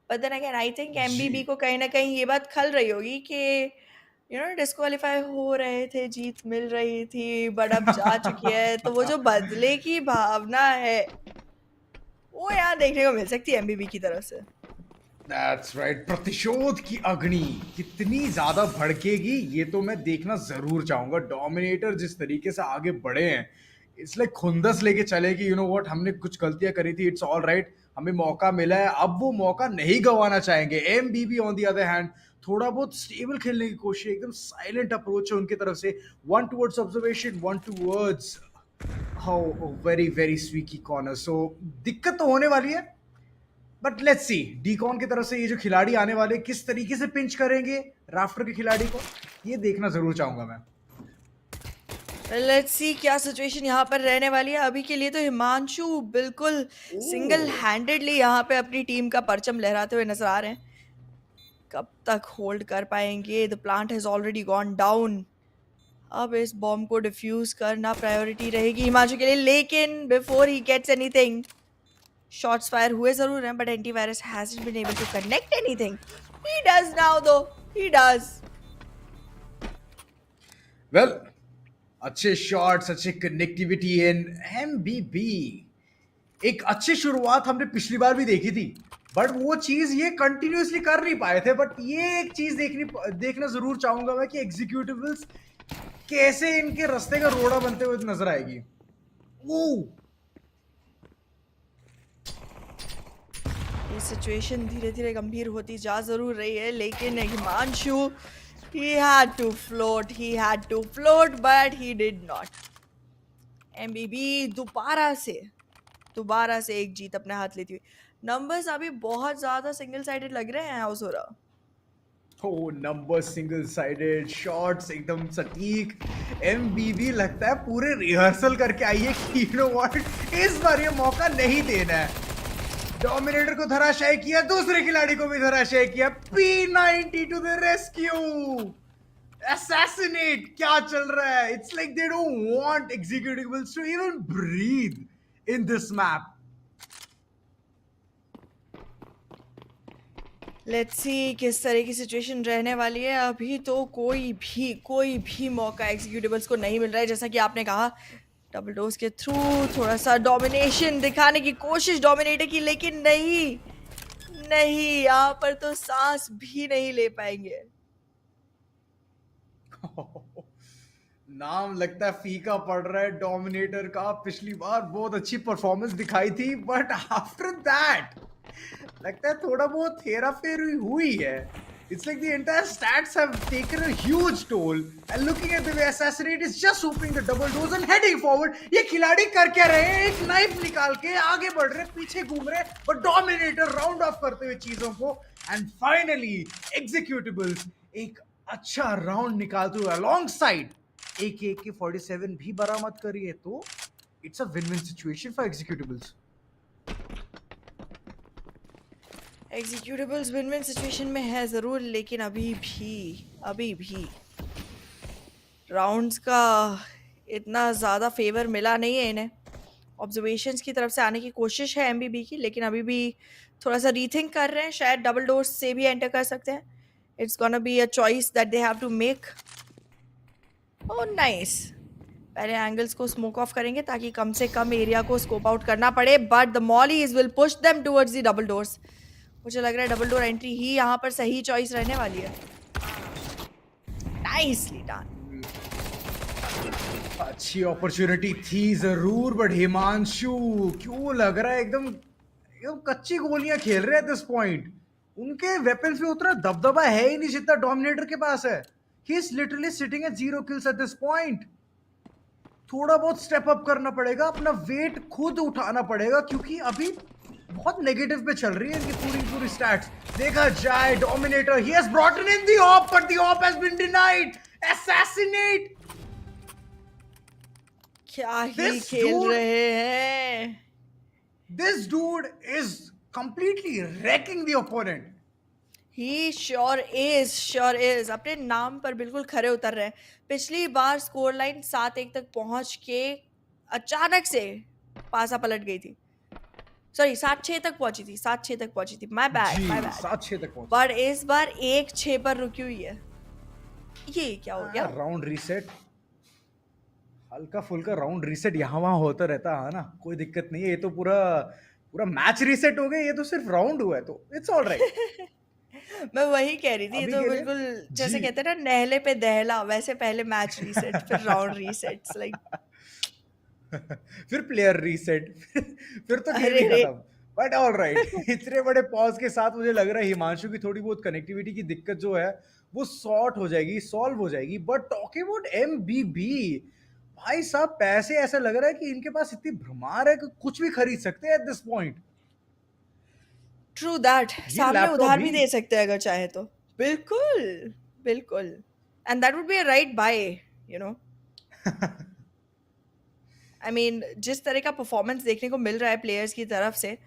But then again, I think ji. MBB को कहीं ना कहीं ये बात खल रही होगी कि डिस्क्वालीफाई हो रहे थे, जीत मिल रही थी, बट अब जा चुकी है, तो वो जो बदले की भावना है वो यहाँ देखने को मिल सकती है एमबीबी की तरफ से. That's right. प्रतिशोध की अग्नि कितनी ज्यादा भड़केगी ये तो मैं देखना जरूर चाहूंगा. डोमिनेटर जिस तरीके से आगे बढ़े हैं, इट्स लाइक खुंदस लेके चले कि यू नो व्हाट, हमने कुछ गलतियां करी थी, इट्स ऑल राइट, हमें मौका मिला है, अब वो मौका नहीं गंवाना चाहेंगे. MBB on the other hand थोड़ा बहुत स्टेबल खेलने की कोशिश, एकदम साइलेंट अप्रोच है उनकी तरफ से. One towards observation, one towards how very very sneaky corner. So दिक्कत तो होने वाली है, बट लेट्स सी डीकॉन की तरफ से ये जो खिलाड़ी आने वाले किस तरीके से पिंच करेंगे राफ्टर के खिलाड़ी को, ये देखना जरूर चाहूंगा मैं. लेट्स सी क्या सिचुएशन यहाँ पर रहने वाली है. अभी के लिए तो हिमांशु बिल्कुल सिंगल हैंडेडली यहाँ पे अपनी टीम का परचम लहराते हुए नजर आ रहे हैं. कब तक होल्ड कर पाएंगे? The plant has already gone down. अब इस बॉम्ब को डिफ्यूज करना प्रायोरिटी रहेगी हिमांशु के लिए, लेकिन before he gets anything, shots fire हुए जरूर हैं, but Antivirus hasn't been able to connect anything. He does now though, he does. Well, अच्छे शॉट्स, अच्छे कनेक्टिविटी इन एमबीबी. एक अच्छी शुरुआत हमने पिछली बार भी देखी थी, बट वो चीज ये कंटिन्यूअसली कर नहीं पाए थे. बट ये एक चीज देखना जरूर चाहूंगा मैं कि एग्जीक्यूटिवल्स कैसे इनके रास्ते का रोड़ा बनते हुए नजर आएगी. ये सिचुएशन धीरे धीरे गंभीर होती जा जरूर रही है, लेकिन Himanshu he had to float but he did not. MBB दोबारा से एक जीत अपने हाथ लेती हुई. नंबर्स अभी बहुत ज्यादा सिंगल साइडेड लग रहे हैं हाउस हो रहा. ओ नंबर सिंगल साइडेड, शॉट्स एकदम सटीक. एमबीबी लगता है पूरे रिहर्सल करके आई है कि यू नो व्हाट, इस बार ये मौका नहीं देना है. डोमिनेटर को धराशायी किया, दूसरे खिलाड़ी को भी धराशायी किया. P90 to the rescue. Assassinate. क्या चल रहा है? It's like they don't want executables to even breathe in this map. Let's see किस तरह की सिचुएशन रहने वाली है. अभी तो कोई भी मौका एग्जीक्यूटिवल्स को नहीं मिल रहा है. जैसा कि आपने कहा, डबल डोज के थ्रू थोड़ा सा डोमिनेशन दिखाने की कोशिश डोमिनेटर की, लेकिन नहीं यहाँ पर तो सांस भी नहीं ले पाएंगे. नाम लगता है फीका पड़ रहा है डोमिनेटर का. पिछली बार बहुत अच्छी परफॉर्मेंस दिखाई थी, बट आफ्टर दैट लगता है थोड़ा बहुत हेरा फेरी हुई है. It's like the entire stats have taken a huge toll. And looking at the way Assassinate is just opening the double doors and heading forward. ये खिलाड़ी कर क्या रहे हैं? एक नाइफ निकाल के आगे बढ़ रहे, पीछे घूम रहे, और डोमिनेटर राउंड ऑफ करते हुए चीजों को. And finally, executables एक अच्छा राउंड निकालते हुए alongside AK-47 भी बरामद करी है. तो it's a win-win situation for executables. Executables win-win situation में है ज़रूर, लेकिन अभी भी राउंड्स का इतना ज़्यादा फेवर मिला नहीं है इन्हें. ऑब्जर्वेशंस की तरफ से आने की कोशिश है एमबीबी की, लेकिन अभी भी थोड़ा सा रीथिंक कर रहे हैं. शायद डबल डोर्स से भी एंटर कर सकते हैं. It's gonna be a choice that they have to make. Oh nice. पहले एंगल्स को स्मोक ऑफ करेंगे ताकि कम से कम एरिया को स्कोप आउट करना पड़े, but the mollies will push them towards the double doors. मुझे लग रहा है डबल डोर एंट्री ही यहाँ पर सही चॉइस रहने वाली है. Nicely done. अच्छी अपॉर्चुनिटी थी जरूर, बट हिमांशु क्यों लग रहा है एकदम एकदम कच्ची गोलियां खेल रहे हैं दिस पॉइंट। उनके वेपन्स में उतना दबदबा है ही नहीं जितना डोमिनेटर के पास है। He is literally sitting at 0 kills eight this point. थोड़ा बहुत स्टेप अप करना पड़ेगा, अपना वेट खुद उठाना पड़ेगा, क्योंकि अभी बहुत नेगेटिव पे चल रही है इनकी पूरी पूरी स्टैट्स। देखा जाए dominator, he has brought in the op, but the op has been denied. Assassinate. क्या ही दिस खेल डूड रहे हैं। This dude is completely wrecking the opponent. He sure is अपने नाम पर बिल्कुल खरे उतर रहे हैं। पिछली बार स्कोर लाइन 7-1 तक पहुंच के अचानक से पासा पलट गई थी। सॉरी 7-6 तक पहुंची थी, 7-6 तक पहुंची थी। My bad, my ji bad. 7-6 तक पहुंचे। पर इस बार 1-6 पर रुकी हुई है। ये क्या हो गया? राउंड रीसेट, हल्का फुल्का राउंड रीसेट यहाँ वहां होता रहता है ना, कोई दिक्कत नहीं है। ये तो पूरा पूरा मैच रीसेट हो गया, ये तो सिर्फ राउंड हुआ है, तो इट्स ऑल राइट। मैं वही कह रही थी, ये अभी तो के लिए बिल्कुल जी। जैसे कहते हैं ना नहले पे दहला, वैसे पहले मैच रीसेट फिर राउंड रीसेट्स लाइक। फिर प्लेयर रीसेट, फिर तो गेम अरे ही रे। खत्म। बट ऑल राइट, इतने बड़े पॉज के साथ मुझे लग रहा है हिमांशु की थोड़ी बहुत कनेक्टिविटी की दिक्कत जो है वो सॉर्ट हो जाएगी, सॉल्व हो जाएगी। बट टॉकिंग अबाउट एमबीबी, भाई साहब पैसे ऐसा लग रहा है कि इनके पास इतनी भरमार है कि कुछ भी खरीद सकते हैं eight this point. True that, ये सामने लैपटॉप उधार भी। भी दे सकते हैं अगर चाहे तो। बिल्कुल, बिल्कुल। And that would be a right buy, you know. I mean जिस तरह का परफॉर्मेंस देखने को मिल रहा है प्लेयर्स की तरफ से,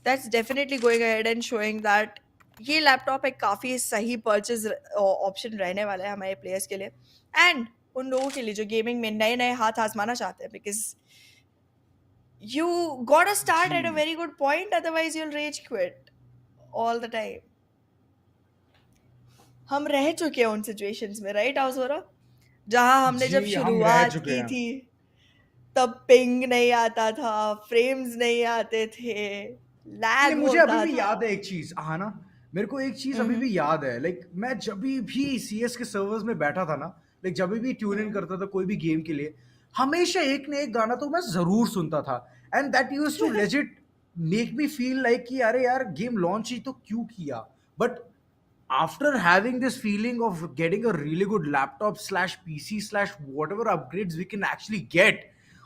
that's definitely going ahead and showing that ये लैपटॉप एक काफ़ी सही परचेज ऑप्शन रहने वाला है हमारे प्लेयर्स के लिए एंड उन लोगों के लिए जो गेमिंग में नए नए हाथ आजमाना चाहते हैं, because you gotta start at a जी very good point, otherwise you'll rage quit all the time. हम रह चुके हैं उन सिचुएशंस में, राइट हाउसोरा, जहां हमने जब जी हम रह शुरुआत चुके की हैं। थी तब पिंग नहीं आता था, फ्रेम्स नहीं आते थे, नहीं, लैग मुझे अभी होता भी था। याद है एक चीज, हाँ ना, मेरे को एक चीज अभी हम्म। भी याद है। लाइक मैं जब भी सीएस के सर्वर्स में बैठा था ना, लाइक जब भी ट्यून इन हम्म। करता था कोई भी गेम के लिए, हमेशा एक ना एक गाना तो मैं जरूर सुनता था। And that use to legit make me feel like कि अरे यार गेम लॉन्च ही तो क्यों किया। But after having this feeling of getting a really good laptop slash pc slash whatever upgrades we can actually get,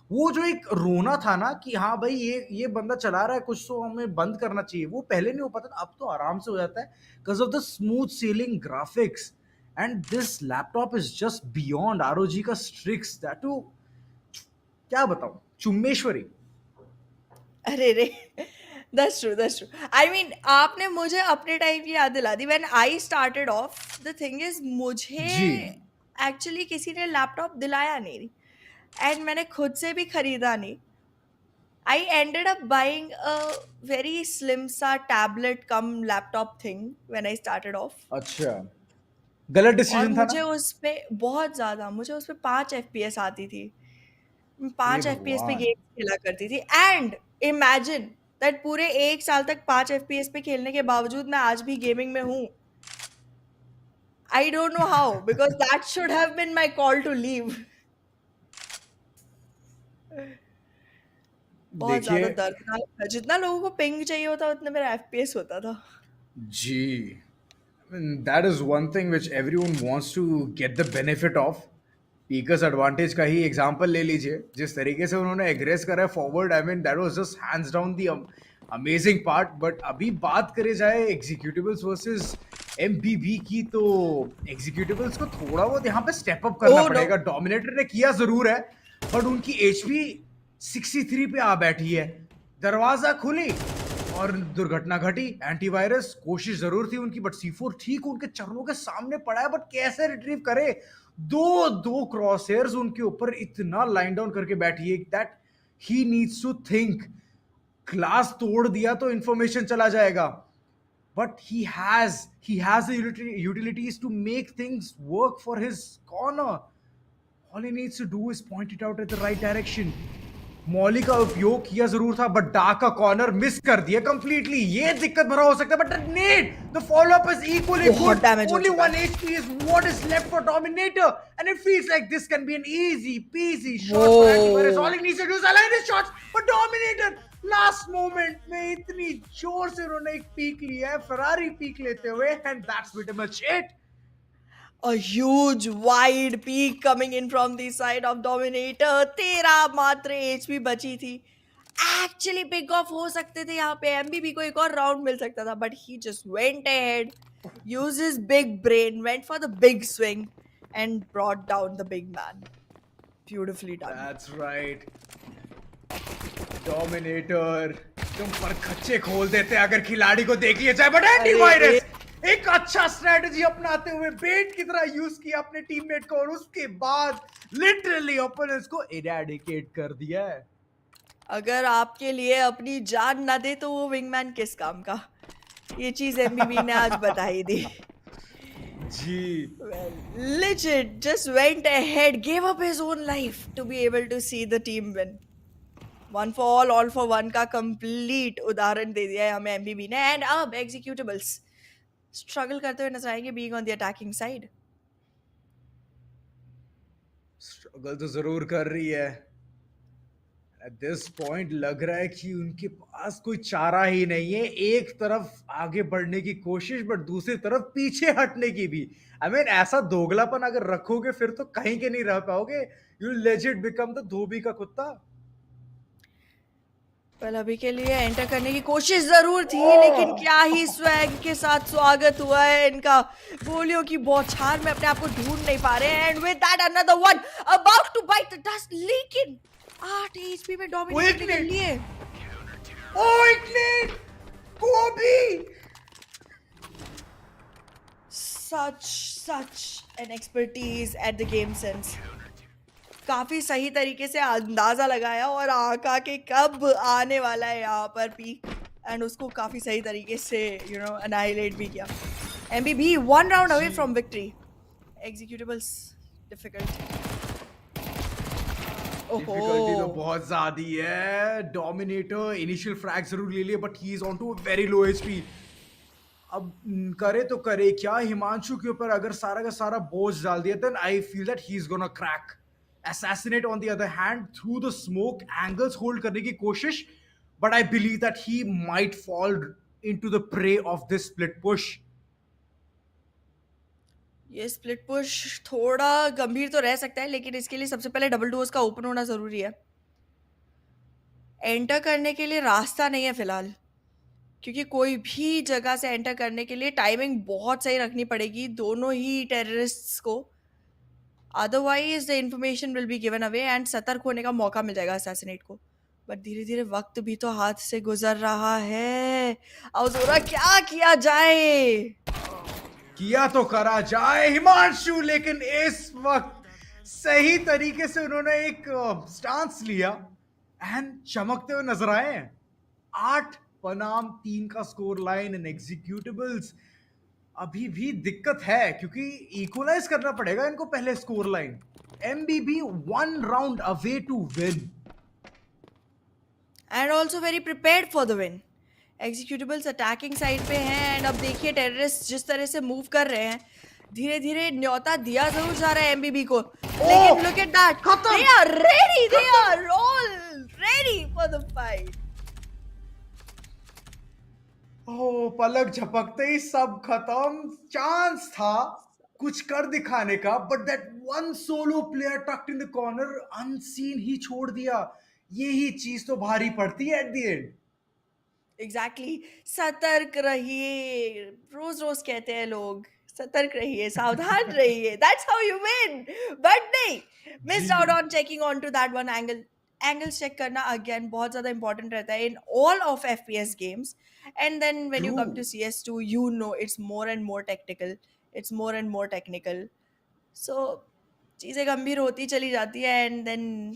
वो जो एक रोना था ना कि हाँ भाई ये बंदा चला रहा है कुछ तो हमें बंद करना चाहिए, वो पहले नहीं हो पाता था, अब तो आराम से हो जाता है because of the smooth sailing graphics. And this laptop is just beyond ROG का स्ट्रिक्स, दैट टू क्या बताऊं, चुम्मेश्वरी। अरे रे, that's true, that's true. I mean आपने मुझे अपने टाइम की याद दिला दी। When I started off, the thing is मुझे जी एक्चुअली किसी ने लैपटॉप दिलाया नहीं एंड मैंने खुद से भी खरीदा नहीं। I ended up buying a very slim सा tablet come laptop thing when I started off. अच्छा, गलत और डिसीजन था ना। मुझे उस पे बहुत ज़्यादा, मुझे उस पे 5 FPS आती थी। मैं हे 5 FPS पे भगवान। गेम्स खेला करती थी एंड इमेजिन दैट पूरे 1 साल तक 5 FPS पे खेलने के बावजूद मैं आज भी गेमिंग में हूँ। I don't know how, because that should have been my call to leave. बहुत ज़्यादा देखिए दर्दनाक था। जितना लोगों को पिंग चाहिए होता उतना मेरा FPS होता था। जी, I mean, that is one thing which everyone wants to get the benefit of. Peeker's advantage का ही एग्जांपल ले लीजिए, जिस तरीके से उन्होंने एग्रेस करा है forward, I mean that was just hands down the amazing part. But अभी बात करें जाए एग्जीक्यूटिवल्स वर्सेस एमबीबी की, तो एग्जीक्यूटिवल्स को थोड़ा बहुत यहाँ पे स्टेप अप करना Oh no! पड़ेगा। डोमिनेटर ने किया जरूर है, बट उनकी एचपी 63 पे आ बैठी है। दरवाजा खुली और दुर्घटना घटी। एंटीवायरस कोशिश जरूर थी उनकी, बट C4 ठीक उनके चरणों के सामने पड़ा है, बट कैसे रिट्रीव करे। दो दो क्रॉस हेयर्स उनके ऊपर इतना लाइन डाउन करके बैठी है that he needs to think. Glass तोड़ दिया तो इंफॉर्मेशन चला जाएगा, but he has the utilities to make things work for his corner. All he needs to do is point it out at the right direction. Molly का उपयोग किया जरूर था, बट डार्क का कॉर्नर मिस कर दिया कंप्लीटली। ये दिक्कत भरा हो सकता है, but net the follow up is equally बहुत गुड। डैमेज हो ओनली चुका वन है। HP is what is left for Dominator, and it feels like this can be an easy PG shot for Antivirus. All वो he needs to do is align his shots, but dominator last moment में इतनी जोर से उन्होंने एक peak लिया है, Ferrari peak लेते हुए, and that's pretty much it. a huge wide peak coming in from the side of Dominator। 13 मात्र एचपी बची थी। एक्चुअली पिक ऑफ हो सकते थे यहाँ पे, एमबीबी को एक और राउंड मिल सकता था, but he just went ahead, used his big brain, went for the big swing and brought down the big man। Beautifully done। That's right. Dominator तुम पर खच्चे खोल देते अगर खिलाड़ी को देख लिया जाए, बट अरे एंटीवायरस एक अच्छा स्ट्रेटजी अपनाते हुए बेट की तरह यूज किया अपने टीममेट को, और उसके बाद लिटरली ओपोनेंट्स को इरेडिकेट कर दिया है। अगर आपके लिए अपनी जान ना दे तो वो विंगमैन किस काम का, ये चीज एमबीबी ने आज बता ही दी। जी। Well, legit just went ahead, gave up his own life to be able to see the team win। One for all for one का कंप्लीट उदाहरण दे दिया है हमें एमबीबी ने। एंड अब एग्जीक्यूटिबल्स स्ट्रगल करते हुए नजर आएंगे being on the attacking side. Struggle तो जरूर कर रही है। एट दिस पॉइंट लग रहा है कि उनके पास कोई चारा ही नहीं है। एक तरफ आगे बढ़ने की कोशिश, बट दूसरी तरफ पीछे हटने की भी। आई मीन ऐसा दोगलापन अगर रखोगे फिर तो कहीं के नहीं रह पाओगे। यू लेजिट बिकम द धोबी का कुत्ता। पर अभी के लिए एंटर करने की कोशिश जरूर थी, लेकिन ओह क्या ही स्वैग के साथ स्वागत हुआ है इनका। गोलियों की बौछार में अपने आप को ढूंढ नहीं पा रहे हैं। And with that another one about to bite the dust, लेकिन 8 एचपी में डोमिनेट कर लिए। ओह इग्निट कोबी। such an expertise at the game sense। काफी सही तरीके से अंदाजा लगाया और आका के कब आने वाला है यहाँ पर पीक, एंड उसको काफी सही तरीके से अनाइलेट भी किया। MBB 1 round away from victory. Executables difficult. Difficulty तो ओहो बहुत ज्यादा है। डोमिनेटर इनिशियल फ्रैग जरूर ले लिए, but he is on to very low HP. अब करे तो करे क्या। हिमांशु के ऊपर अगर सारा का सारा बोझ डाल दिया, then I feel that he is gonna crack. assassinate on the other hand through the smoke angles hold करने की कोशिश, but I believe that he might fall into the prey of this split push। ये split push थोड़ा गंभीर तो रह सकता है, लेकिन इसके लिए सबसे पहले डबल डोर्स का ओपन होना जरूरी है। एंटर करने के लिए रास्ता नहीं है फिलहाल, क्योंकि कोई भी जगह से एंटर करने के लिए टाइमिंग बहुत सही रखनी पड़ेगी दोनों ही टेररिस्ट्स को। Otherwise the information will be given away and सतर्क होने का मौका मिल जाएगा असैसिनेट को। बट धीरे धीरे वक्त भी तो हाथ से गुजर रहा है। अवजोरा क्या किया जाए। किया तो करा जाए हिमांशु, लेकिन इस वक्त सही तरीके से उन्होंने एक स्टांस लिया एंड चमकते हुए नजर आए हैं। 8 बनाम 3 का स्कोर लाइन इन एग्जीक्यूटिबल्स। अभी भी दिक्कत है क्योंकि इक्वलाइज करना पड़ेगा इनको पहले score line. MBB 1 round away to win and also very prepared for the win. Executables attacking side पे हैं एंड अब देखिए टेररिस्ट जिस तरह से मूव कर रहे हैं, धीरे धीरे न्योता दिया जरूर जा रहा है एमबीबी को, लेकिन लुक एट दैट, खत्म। They are ready, they are all ready for the fight. ओ पलक झपकते ही सब खत्म। चांस था कुछ कर दिखाने का, but that one solo player tucked in the corner unseen ही छोड़ दिया। यही चीज तो भारी पड़ती है एट द एंड। एग्जैक्टली सतर्क रहिए, रोज रोज कहते हैं लोग, सतर्क रहिए, सावधान रहिए, that's how you win. But नहीं, missed out on checking on to that one angle. Angles check करना अगेन बहुत ज्यादा इंपॉर्टेंट रहता है in all of FPS games, and then when you true. Come to CS2 you know it's more and more technical, it's more and more technical. So चीज़ें गंभीर होती चली जाती है एंड देन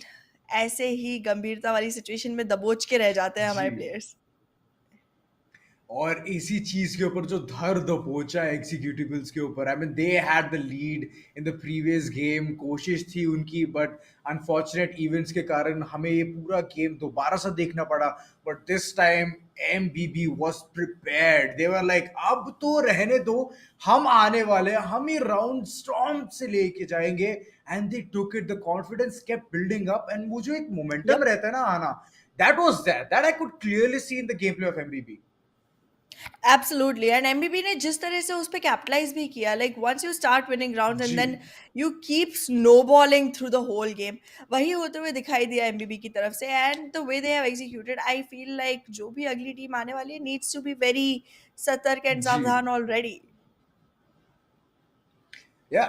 ऐसे ही गंभीरता वाली सिचुएशन में दबोच के रह जाते हैं जी। हमारे प्लेयर्स। और इसी चीज के ऊपर जो दर्द पहुंचा एग्जीक्यूटिवल्स के ऊपर, I mean they had the lead in the previous game, कोशिश थी उनकी, बट अनफॉर्चुनेट इवेंट्स के कारण हमें ये पूरा गेम दोबारा से देखना पड़ा। But this time MBB was prepared, they were like अब तो रहने दो, हम आने वाले हैं, हम ही राउंड स्टॉर्म से लेके जाएंगे। And they took it, the confidence kept building up, and वो जो एक मोमेंटम Yep. रहता है ना आना, that I could clearly see in the game play of MBB. Absolutely, and MBB ने जिस तरह से उस पे कैपिटलाइज भी किया, like once you start winning rounds and जी then you keep snowballing through the whole game, वही होते हुए दिखाई दिया एमबीबी की तरफ से। And the way they have executed, I feel like जो भी अगली टीम आने वाली है नीड्स टू बी वेरी सतर्क एंड जी सावधान ऑलरेडी। या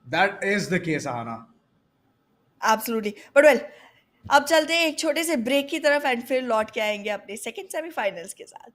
दैट इज द केस आना। एब्सोल्युटली, बट वेल, अब चलते हैं एक छोटे से ब्रेक की तरफ एंड फिर लौट के आएंगे अपने सेकंड सेमीफाइनल्स के साथ।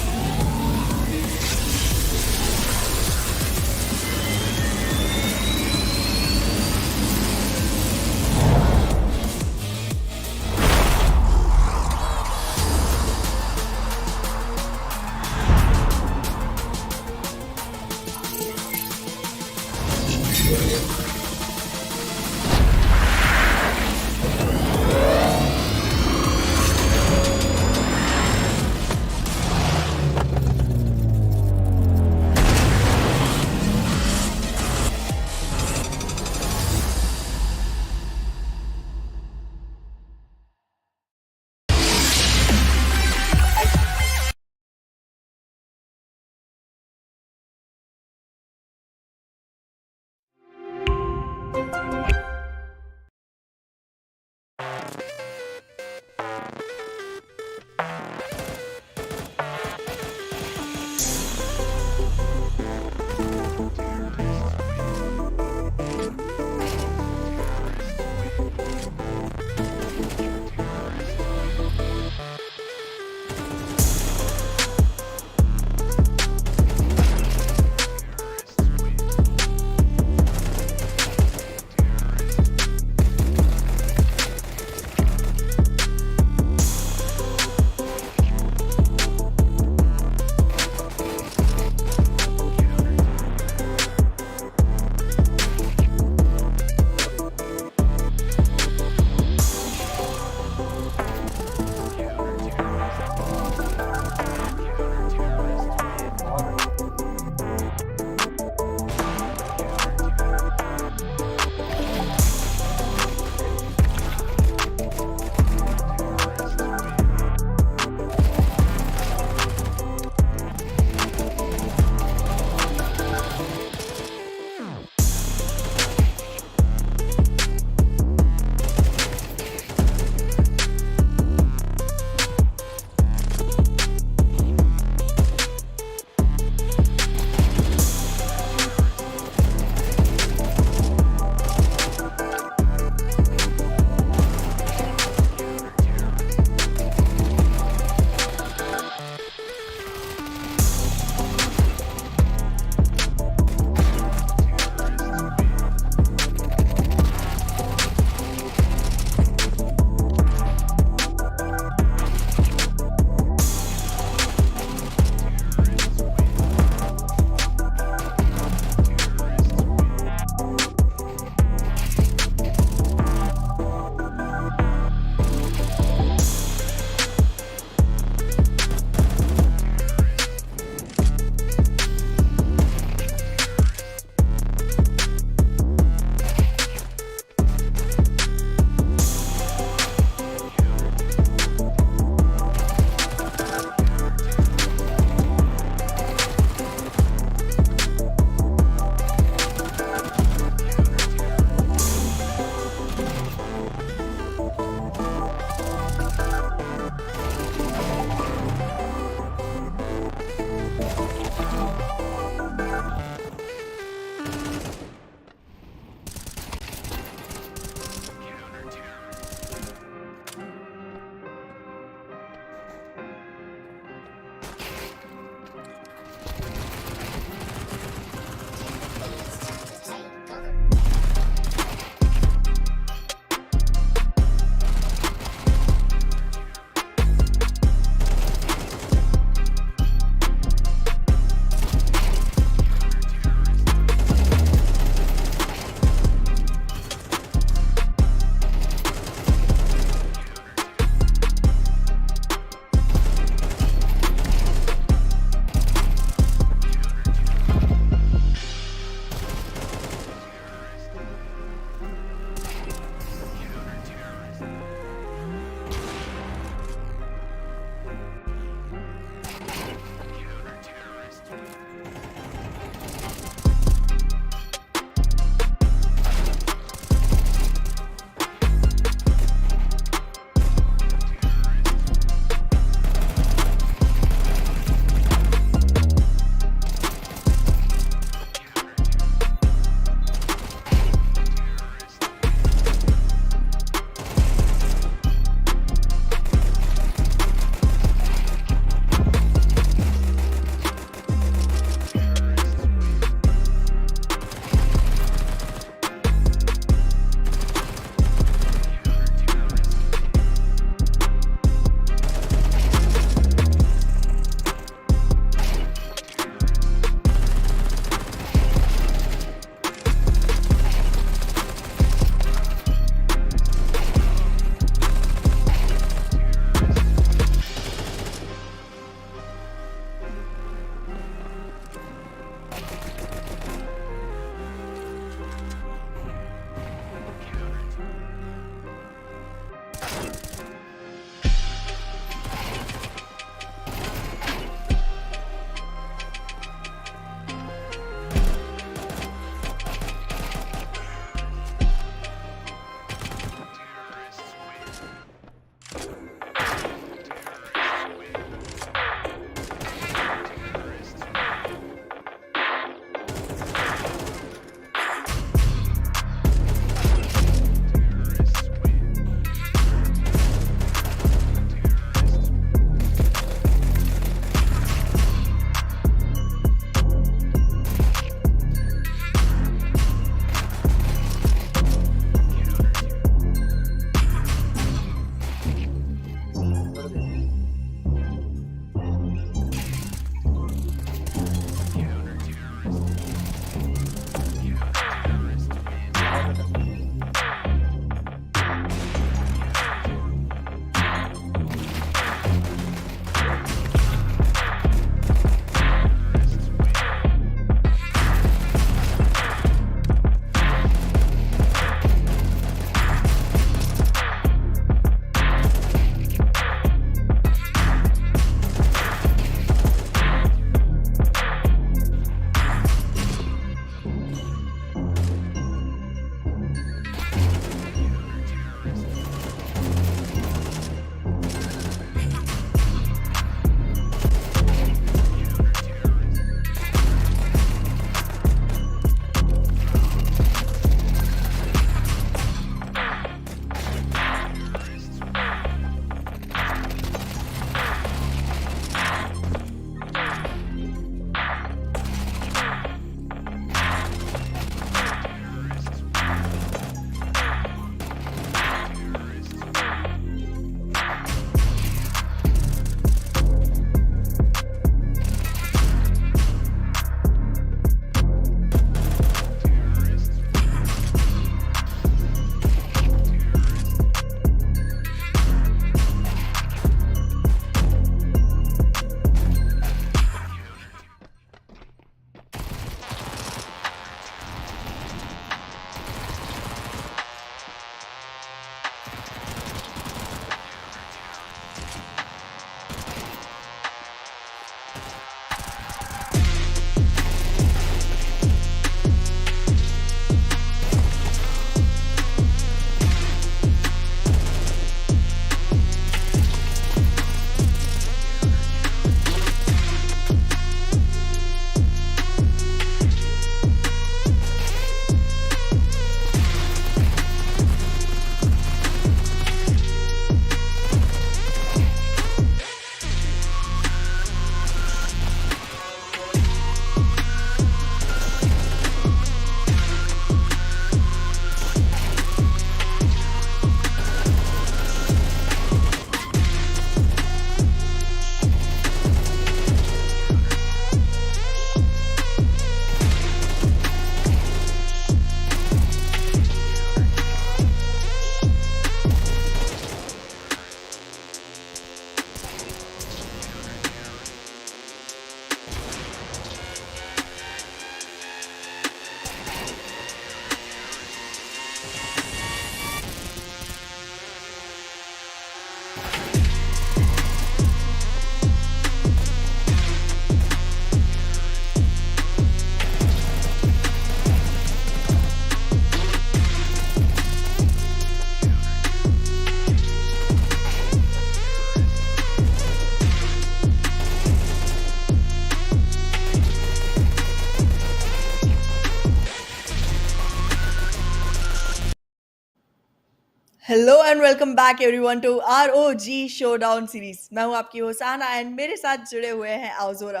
Hello and welcome back everyone to ROG Showdown Series। मैं हूं आपकी होसाना एंड मेरे साथ जुड़े हुए हैं आउजोरा।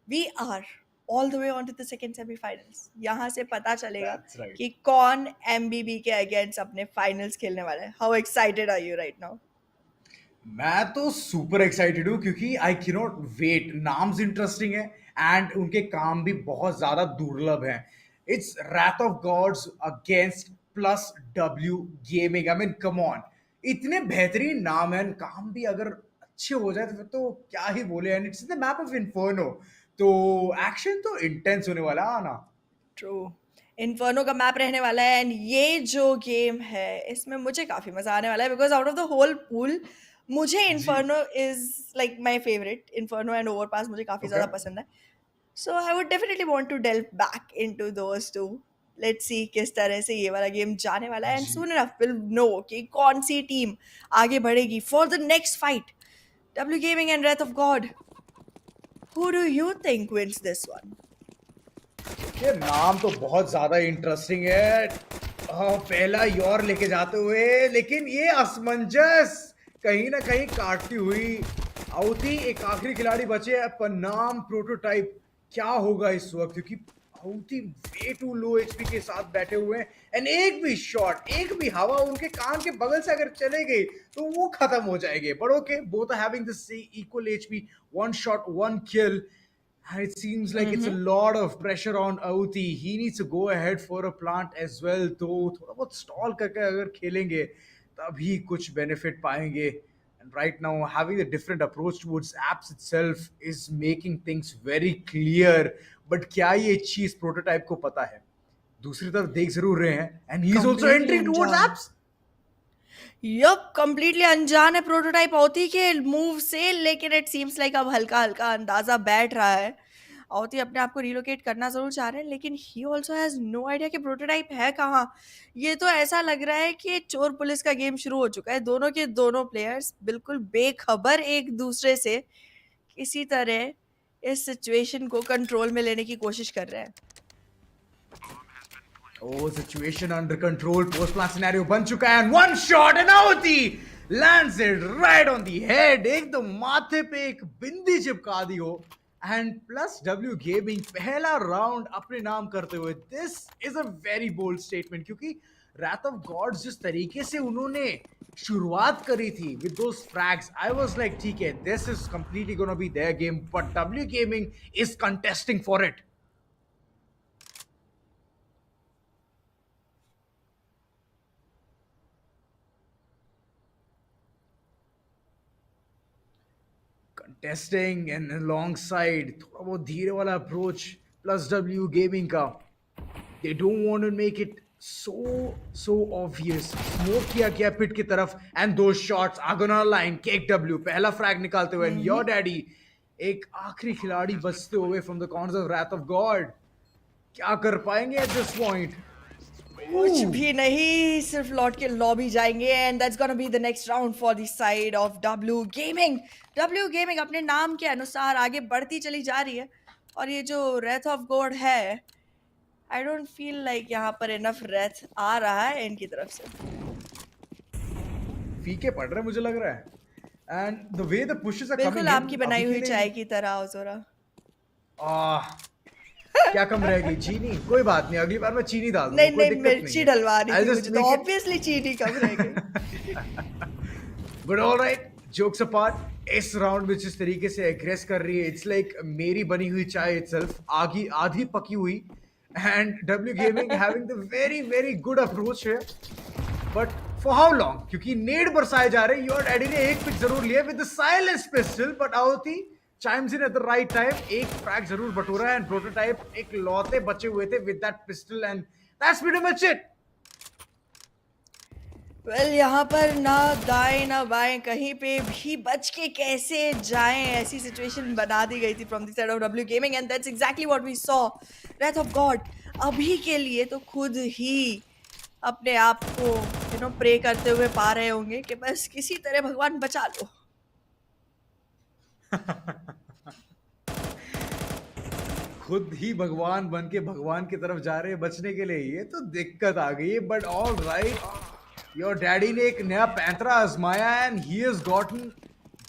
We are all the way on to the second semifinals. यहाँ से पता चलेगा That's right. कि कौन MBB के अगेंस्ट अपने फाइनल्स खेलने वाला है। How excited are you right now? मैं तो सुपर एक्साइटेड हूँ क्योंकि आई कैन नॉट वेट। नाम्स इंटरेस्टिंग है एंड उनके काम भी बहुत ज्यादा दुर्लभ हैं। It's Wrath of Gods against plus W gaming. I mean come on, इतने बेहतरीन नाम हैं, काम भी अगर अच्छे हो जाए तो फिर तो क्या ही बोले। And it's the map of inferno, तो एक्शन तो इंटेंस होने वाला है ना। ट्रू। इन्फर्नो का मैप रहने वाला है एंड ये जो गेम है इसमें मुझे काफी मजा आने वाला है because out of the whole pool मुझे जी। Inferno is like my favourite. Inferno and Overpass मुझे काफी ओके। ज्यादा पसंद है। So I would definitely want to delve back into those two. Let's see किस तरह से ये वाला गेम जाने वाला है and ji. soon enough we'll know कि कौन सी टीम आगे बढ़ेगी for the next fight. W Gaming and Wrath of God. Who do you think wins this one? ये नाम तो बहुत ज्यादा इंटरेस्टिंग है। पहला योर लेके जाते हुए, लेकिन ये असमंजस कहीं ना कहीं काटती हुई आउती एक आखिरी खिलाड़ी बचे हैं, पर नाम प्रोटोटाइप क्या होगा इस वक्त, क्योंकि आउती वे टू लो एचपी के साथ बैठे हुए हैं एंड एक भी शॉट, एक भी हवा उनके कान के बगल से अगर चले गई तो वो खत्म हो जाएंगे। But okay, both are having the same equal HP, one shot one kill. And it seems like it's a lot of pressure on Auti. He needs to go ahead for a plant as well. तो थोड़ा बहुत stall करके अगर खेलेंगे तभी कुछ benefit पाएंगे. And right now, having a different approach towards apps itself is making things very clear. But क्या ये चीज prototype को पता है? दूसरी तरफ देख जरूर रहे हैं. And he's also Completely entering towards अनजान। apps. यप, कंप्लीटली अनजान है प्रोटोटाइप औती के मूव से, लेकिन इट सीम्स लाइक अब हल्का हल्का अंदाजा बैठ रहा है। औती अपने आप को रिलोकेट करना जरूर चाह रहे हैं लेकिन he also has no idea कि प्रोटोटाइप है कहाँ। ये तो ऐसा लग रहा है कि चोर पुलिस का गेम शुरू हो चुका है। दोनों के दोनों प्लेयर्स बिल्कुल बेखबर एक दूसरे से किसी तरह इस सिचुएशन को कंट्रोल में लेने की कोशिश कर रहे हैं। Oh, situation under control. Post plant scenario बन चुका है. And one shot and Auti lands it right on the head. एकदम माथे पे एक बिंदी चिपका दी हो. And plus W Gaming पहला राउंड अपने नाम करते हुए. This is a very bold statement क्योंकि Wrath of Gods जिस तरीके से उन्होंने शुरुआत करी थी with those frags, I was like ठीक है, this is completely gonna be their game. But W Gaming is contesting for it. Contesting and alongside थोड़ा बहुत धीरे वाला approach plus W gaming का, they don't want to make it so obvious. Smoke किया गया pit की तरफ and those shots are gonna line. Kick W पहला frag निकालते हुए and your daddy एक आखिरी खिलाड़ी बचते हुए from the corners of Wrath of God. क्या कर पाएंगे at this point? कुछ भी नहीं, सिर्फ लौट के लॉबी जाएंगे and that's gonna be the next round for the side of W gaming. W gaming अपने नाम के अनुसार आगे बढ़ती चली जा रही है और ये जो रेथ ऑफ गॉड है, आई डोंट फील लाइक यहाँ पर इनफ रेथ आ रहा है इनकी तरफ से। फीके पड़ रहे मुझे लग रहा है and the way the pushes are coming बिल्कुल in, आपकी बनाई अभी हुई के लिए चाय की तरह ओजोरा। क्या कम रह गई? चीनी? कोई बात नहीं, अगली बार मैं चीनी डाल दूंगा, नहीं कोई नहीं, दिक्कत मिर्ची नहीं डलवा रही I'll थी just मुझे तो make it- ऑब्वियसली चीनी कम रह गई। But all right, jokes apart, इस राउंड में जिस तरीके से एग्रेस कर रही है, इट्स लाइक मेरी बनी हुई चाय इटसेल्फ, आगी आधी पकी हुई and W Gaming having the very good approach है। But for how long? क्योंकि नेड बरसाए जा रहे हैं। योर डैडी ने एक पिक जरूर लिया with the silence pistol, but आउती chimes in at the right time. एक फ्रैग जरूर बटोरा है एंड प्रोटोटाइप एक लौते बचे हुए थे with that pistol and that's pretty much it. Well यहाँ पर ना दाएं ना बाएं कहीं पे भी बच के कैसे जाएं, ऐसी सिचुएशन बना दी गई थी from the side of W gaming and that's exactly what we saw. Wrath of God अभी के लिए तो खुद ही अपने आप को प्रे करते हुए पा रहे होंगे कि बस किसी तरह भगवान बचा लो। खुद ही भगवान बन के भगवान की तरफ जा रहे हैं बचने के लिए, ये तो दिक्कत आ गई है। But all right, your daddy ने एक नया पैंतरा आजमाया and he has gotten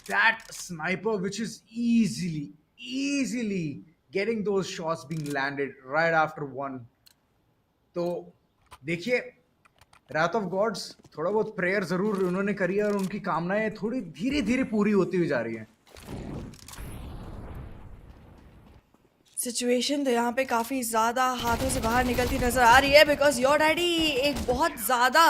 that sniper which is easily getting those shots being landed right after one. तो देखिए, रात ऑफ गॉड्स थोड़ा बहुत प्रेयर जरूर उन्होंने करी है और उनकी कामनाएं थोड़ी धीरे धीरे पूरी होती हुई जा रही हैं. सिचुएशन तो यहाँ पे काफ़ी ज़्यादा हाथों से बाहर निकलती नज़र आ रही है बिकॉज योर डैडी एक बहुत ज़्यादा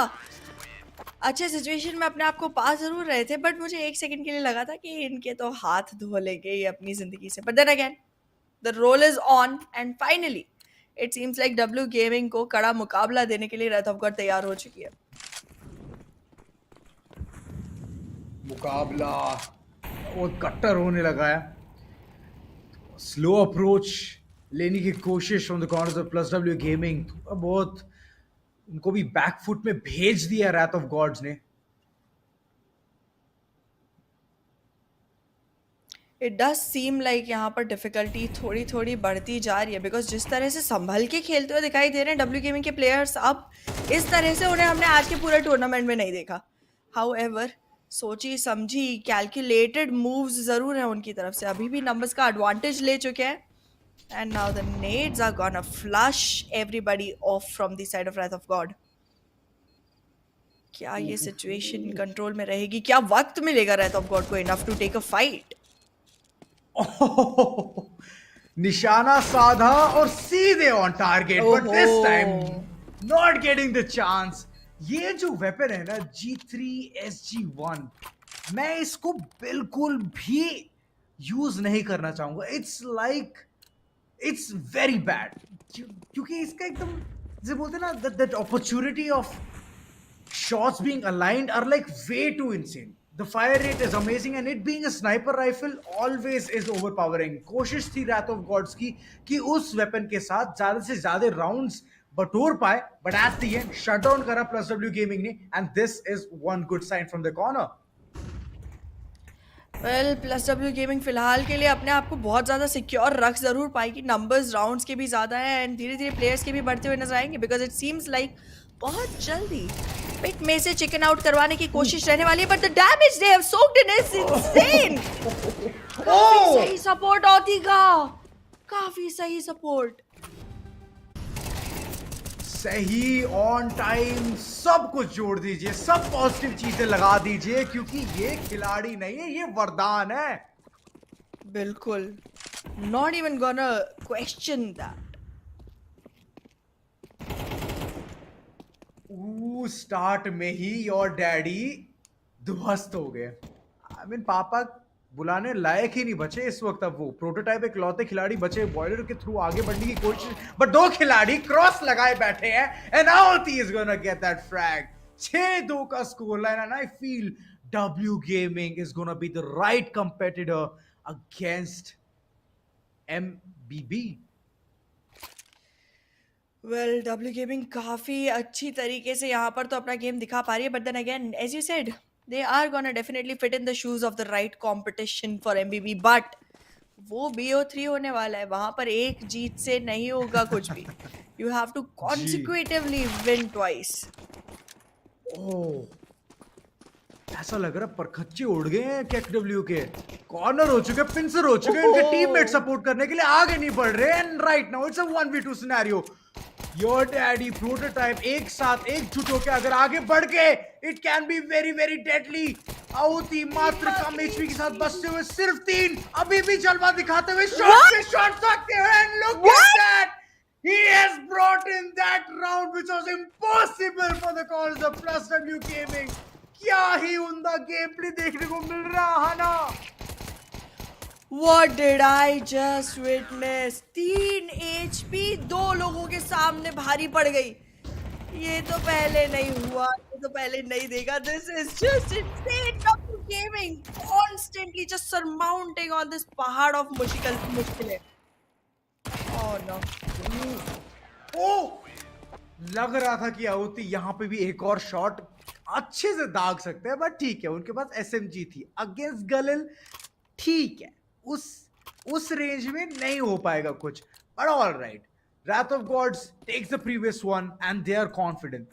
अच्छे सिचुएशन में अपने आप को पा ज़रूर रहे थे, बट मुझे एक सेकंड के लिए लगा था कि इनके तो हाथ धो लेंगे ये अपनी ज़िंदगी से. But then again the roll is on and finally it seems like W Gaming को कड़ा मुकाबला देने के लिए रथ ऑफ गॉड तैयार हो चुकी है. मुकाबला बहुत कट्टर होने लगा है. स्लो अप्रोच लेने की कोशिश on the corners of plus W gaming. थोड़ा बहुत उनको भी बैकफुट में भेज दिया रात ऑफ गॉड्स ने. इट डज सीम लाइक यहाँ पर डिफिकल्टी थोड़ी थोड़ी बढ़ती जा रही है बिकॉज जिस तरह से संभल के खेलते हुए दिखाई दे रहे हैं डब्ल्यू गेमिंग के प्लेयर्स, अब इस तरह से उन्हें हमने आज के पूरे टूर्नामेंट में नहीं देखा. हाउ एवर सोची समझी कैलकुलेटेड मूव्स ज़रूर हैं उनकी तरफ से. अभी भी नंबर्स का एडवांटेज ले चुके हैं and now the Neds are gonna flush everybody off from the side of Wrath of God. क्या ये सिचुएशन कंट्रोल में रहेगी? क्या वक्त मिलेगा रात ऑफ गॉड को enough to take a fight? निशाना साधा और सीधे on target, but this time not getting the chance. ये जो वेपन है ना G3SG1, मैं इसको बिल्कुल भी यूज नहीं करना चाहूंगा. इट्स वेरी बैड क्योंकि इसका एकदम जैसे बोलते ना that opportunity of shots being aligned are like way too insane. The fire rate is amazing and it being a sniper rifle always is overpowering. कोशिश थी Wrath of Gods की कि उस weapon के साथ ज्यादा से ज्यादा rounds बटोर पाए, but at the end shutdown करा Plus W Gaming ने, and this is one good sign from the corner. Well plus W gaming फिलहाल के लिए अपने आप को बहुत ज़्यादा सिक्योर रख ज़रूर पाएगी. नंबर्स राउंड्स के भी ज़्यादा है एंड धीरे धीरे प्लेयर्स के भी बढ़ते हुए नजर आएंगे बिकॉज इट सीम्स लाइक बहुत जल्दी पिट में से चिकन आउट करवाने की कोशिश रहने वाली है. But the damage they have soaked in is insane. काफी सही सपोर्ट होती का, काफी सही सपोर्ट. सही ऑन टाइम सब कुछ जोड़ दीजिए, सब पॉजिटिव चीजें लगा दीजिए क्योंकि ये खिलाड़ी नहीं है, ये वरदान है. बिल्कुल, not even gonna question that. Start में ही योर डैडी ध्वस्त हो गए. आई मीन पापा बुलाने लायक ही नहीं बचे इस वक्त. अब वो प्रोटोटाइप एक लौते खिलाड़ी बचे बॉयलर के थ्रू आगे बढ़ने की कोशिश, बट दो खिलाड़ी क्रॉस लगाए बैठे हैं एंड आउती is gonna get that frag. 6-2 का score line and I feel W gaming is gonna be the right competitor against MBB. Well W Gaming काफ़ी अच्छी तरीके से यहाँ पर तो अपना गेम दिखा पा रही है. But then again as you said they are gonna definitely fit in the shoes of the right competition for MBB. But वो BO3 होने वाला है, वहां पर एक जीत से नहीं होगा कुछ भी. You have to consecutively win twice. ऐसा लग रहा है परखच्चे उड़ गए हैं KW के. कॉर्नर हो चुके, पिंसर हो चुके, उनके टीममेट सपोर्ट करने के लिए आगे नहीं बढ़ रहे. And right now it's a 1v2 scenario. Your daddy prototype एक साथ एकजुट होकर अगर आगे बढ़ गए, it can be very very deadly. आउती मात्र कम एचपी के साथ बचते हुए सिर्फ 3, अभी भी जलवा दिखाते हुए शॉट पे शॉट सकते हैं. And look at that, he has brought in that round which was impossible for the cause of Plus W Gaming. क्या ही उनका गेम प्ले देखने को मिल रहा है ना. What did I just witness? 3 HP दो लोगों के सामने भारी पड़ गई. ये तो पहले नहीं हुआ, ये तो पहले नहीं देखा. This is just insane. W Gaming constantly just surmounting on this पहाड़ of मुश्किलें. Oh no. लग रहा था कि आउती यहाँ पे भी एक और शॉट अच्छे से दाग सकते हैं, बट ठीक है उनके पास SMG थी अगेंस्ट गलिल. ठीक है, उस रेंज में नहीं हो पाएगा कुछ, but all right. Wrath of Gods takes the previous one and they are confident.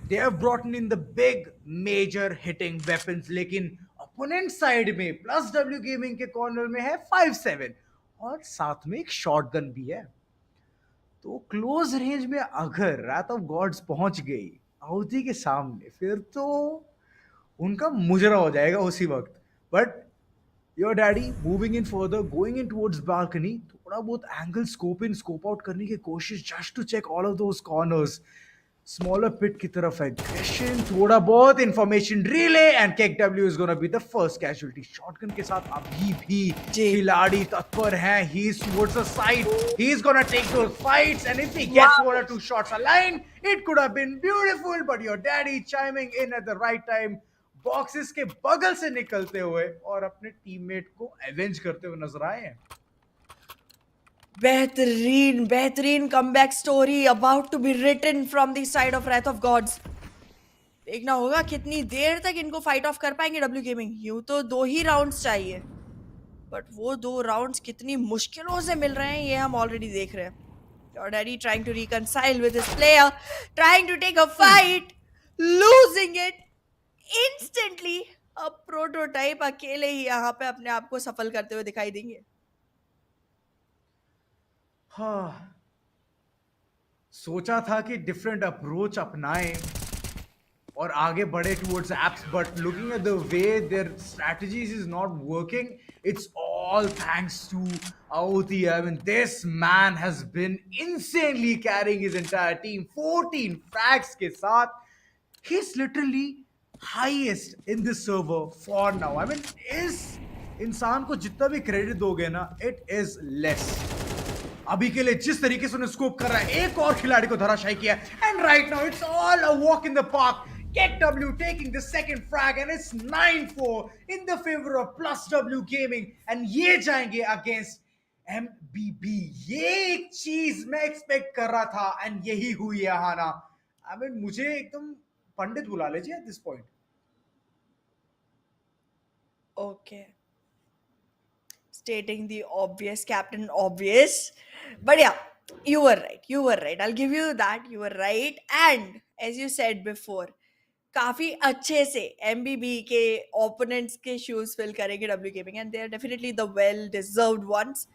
They have brought in the big major hitting weapons, लेकिन अपोनेंट साइड में प्लस डब्ल्यू गेमिंग के कॉर्नर में है 5-7 और साथ में एक शॉटगन भी है। तो क्लोज रेंज में अगर रात ऑफ गॉड्स पहुंच गई आहुति के सामने, फिर तो उनका मुजरा हो जाएगा उसी वक्त। But your daddy moving in further, going in towards balcony, थोड़ा बहुत angle scope in scope out करने की कोशिश, just to check all of those corners. Smaller pit की तरफ एग्रेशन, थोड़ा बहुत information relay, and cake W is gonna be the first casualty. Shotgun के साथ अभी भी जी। खिलाड़ी तत्पर हैं। He is towards the side, he is gonna take those fights, and if he gets one और two shots align, it could have been beautiful, but your daddy chiming in at the right time, boxes के बगल से निकलते हुए और अपने teammate को avenge करते हुए नजर आए हैं। बेहतरीन बेहतरीन comeback story about to be written from the side of Wrath of Gods. देखना होगा कितनी देर तक इनको फाइट ऑफ कर पाएंगे डब्ल्यू गेमिंग। यूं तो 2 ही राउंड्स चाहिए, बट वो 2 राउंड्स कितनी मुश्किलों से मिल रहे हैं ये हम ऑलरेडी देख रहे हैं। Your daddy trying to reconcile with his player, trying to take a fight, losing it instantly. अब प्रोटोटाइप अकेले ही यहाँ पे अपने आप को सफल करते हुए दिखाई देंगे। हाँ, सोचा था कि डिफरेंट अप्रोच अपनाएं और आगे बढ़े towards apps, but looking at the way their strategies is not working, it's all thanks to Audi. I mean, this man has been insanely carrying his entire team. 14 frags के साथ, he's literally highest in this server for now. I mean, इस इंसान को जितना भी credit दोगे ना, it is less. अभी के लिए जिस तरीके से उन्हें स्कोप कर रहा है, एक और खिलाड़ी को धराशायी किया, and right now it's all a walk in the park. KW taking the second frag, and it's 9-4 in the favor of Plus W Gaming, and ये जाएंगे against MBB. ये एक चीज मैं एक्सपेक्ट कर रहा था, एंड यही हुई है हाना. I mean, मुझे एकदम पंडित बुला लीजिए at this point. Okay. Stating the obvious, Captain Obvious. But yeah, you were right. You were right. I'll give you that. You were right. And as you said before, काफी अच्छे से MBB के opponents के shoes fill करेंगे W gaming, and they are definitely the well deserved ones.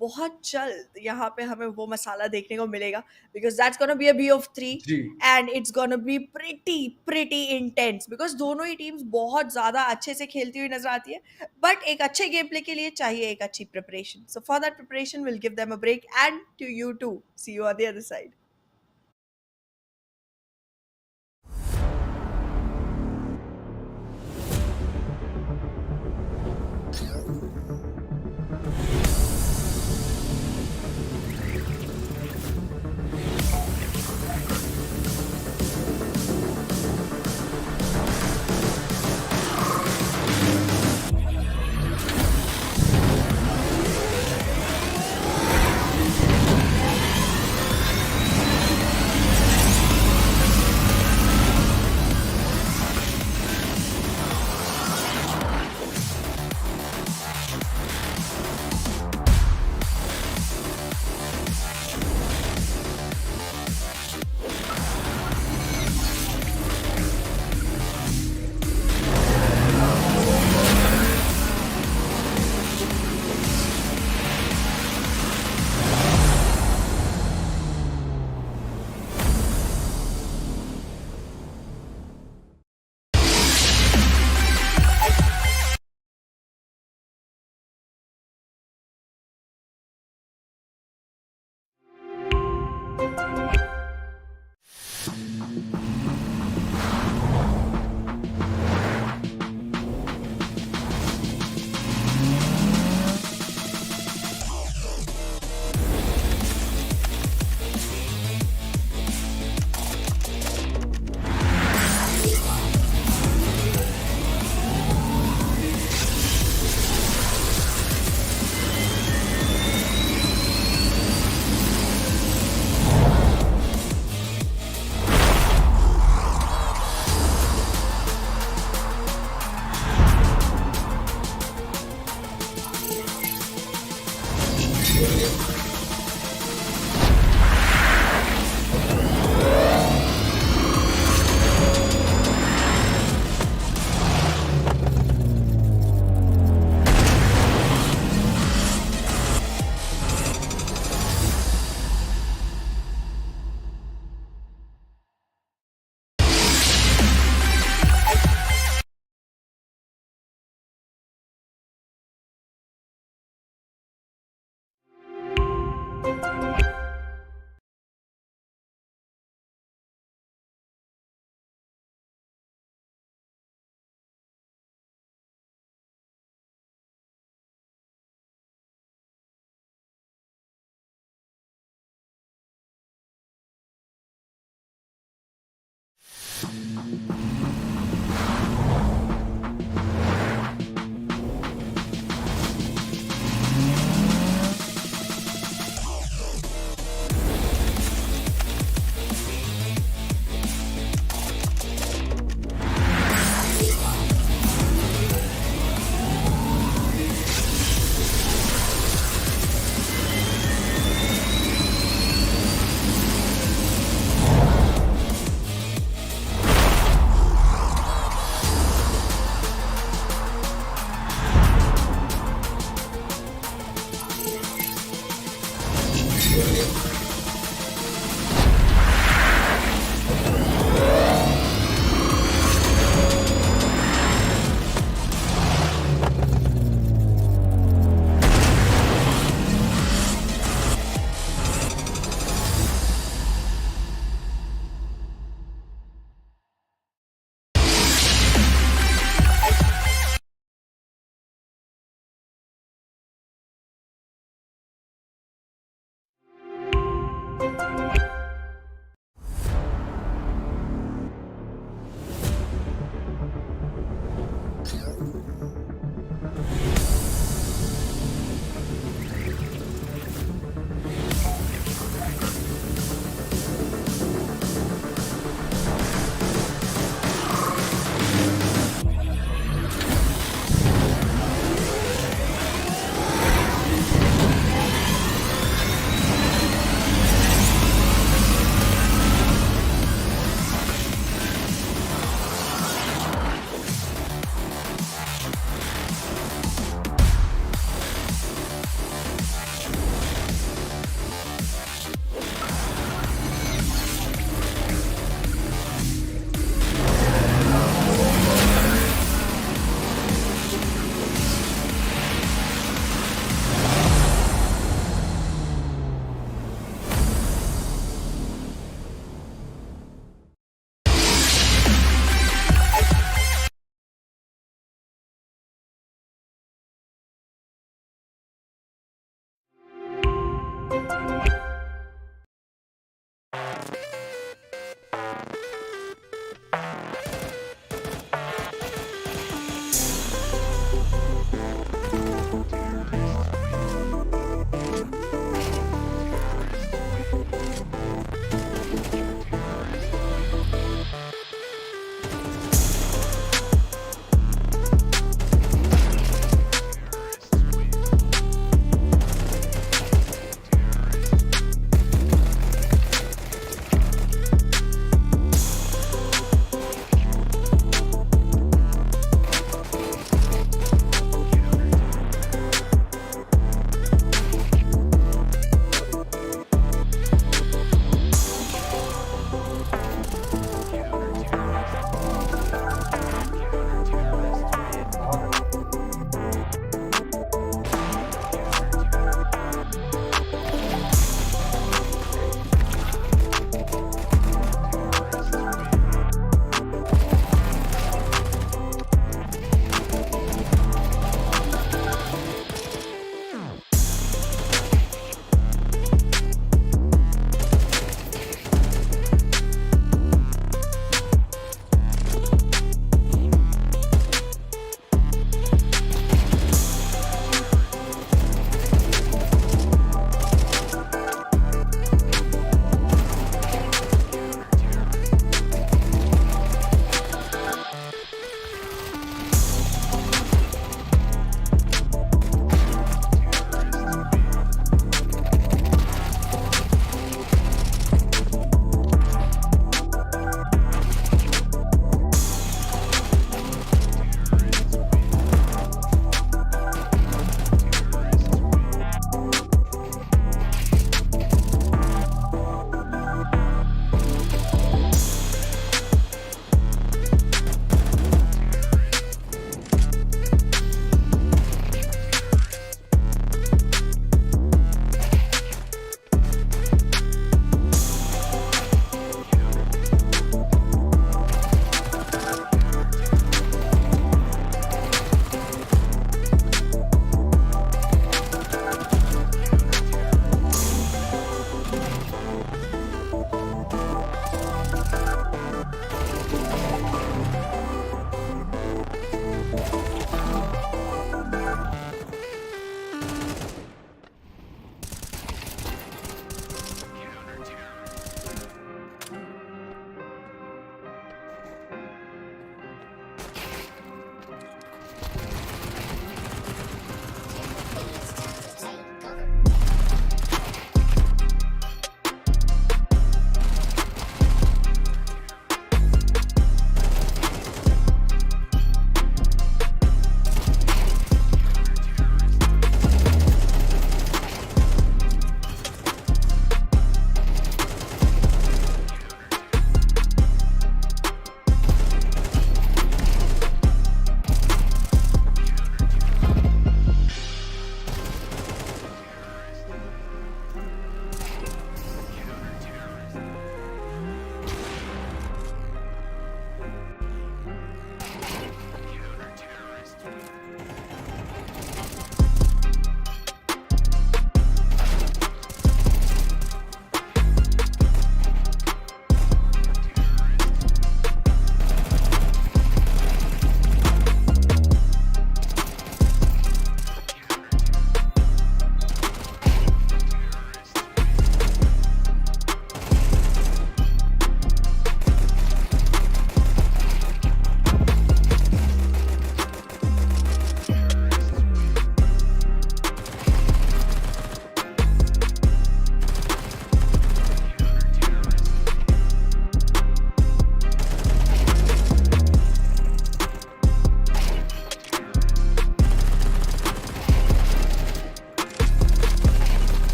बहुत जल्द यहाँ पे हमें वो मसाला देखने को मिलेगा, because that's gonna be a BO3 जी. And it's gonna be pretty intense, because दोनों ही टीम्स बहुत ज्यादा अच्छे से खेलती हुई नजर आती है, बट एक अच्छे गेम प्ले के लिए चाहिए एक अच्छी preparation. So for that preparation will give them a break, and to you too, see you on the other side.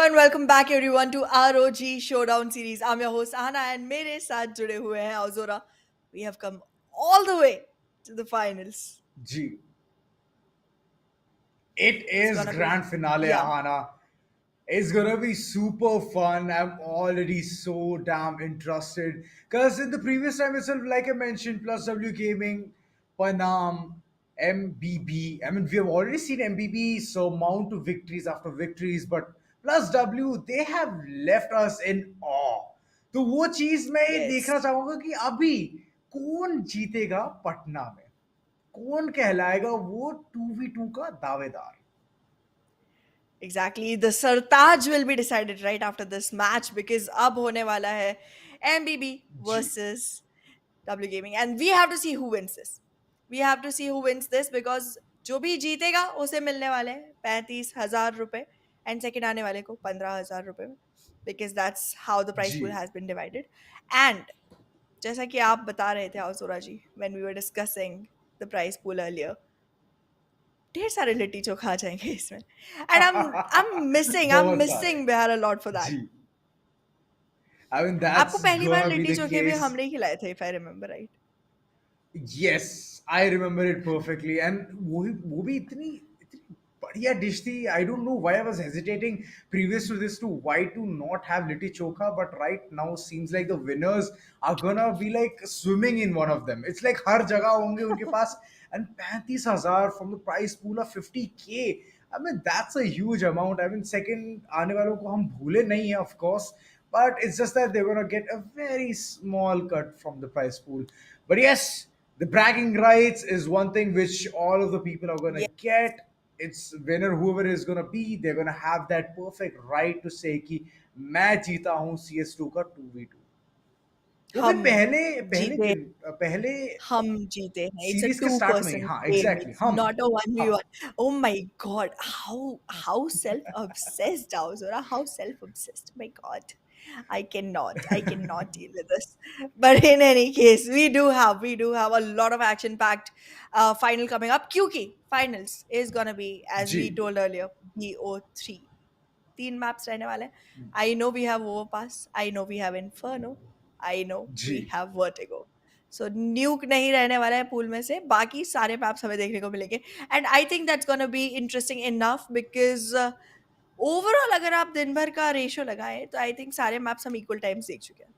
and welcome back everyone to ROG Showdown Series. I'm your host Ahana and मेरे साथ जुड़े हुए हैं Auzora. We have come all the way to the finals. G. It It's is gonna be grand finale, yeah. Ahana. It's gonna be super fun. I'm already so damn interested. Because in the previous time itself, like I mentioned, Plus W Gaming, Panam, MBB. I mean, we have already seen MBB surmount to victories after victories, but Plus W, they have left us in awe. तो वो चीज मैं ये देखना Yes. चाहूंगा कि अभी कौन जीतेगा पटना में, कौन कहलाएगा वो 2v2 का दावेदार. Exactly. The Sartaj will be decided right after this match because अब होने वाला है MBB ji. versus W Gaming and we have to see who wins this. We have to see who wins this because जो भी जीतेगा उसे मिलने वाले हैं 35,000 रुपए and second आने वाले को 15,000 रुपए because that's how the prize pool ji. has been divided. And जैसा कि आप बता रहे थे आसुरा जी when we were discussing the prize pool earlier, ढेर सारे लिट्टी चोखा आ जाएंगे इसमें and I'm missing I'm बहुत सारे. missing Bihar a lot for that. Ji. I mean, आपको that's पहली बार gonna be लिट्टी the चोखे भी case. हमने ही खिलाए थे if I remember right. Yes, I remember it perfectly. And वो भी इतनी इतनी बढ़िया डिश थी. I don't know why I was hesitating previous to this to why to not have litti chokha, but right now seems like the winners are gonna be like swimming in one of them. It's like हर जगह होंगे उनके पास. And 35,000 from the prize pool of 50K. I mean, that's a huge amount. I mean, second आने वालों को हम भूले नहीं हैं, of course, but it's just that they're gonna get a very small cut from the prize pool. But yes, the bragging rights is one thing which all of the people are gonna Yeah. get. It's winner whoever is gonna be, they're gonna have that perfect right to say कि मैं जीता हूँ CS2 का 2v2. वो भी हम पहले पहले जीते दिन पहले हम जीते हैं. It's a सीरीज के two स्टार्ट में ही. person हाँ, game. एग्जैक्टली It's हम. not a one v हाँ. one. Oh my god, how self obsessed Auzora, how self obsessed. My god, I cannot deal with this. But in any case, we do have a lot of action packed final coming up. क्योंकि finals is gonna be as ji. we told earlier BO3. तीन maps रहने वाले हैं. I know we have Overpass, I know we have Inferno, I know we जी. Have Vertigo. So Nuke नहीं रहने वाला है पूल में से, बाकी सारे मैप्स हमें देखने को मिलेंगे and I think that's gonna be interesting enough because overall अगर आप दिन भर का रेशियो लगाएं तो आई थिंक सारे मैप्स हम इक्वल टाइम्स देख चुके हैं.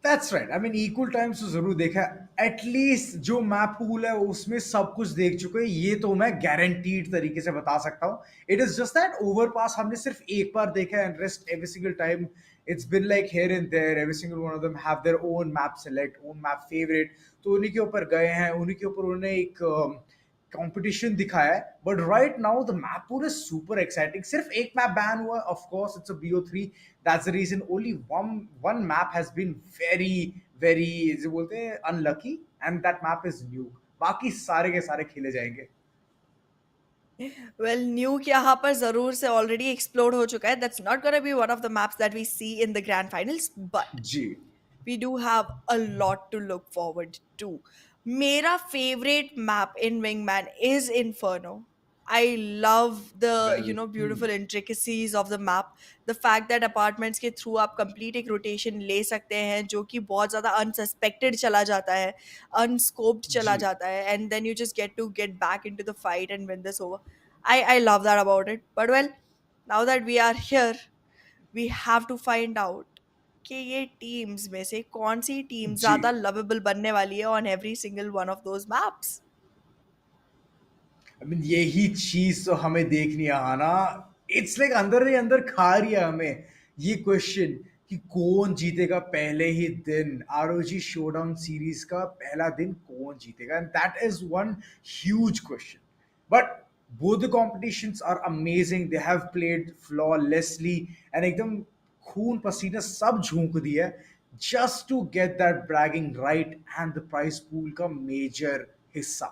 That's right. I mean equal times तो जरूर देखा है. एटलीस्ट जो मैप पूल है उसमें सब कुछ देख चुके हैं, ये तो मैं गारंटीड तरीके से बता सकता हूँ. It is just that Overpass हमने सिर्फ एक बार देखा है and rest every single time it's been like here and there. Every single one of them have their own map select, own map favorite. तो उन्हीं के ऊपर गए हैं, उन्हीं के ऊपर उन्होंने एक कंपटीशन दिखाया है. But right now the map pool is super exciting. सिर्फ एक मैप बैन हुआ, of course it's a BO3. That's the reason only one map has been very very जो बोलते हैं unlucky, and that map is new. बाकी सारे के सारे खेले जाएंगे. वेल न्यूक यहाँ पर जरूर से ऑलरेडी एक्सप्लोर हो चुका है. That's not gonna be one of the maps that we see in the grand finals but जी. we do have a lot to look forward to. Mera favorite map in Wingman is Inferno. I love the well. beautiful intricacies of the map. The fact that apartments के through आप complete एक rotation ले सकते हैं जो कि बहुत ज़्यादा unsuspected चला जाता है, unscoped चला जी. जाता है, and then you just get back into the fight and win this over. I love that about it. But well, now that we are here, we have to find out कि ये teams में से कौन सी team जी. ज्यादा lovable बनने वाली है on every single one of those maps. I mean यही चीज तो हमें देखनी है आना. इट्स लाइक अंदर ही अंदर खा रही है हमें ये क्वेश्चन कि कौन जीतेगा पहले ही दिन. आरओजी शोडाउन सीरीज का पहला दिन कौन जीतेगा, and that is one huge question. But both the competitions are amazing. They have played flawlessly and एकदम खून पसीना सब झोंक दिया है just to get that bragging right and the prize pool का major हिस्सा.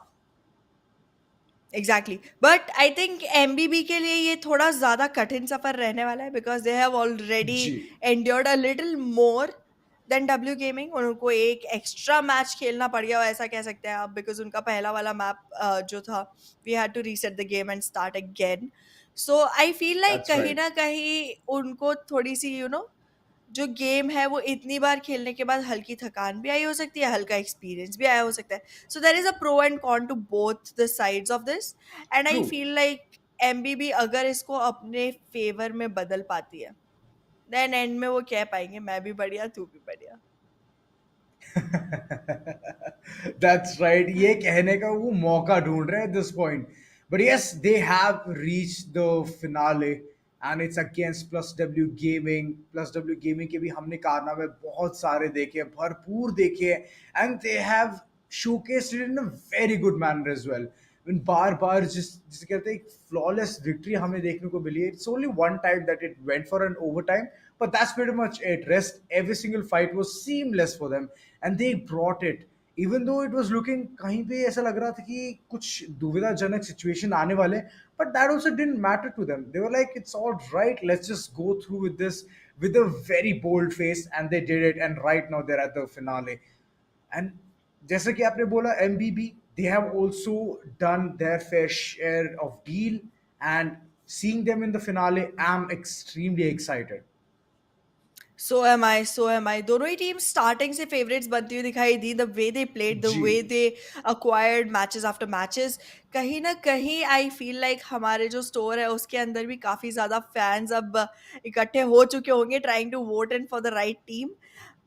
Exactly but I think MBB के लिए ये थोड़ा ज्यादा कठिन सफर रहने वाला है बिकॉज दे हैव ऑलरेडी जी. Endured a little more than W Gaming. उनको एक एक्स्ट्रा मैच खेलना पड़ गया ऐसा कह सकते हैं आप बिकॉज उनका पहला वाला मैप जो था we had to reset the game and start again. So I feel like That's कहीं right. ना कहीं उनको थोड़ी सी जो गेम है वो इतनी बार खेलने के बाद हल्की थकान भी आई हो सकती है, हल्का एक्सपीरियंस भी आया हो सकता है. So there is a pro and con to both the sides of this. And I True. Feel like MBB अगर इसको अपने फेवर में बदल पाती है, देन एंड में वो कह पाएंगे मैं भी बढ़िया तू भी बढ़िया. That's right. ये कहने का वो मौका ढूंढ रहे हैं at this point. But yes, they have reached the finale and it's against Plus W Gaming. Plus W Gaming के भी हमने कारनामे बहुत सारे देखे हैं, भरपूर देखे हैं, and they have showcased it in a very good manner as well. बार बार जिसे कहते हैं फ्लॉलेस विक्ट्री हमें देखने को मिली है. It's only one time that it went for an overtime, but that's pretty much it. Rest, every single fight was seamless for them, and they brought it. Even though it was looking कहीं पे ऐसा लग रहा था कि कुछ दुविधाजनक situation आने वाले, but that also didn't matter to them. They were like, it's all right, let's just go through with this with a very bold face, and they did it. And right now they're at the finale. And जैसे कि आपने बोला MBB, they have also done their fair share of deal, and seeing them in the finale, I'm extremely excited. So am I, so am I. दोनों ही team starting से favourites बनती हुई दिखाई दी. The way they played, the way जी. They acquired matches after matches. कहीं ना कहीं आई फील लाइक हमारे जो स्टोर है उसके अंदर भी काफ़ी ज़्यादा फैंस अब इकट्ठे हो चुके होंगे, trying to vote in for the right team.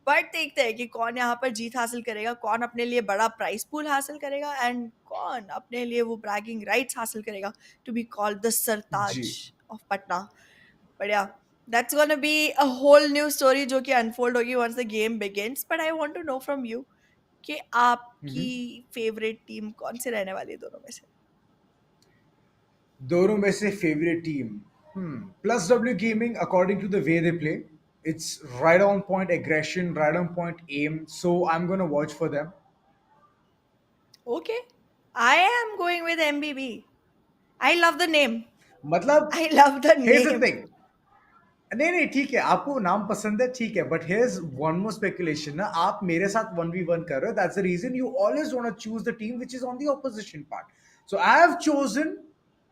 But देखते हैं कि कौन यहाँ पर जीत हासिल करेगा, कौन अपने लिए बड़ा प्राइस पूल हासिल करेगा, एंड कौन अपने लिए वो ब्रैगिंग राइट्स हासिल करेगा टू बी कॉल्ड द जी. सरताज of Patna. But yeah, that's gonna be a whole new story जो कि unfold होगी once the game begins. But I want to know from you कि आपकी Mhm. favorite team कौन सी रहने वाली है दोनों में से? दोनों में से favourite team. Plus W Gaming, according to the way they play, it's right on point aggression, right on point aim, so I am gonna watch for them. Okay, I am going with MBB. I love the name. मतलब, I love the here's the name. thing. नहीं नहीं ठीक है, आपको नाम पसंद है, ठीक है, but here's one more speculation ना. आप मेरे साथ 1v1 कर रहे हो, that's the reason you always want to choose the team which is on the opposition part. So I have chosen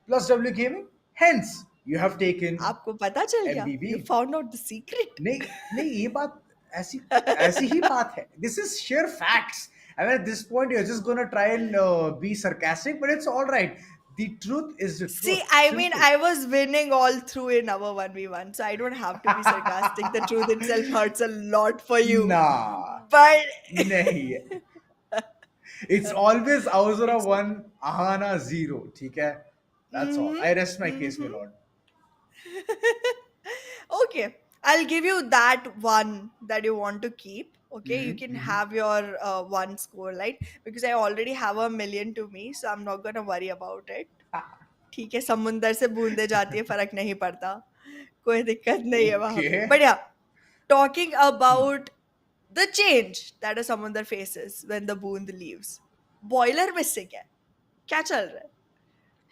plus W Gaming, hence you have taken आपको पता चल गया? MBB. You found out the secret. नहीं नहीं, ये बात ऐसी ऐसी ही बात है. This is share facts. I mean, at this point, you're just gonna try and be sarcastic, but it's all right. The truth is the See, truth. I mean, Simple. I was winning all through in our 1v1, so I don't have to be sarcastic. The truth itself hurts a lot for you. Nah, But नहीं. It's always Auzura it's 1, Ahana 0. ठीक है? That's all. mm-hmm, I rest my case, my mm-hmm. lord. Okay, I'll give you that one that you want to keep. Okay, you can Mm-hmm. have your one score, right? Because I already have a million to me, so I'm not gonna worry about it. ठीक है, समुंदर से बूंदे जाती है, फर्क नहीं पड़ता, कोई दिक्कत नहीं है वहां पे. Okay. बट या, talking about the change that अ समुंदर फेसेस व्हेन द बूंद लीव्स, बॉयलर मिसिंग है, क्या चल रहा है?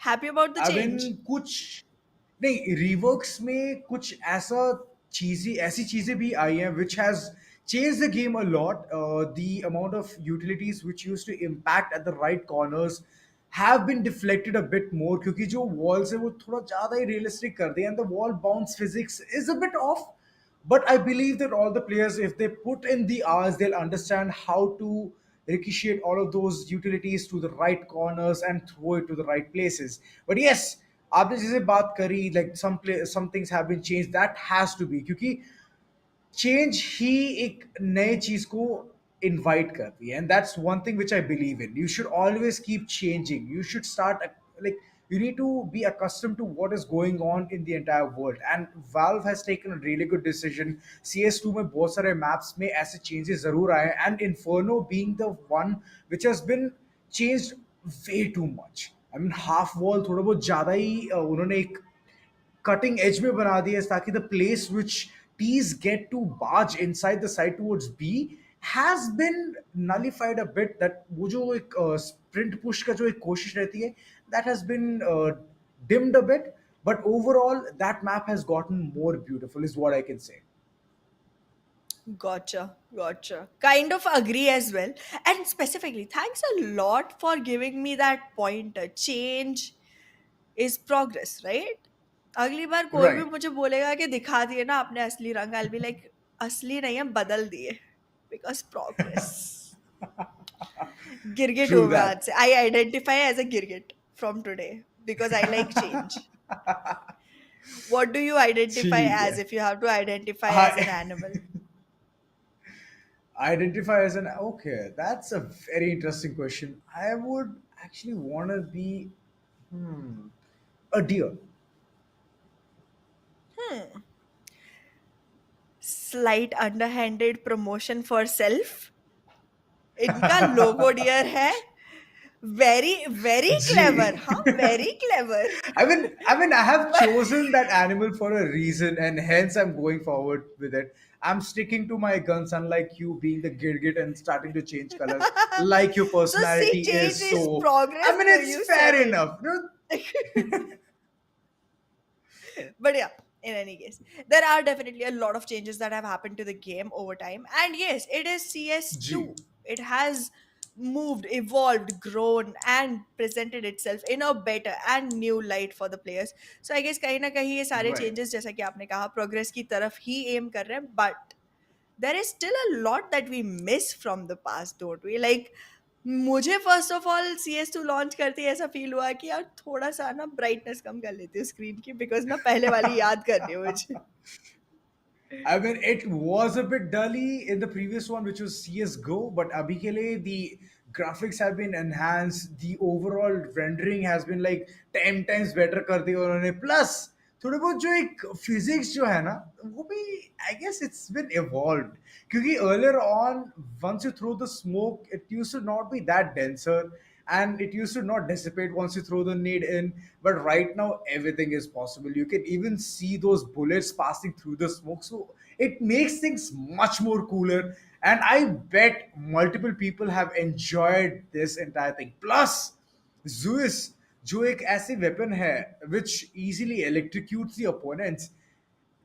Happy about the I mean change? कुछ नहीं, रिवर्क्स में कुछ ऐसी चीजें भी आई हैं which has changed the game a lot. The amount of utilities which used to impact at the right corners have been deflected a bit more, क्योंकि जो walls है वो थोड़ा ज्यादा ही realistic कर दिए, and the wall bounce physics is a bit off. But I believe that all the players, if they put in the hours, they'll understand how to ricochet all of those utilities to the right corners and throw it to the right places. But yes, आपने जैसे बात करी, like some things have been changed. That has to be क्योंकि change ही एक नए चीज को invite करती है, and that's one thing which I believe in. You should always keep changing. You should start like you need to be accustomed to what is going on in the entire world, and Valve has taken a really good decision. CS2 में बहुत सारे maps में ऐसे changes जरूर आए, and Inferno being the one which has been changed way too much. I mean, half wall थोड़ा बहुत ज्यादा ही उन्होंने एक cutting edge में बना दिया है, ताकि the place which T's get to barge inside the side towards B has been nullified a bit. That वो जो एक sprint push का जो एक कोशिश रहती है, that has been dimmed a bit. But overall, that map has gotten more beautiful, is what I can say. Gotcha, gotcha. Kind of agree as well. And specifically, thanks a lot for giving me that pointer. Change is progress, right? अगली बार कोई भी Right. मुझे बोलेगा कि दिखा दिए ना अपने असली रंग, आई बी लाइक असली नहीं है, बदल दिए, बिकॉज प्रोग्रेस। गिरगिट हूँ True मैं आज that. से, आई आइडेंटिफाई एज अ गिरगिट from today, because I like change. What do you identify ठीक एज है. If you have to identify as an I animal? identify as an okay. That's a very interesting question. I would actually want to be a deer. Slight underhanded promotion for self. इनका logo deer है। Very very clever, G. हाँ very clever. I have chosen that animal for a reason, and hence I'm going forward with it. I'm sticking to my guns, unlike you being the Gilgit and starting to change colors, like your So see, personality change is. is So, progress, though, it's you fair said it. enough. No? But yeah, in any case, there are definitely a lot of changes that have happened to the game over time. And yes, it is G. CS2. It has moved, evolved, grown, and presented itself in a better and new light for the players. So I guess कहीं ना कहीं ये सारे Right. changes, जैसा कि आपने कहा, progress की तरफ ही aim कर रहे हैं, but there is still a lot that we miss from the past, don't we? Like, मुझे first of all CS2 launch करते ही ऐसा फील हुआ कि यार थोड़ा सा ना ब्राइटनेस कम कर लेती हूँ स्क्रीन की, बिकॉज ना पहले वाली याद कर रही हूँ मुझे। It was a bit dully in the previous one, which was CSGO, but abhi ke liye, the graphics have been enhanced. The overall rendering has been like 10 times better कर दिया उन्होंने. Plus, थोड़े बहुत जो एक physics जो है ना, वो भी I guess it's been evolved. क्योंकि earlier on, once you throw the smoke, it used to not be that denser and it used to not dissipate once you throw the nade in. But right now, everything is possible. You can even see those bullets passing through the smoke. So it makes things much more cooler. And I bet multiple people have enjoyed this entire thing. Plus, Zeus, जो एक ऐसे weapon है which easily electrocutes the opponents,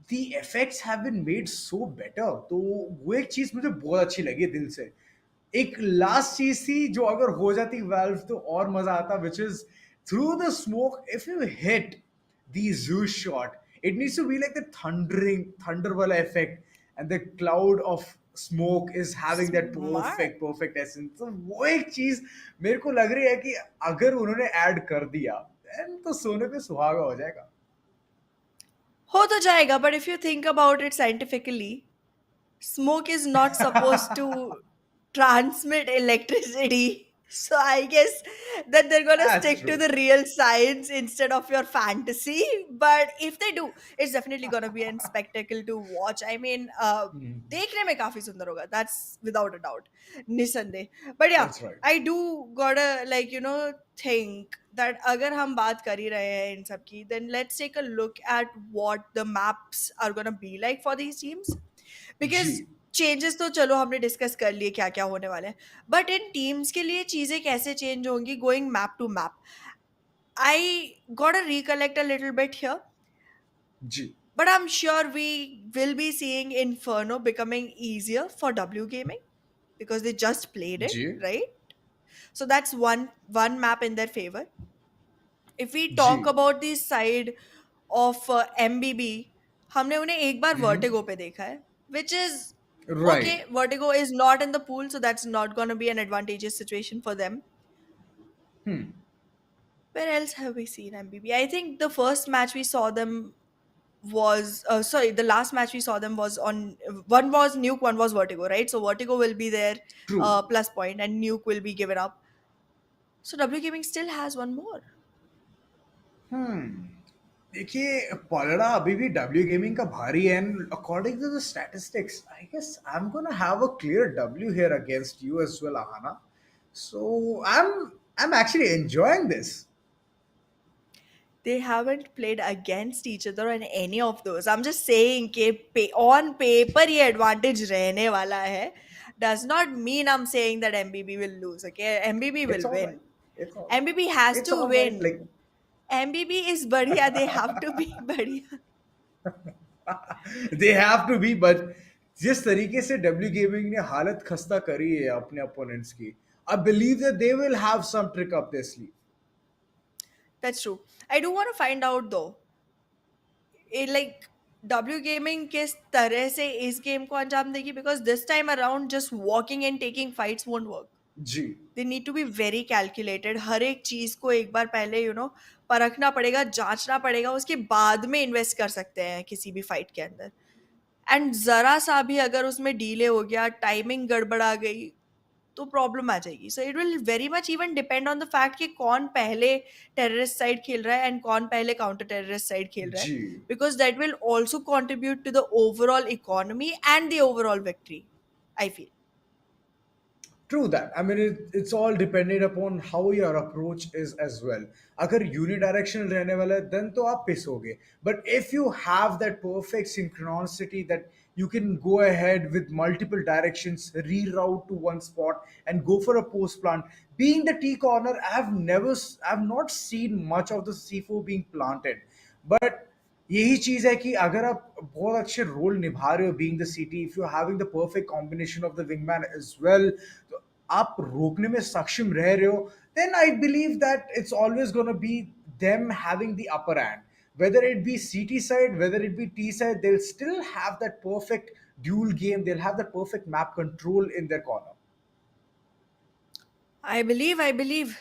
the effects have been made so better. तो वो एक चीज मुझे बहुत अच्छी लगी दिल से. एक लास्ट चीज थी जो अगर हो जाती वाल्व तो और मजा आता, which is through the smoke if you hit the Zeus shot, it needs to be like the thundering thunder wala effect, and the cloud of smoke is having that smart. perfect essence. तो वो एक चीज मेरे को लग रही है कि अगर उन्होंने ऐड कर दिया then तो सोने पे सुहागा हो जाएगा. हो तो जाएगा, but if you think about it scientifically, smoke is not supposed to transmit electricity. So I guess that they're gonna That's stick to true. the real science instead of your fantasy. But if they do, it's definitely gonna be a spectacle to watch. I mean, देखने में काफी सुंदर होगा. That's without a doubt, निसंदेह. But yeah, That's right. I do gotta think that अगर हम बात कर ही रहे हैं इन सब की, then let's take a look at what the maps are gonna be like for these teams. Because G. Changes तो चलो हमने डिस्कस कर लिए क्या क्या होने वाले हैं, बट इन टीम्स के लिए चीजें कैसे चेंज होंगी going map to map, I got a recollect a little bit here, G. but I'm sure we will be seeing Inferno becoming easier for W gaming because they just played it, G. right? So that's one map in their favor. If we talk G. about the side of MBB, हमने उन्हें एक बार vertigo पे देखा है, which is okay. Right. Vertigo is not in the pool, so that's not going to be an advantageous situation for them. Where else have we seen MBB? I think the first match we saw them was sorry, the last match we saw them was on, one was Nuke, one was Vertigo, right? So Vertigo will be their True. plus point, and Nuke will be given up. So W Gaming still has one more. देखिए पलड़ा अभी भी W gaming का भारी है, and according to the statistics I guess I am gonna have a clear W here against you as well, Ahana. So I'm actually enjoying this. They haven't played against each other in any of those. I'm just saying कि on paper ये advantage रहने वाला है. Does not mean I'm saying that MBB will lose. Okay, MBB It's will all right. win. It's all right. MBB has It's to all right. win. Like MBB is बढ़िया. They have to be बढ़िया. they have to be, but जिस तरीके से W gaming ने हालत खस्ता करी है अपने अपोनेंट्स की, I believe that they will have some trick up their sleeve. That's true. I do want to find out though. Like W Gaming किस तरह से इस गेम को अंजाम देगी, because this time around just walking and taking fights won't work. जी they need to be very calculated. हर एक चीज को एक बार पहले परखना पड़ेगा, जांचना पड़ेगा, उसके बाद में इन्वेस्ट कर सकते हैं किसी भी फाइट के अंदर. एंड जरा सा भी अगर उसमें डीले हो गया, टाइमिंग गड़बड़ा गई, तो प्रॉब्लम आ जाएगी. So it will very much even depend on the fact कि कौन पहले टेररिस्ट साइड खेल रहा है एंड कौन पहले काउंटर टेररिस्ट साइड खेल रहा है, जी because that will also contribute to the overall economy and the overall victory, I feel. True that. I mean, it's all dependent upon how your approach is as well. अगर unidirectional रहने वाला है, then तो आप पिसोगे. But if you have that perfect synchronicity that you can go ahead with multiple directions, reroute to one spot, and go for a post plant. Being the T corner, I've not seen much of the C4 being planted. But यही चीज है कि अगर आप बहुत अच्छे role निभा रहे हो being the CT, if you are having the perfect combination of the wingman as well, तो आप रोकने में सक्षम रह रहे हो, then I believe that it's always gonna be them having the upper hand. Whether it be CT side, whether it be T side, they'll still have that perfect dual game. They'll have that perfect map control in their corner. I believe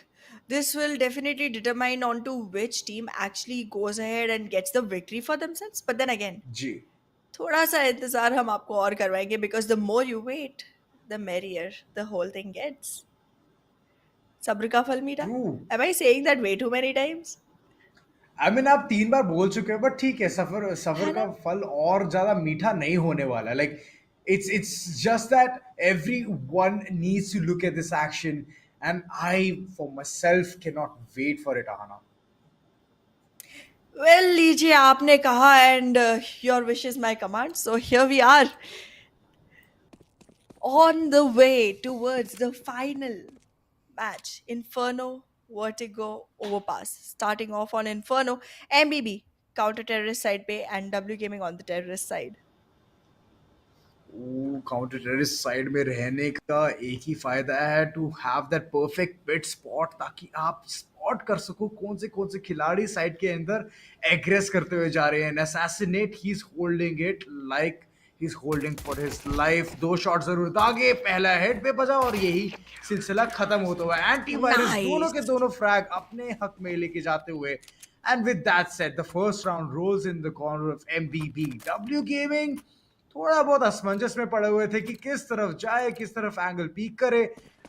this will definitely determine on to which team actually goes ahead and gets the victory for themselves. But then again, जी थोड़ा सा इंतजार हम आपको और करवाएंगे, because the more you wait, the merrier the whole thing gets. सब्र का फल मीठा. True. Am I saying that way too many times? I mean आप 3 बार बोल चुके हो, बट ठीक है, सफर सफर है का ना? फल और ज्यादा मीठा नहीं होने वाला. Like it's just that everyone needs to look at this action, and I for myself cannot wait for it, Ahana. Well, लीजिए, आपने कहा, and your wish is my command. So here we are on the way towards the final match. Inferno, Vertigo, Overpass. Starting off on Inferno, MBB, counter terrorist side पे, and W Gaming on the terrorist side. Counter terrorist side में रहने का एक ही फायदा है, to have that perfect pit spot, ताकि आप स्पॉट कर सको कौन से खिलाड़ी साइड के अंदर एग्रेस करते हुए जा रहे हैं. Assassinate, he is holding it like he is holding for his life. 2 shot जरूर दागे, पहला हेड पे बजा और यही सिलसिला खत्म होता हुआ. एंटी वायरस दोनों के Nice. दोनों फ्रैग अपने हक में लेके जाते हुए. And with that said, the first round rolls in the corner of MBB. W Gaming थोड़ा बहुत असमंजस में पड़े हुए थे कि किस तरफ जाए, किस तरफ एंगल पीक करे,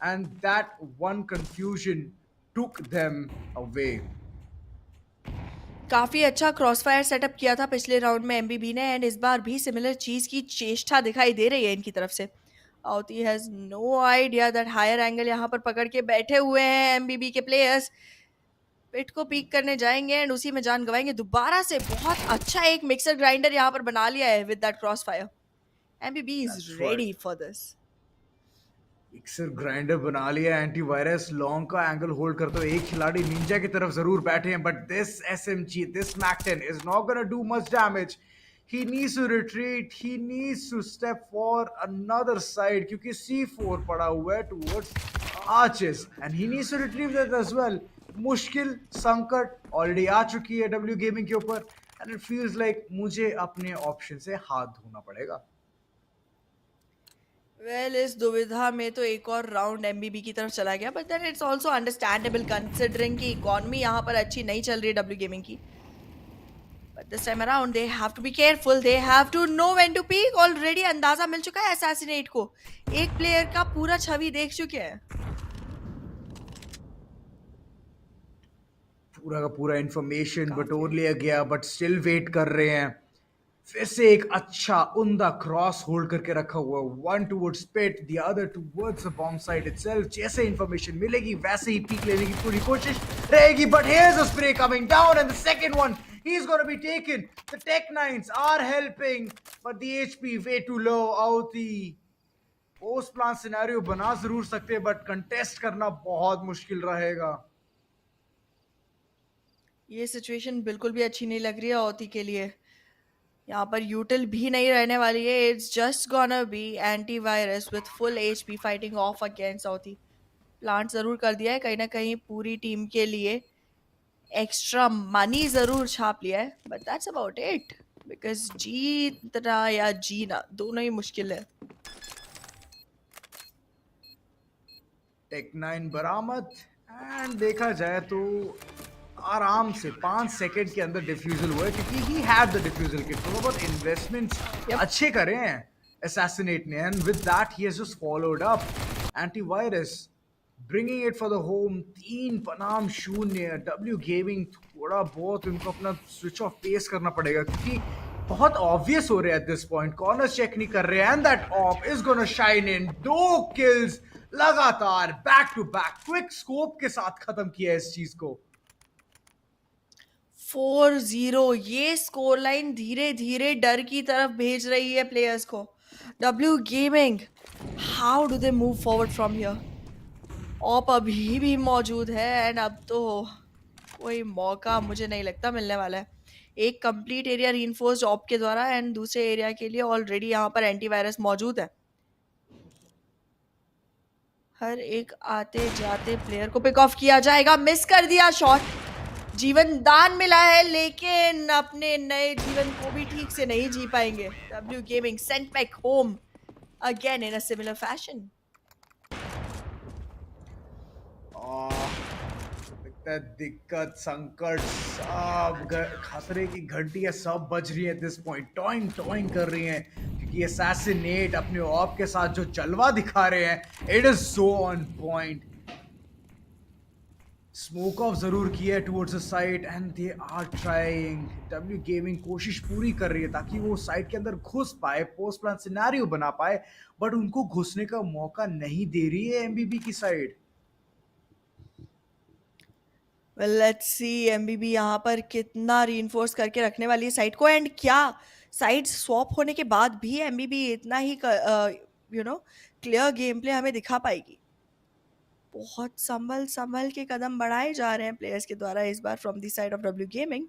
and that one confusion took them away. काफी अच्छा क्रॉसफायर सेटअप किया था पिछले राउंड में एमबीबी ने, एंड इस बार भी सिमिलर चीज की चेष्टा दिखाई दे रही है इनकी तरफ से. आवती has no idea that higher angle यहाँ पर पकड़ के बैठे हुए हैं एमबीबी के प्लेयर्स. पिट को पीक करने जाएंगे एंड उसी में जान गवाएंगे दोबारा से. बहुत अच्छा एक मिक्सर ग्राइंडर यहाँ पर बना लिया है with that crossfire. MBB is that's right. Ready for this. Mixer grinder बना लिया. एंटीवायरस लॉन्ग का एंगल होल्ड करते हुए एक खिलाड़ी निंजा की तरफ जरूर बैठे हैं, but this SMG, this MAC 10 is not gonna do much damage. He needs to retreat. He needs to step for another side क्योंकि C4 पड़ा हुआ है towards arches, and he needs to retrieve that as well. मुश्किल संकट already आ चुकी है W gaming के ऊपर, and it feels like मुझे अपने ऑप्शन से हाथ धोना पड़ेगा. वेल, इस दुविधा में तो एक और राउंड एमबीबी की तरफ चला गया, but then it's also understandable considering कि इकोनॉमी यहाँ पर अच्छी नहीं चल रही है डब्ल्यू गेमिंग की. But this time around they have to be careful, they have to know when to peek. Already अंदाजा मिल चुका है असैसिनेट को. एक प्लेयर का पूरा छवि देख चुके हैं. पूरा का पूरा इंफॉर्मेशन काफी. बटोर लिया गया, बट स्टिल वेट कर रहे हैं. फिर से एक अच्छा उमदा क्रॉस होल्ड करके रखा हुआ. One towards pit, the other towards the bomb site itself. जैसे इंफॉर्मेशन मिलेगी वैसे ही पीक लेने की पूरी कोशिश रहेगी, but here's a spray coming down and the second one he is gonna be taken. The tec nines are helping, but the HP way too low. आउती पोस्ट प्लान सिनेरियो बना जरूर सकते हैं, बट कंटेस्ट करना बहुत मुश्किल रहेगा. ये सिचुएशन बिल्कुल भी अच्छी नहीं लग रही है औती के लिए. यहाँ पर यूटिल भी नहीं रहने वाली है. It's just gonna be Antivirus with full HP fighting off against औती. प्लांट जरूर कर दिया है कहीं ना कहीं पूरी टीम के लिए. एक्स्ट्रा मनी जरूर छाप लिया है, but that's about it. Because जीतना या जीना दोनों ही मुश्किल है. टेक 9 बरामद. एंड देखा जाए तो आराम से 5 सेकंड के अंदर डिफ्यूजल हुआ है, क्योंकि he had the defusal kit. थोड़ा बहुत इन्वेस्टमेंट्स Yep. अच्छे करे हैं असैसिनेट ने, and with that he has just followed up antivirus, bringing it for the home. 3 बनाम 0. डब्ल्यू गेमिंग थोड़ा बहुत उनको अपना स्विच ऑफ पेस करना पड़ेगा, क्योंकि बहुत ऑब्वियस हो रहा है at this point. Corner check नहीं कर रहे, and that off is gonna shine in. 2 kills लगातार back to back quick scope के साथ खत्म किया इस चीज को. 4-0. ये स्कोर लाइन धीरे धीरे डर की तरफ भेज रही है प्लेयर्स को. W gaming, how do they move forward from here? Op अभी भी मौजूद है एंड अब तो कोई मौका मुझे नहीं लगता मिलने वाला है. एक कंप्लीट एरिया रीइंफोर्स्ड ऑप के द्वारा एंड दूसरे एरिया के लिए ऑलरेडी यहाँ पर एंटीवायरस मौजूद है. हर एक आते जाते प्लेयर को पिक ऑफ किया जाएगा. मिस कर दिया शॉट. जीवन दान मिला है लेकिन अपने नए जीवन को भी ठीक से नहीं जी पाएंगे. W gaming Saint back home again in a similar fashion. लगता है दिक्कत संकट सब खतरे की घंटियां सब बज रही है दिस पॉइंट. टॉइंग टॉइंग कर रही हैं, क्योंकि असैसिनेट अपने ऑप के साथ जो जलवा दिखा रहे हैं, it is so on point. Smoke off जरूर किया है towards the site, and they are trying. W Gaming कोशिश पूरी कर रही है ताकि वो साइट के अंदर घुस पाए, पोस्ट प्लान सिनेरियो बना पाए, बट उनको घुसने का मौका नहीं दे रही है एमबीबी की side. Well let's see MBB यहाँ पर कितना रीइंफोर्स करके रखने वाली है साइड को. एंड क्या साइड स्वैप होने के बाद भी एमबीबी इतना ही क्लियर गेम प्ले हमें दिखा पाएगी? बहुत संभल संभल के कदम बढ़ाए जा रहे हैं प्लेयर्स के द्वारा इस बार from the side of W gaming.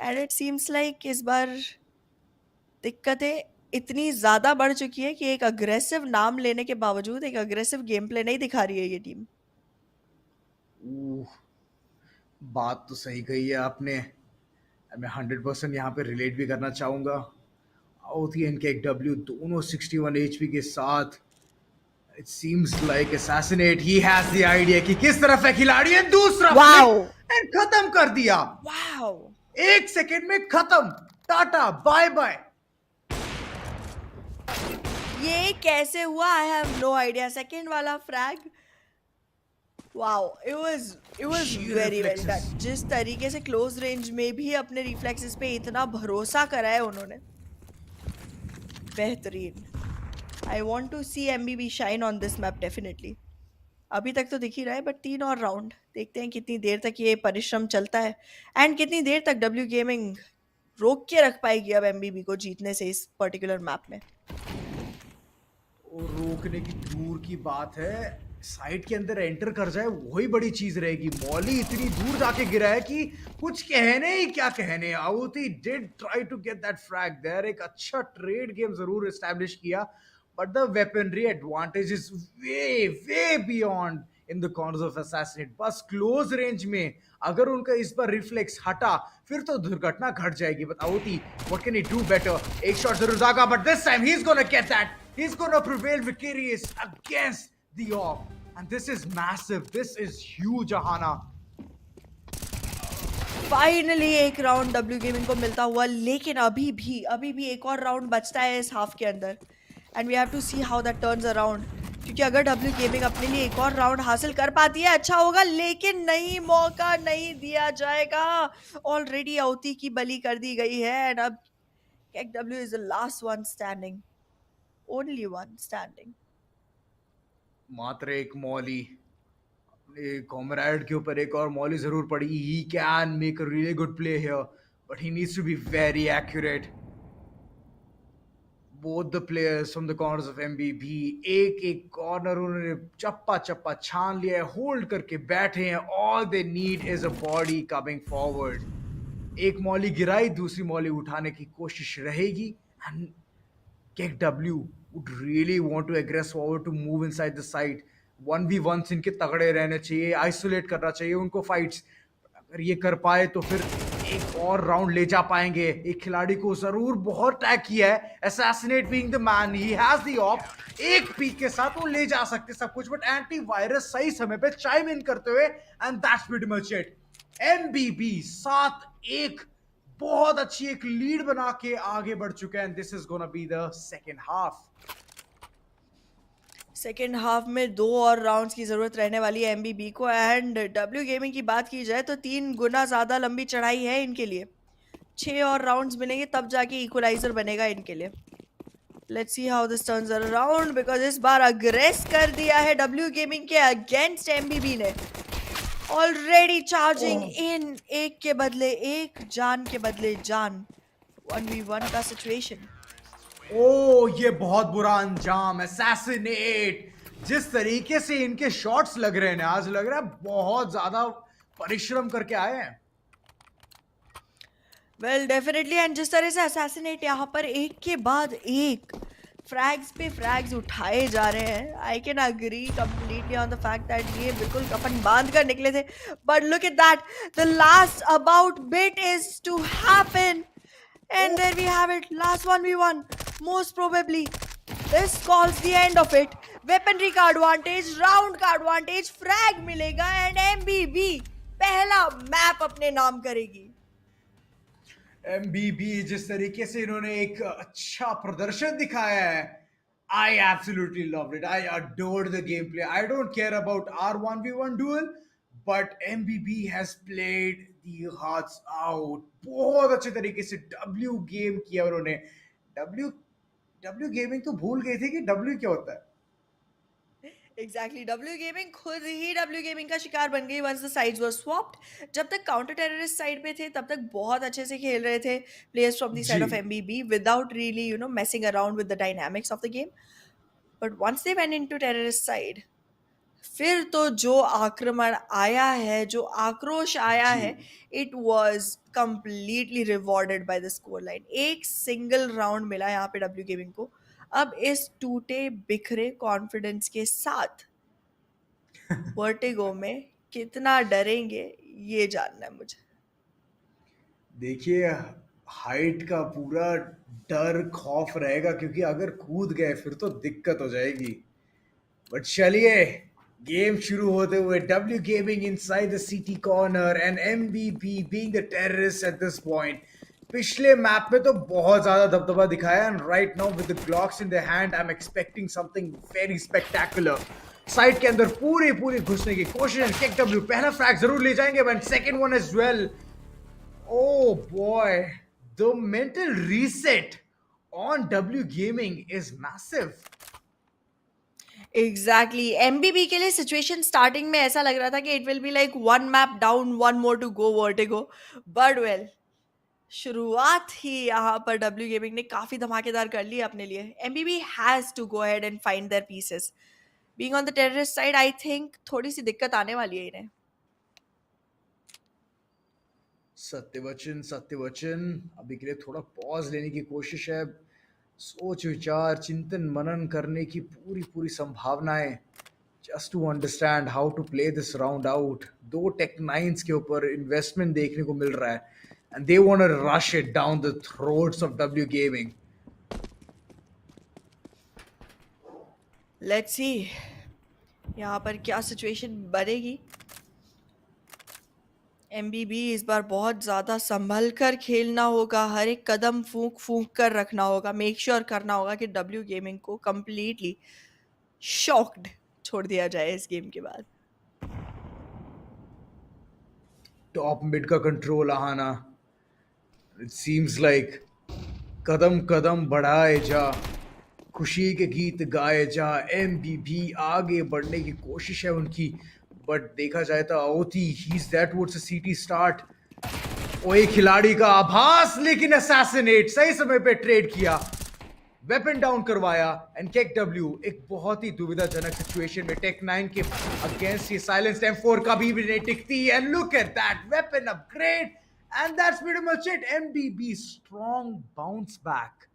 And it seems like इस बार दिक्कतें इतनी ज़्यादा बढ़ चुकी है कि एक अग्रेसिव नाम लेने के बावजूद एक अग्रेसिव गेम प्ले नहीं दिखा रही है ये टीम. बात तो सही कही है आपने. मैं 100% यहाँ पे रिलेट भी करना चाहूँगा. आउथी एंड केक डब्ल्यू दोनों 61 एचपी के साथ. It seems like assassinate he has the idea कि किस तरफ है खिलाड़ी, एंड दूसरा वाओ एंड खत्म कर दिया. वाओ 1 सेकेंड में खत्म. Tata bye bye. ये कैसे हुआ? I have no idea. Second वाला frag, wow it was Sheer very well reflexes. Done. जिस तरीके से क्लोज रेंज में भी अपने रिफ्लेक्सेस पे इतना भरोसा करा है उन्होंने, बेहतरीन. I want to see MBB shine on this map definitely. अभी तक तो दिख ही रहा है, बट 3 और राउंड देखते हैं कितनी देर तक ये परिश्रम चलता है एंड कितनी देर तक डब्ल्यू गेमिंग रोक के रख पाएगी अब एमबीबी को जीतने से इस पर्टिकुलर मैप में. और रोकने की दूर की बात है, साइट के अंदर एंटर कर जाए वही बड़ी चीज रहेगी. मॉली इतनी दूर जाके गिरा है कि कुछ कहने ही क्या कहने. आउती did try to get that frag there. एक अच्छा ट्रेड गेम जरूर एस्टैब्लिश किया, but the weaponry advantage is way way beyond in the corners of assassinate. बस क्लोज रेंज में अगर उनका इस पर रिफ्लेक्स हटा, फिर तो दुर्घटना घट जाएगी. But outie what can he do better? एक शॉट जरूर जागा, but this time he is gonna get that. He's gonna prevail victorious against the orb. And this is massive. This is huge, Ahana. Finally एक round W Gaming को मिलता हुआ, लेकिन अभी भी एक और राउंड बचता है इस हाफ के अंदर. And we have to see how that turns around, क्योंकि अगर डब्ल्यू गेमिंग अपने लिए एक और राउंड हासिल कर पाती है अच्छा होगा, लेकिन नहीं, मौका नहीं दिया जाएगा. ऑलरेडी अवती की बलि कर दी गई है एंड अब W is the last one standing, only one standing. मात्र एक मॉली. अपने कॉमरेड के ऊपर एक और मॉली जरूर पड़ी. He can make a really good play here, but he needs to be very accurate. Both the players from the corners of MBB, एक एक कॉर्नर उन्होंने चप्पा चप्पा छान लिया है, होल्ड करके बैठे हैं. All they need is a body coming forward. एक मॉली गिराई, दूसरी मॉली उठाने की कोशिश रहेगी. And KW would really want to aggress forward to move inside the site. 1v1 इनके तगड़े रहने चाहिए, आइसोलेट करना चाहिए उनको फाइट्स. अगर ये कर पाए तो फिर एक और राउंड ले जा पाएंगे? एक खिलाड़ी को जरूर बहुत टैग किया है, assassinate being the man, he has the op, एक पीक के साथ वो ले जा सकते सब कुछ, बट एंटीवायरस सही समय पे चाइम इन करते हुए, and that's pretty much it. MBB 7-1 बहुत अच्छी एक लीड बना के आगे बढ़ चुके हैं, and this is gonna be the second half. Second half में 2 और राउंड्स की ज़रूरत रहने वाली है एमबीबी को। एंड डब्ल्यू गेमिंग की बात की जाए तो 3 गुना ज़्यादा लंबी चढ़ाई है इनके लिए। 6 और राउंड्स मिलेंगे तब जाके इक्वलाइजर बनेगा इनके लिए। Let's see how this turns around, because इस बार अग्रेस कर दिया है डब्ल्यू गेमिंग के अगेंस्ट एमबीबी ने। ऑलरेडी चार्जिंग इन, एक के बदले एक, जान के बदले जान, 1v1 का सिचुएशन। ओ ये बहुत बुरा अंजाम, असैसिनेट। जिस तरीके से इनके शॉट्स लग रहे हैं ना, आज लग रहा है बहुत ज्यादा परिश्रम करके आए हैं। वेल डेफिनेटली, एंड जिस तरह से असैसिनेट यहाँ पर एक के बाद एक फ्रैग्स पे फ्रैग्स उठाए जा रहे हैं, I can agree completely on the fact that ये बिल्कुल कफन बांध कर निकले थे। But look at that, the last about bit is to happen, and there we have it, last 1v1, most probably this calls the end of it। weaponry का advantage, round का advantage, frag मिलेगा and MBB पहला map अपने नाम करेगी। MBB जिस तरीके से इन्होंने एक अच्छा प्रदर्शन दिखाया है, I absolutely loved it. I adored the gameplay. I don't care about our 1v1 duel, but MBB has played the hearts out. बहुत अच्छे तरीके से W गेम किया उन्होंने। W W गेमिंग तो भूल गई थी कि W क्या होता है। एग्जैक्टली, डब्ल्यू गेमिंग खुद ही डब्ल्यू गेमिंग का शिकार बन गई once the sides were swapped. जब तक काउंटर टेररिस्ट साइड पे थे तब तक बहुत अच्छे से खेल रहे थे प्लेयर्स फ्रॉम द जी। Side of MBB without really messing around with the dynamics of the game. But once they went into terrorist side, फिर तो जो आक्रमण आया है, जो आक्रोश आया जी। है, it was completely rewarded by the score line. एक सिंगल राउंड मिला यहाँ पे डब्ल्यू गेमिंग को। अब इस टूटे बिखरे कॉन्फिडेंस के साथ वर्टिगो में कितना डरेंगे, ये जानना है मुझे। देखिए, हाइट का पूरा डर खौफ रहेगा, क्योंकि अगर कूद गए फिर तो दिक्कत हो जाएगी। बट चलिए, गेम शुरू होते हुए W Gaming inside the CT corner and MBB being the terrorist at this point. पिछले मैप में तो बहुत ज्यादा दबदबा दिखाया, and right now with the Glocks in the hand I am expecting something very spectacular. Side के अंदर पूरी पूरी घुसने की कोशिश, एंड किक डब्ल्यू पहला फ्रैग जरूर ले जाएंगे, but second one as well. Oh boy, the mental reset on W Gaming is massive. Exactly, MBB के लिए सिचुएशन स्टार्टिंग में ऐसा लग रहा था कि it will be like 1 map down, 1 more to go Vertigo. But well, शुरुआत ही यहाँ पर डब्ल्यू गेमिंग ने काफी धमाकेदार कर ली अपने लिए। MBB has to go ahead and find their pieces. Being on the terrorist side, I think थोड़ी सी दिक्कत आने वाली है इन्हें। सत्यवचन सत्यवचन, अभी के लिए थोड़ा पॉज लेने की कोशिश है, सोच विचार चिंतन मनन करने की पूरी पूरी संभावनाएं, just to understand how to play this round out. दो टेक नाइन्स के ऊपर इन्वेस्टमेंट देखने को मिल रहा है, and they want to rush it down the throats of W Gaming. Let's see यहाँ पर क्या सिचुएशन बनेगी। एमबीबी इस बार बहुत ज़्यादा संभल कर खेलना होगा, हर एक कदम फूंक फूंक कर रखना होगा, मेक श्योर करना होगा कि डब्ल्यू गेमिंग को कंप्लीटली शॉक्ड छोड़ दिया जाए इस गेम के बाद। टॉप मिड का कंट्रोल आना, इट सीम्स लाइक कदम कदम बढ़ाए जा, खुशी के गीत गाए जा। एमबीबी आगे बढ़ने की कोशिश है उनकी, बट देखा जाए तो अवती he is that towards a सीटी स्टार्ट। वही खिलाड़ी का आभास, लेकिन असैसिनेट सही समय पे ट्रेड किया, वेपन डाउन करवाया, एंड केक डब्ल्यू एक बहुत ही दुविधाजनक सिचुएशन में टेक 9 के अगेंस्ट ये साइलेंस M4 का भी नहीं टिकती, and look at that weapon upgrade, and that's pretty much it. MBB strong bounce back.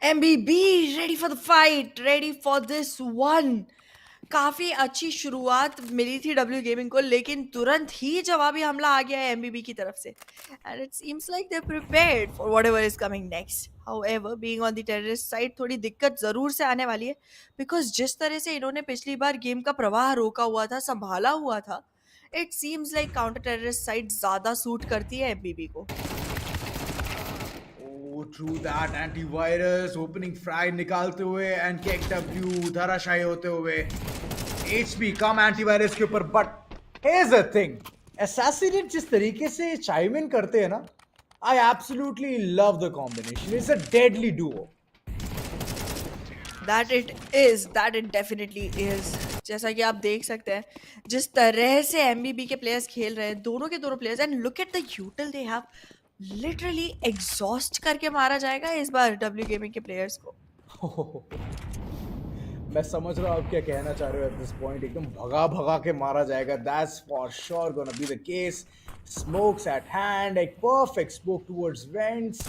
MBB ready for the fight, ready for this one. काफी अच्छी शुरुआत मिली थी डब्ल्यू गेमिंग को, लेकिन तुरंत ही जवाबी हमला आ गया है एमबीबी की तरफ से, and it seems like they prepared for whatever is coming next. However, being on the terrorist side थोड़ी दिक्कत जरूर से आने वाली है, बिकॉज जिस तरह से इन्होंने पिछली बार गेम का प्रवाह रोका हुआ था, संभाला हुआ था, it seems like counter terrorist side ज्यादा सूट करती है एमबीबी को। Oh, true that. Antivirus opening frag निकालते हुए and KW धराशायी होते हुए HP कम एंटीवायरस के ऊपर, but here's the thing, assassinate जिस तरीके से chime in करते हैं ना, I absolutely love the combination. It's a deadly duo. That it definitely is. जैसा कि आप देख सकते हैं जिस तरह से एमबीबी के प्लेयर्स खेल रहे हैं, दोनों के दोनों players, and look at the यूटिल they have, literally exhaust करके मारा जाएगा इस बार डब्ल्यू गेमिंग के प्लेयर्स को। मैं समझ रहा हूँ आप क्या कहना चाह रहे हो एट दिस पॉइंट, एकदम भगा भगा के मारा जाएगा, that's for sure gonna be the case. Smokes at hand, एक perfect smoke towards vents,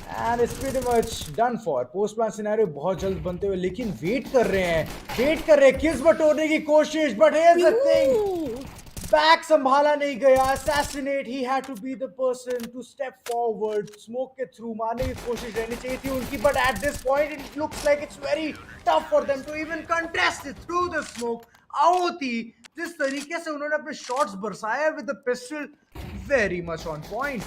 and it's pretty much done for. Post plan scenario बहुत जल्द बनते हुए, लेकिन वेट कर रहे हैं किस बटोरने की कोशिश, but here's the thing, back संभाला नहीं गया। असैसिनेट, ही had to be the person to step forward, smoke के थ्रू मारने की कोशिश रहनी चाहिए थी उनकी, but at this point it looks like it's very tough for them to even contest it through the smoke. आउती जिस तरीके से उन्होंने अपने शॉट्स बरसाया with the pistol, very much on point.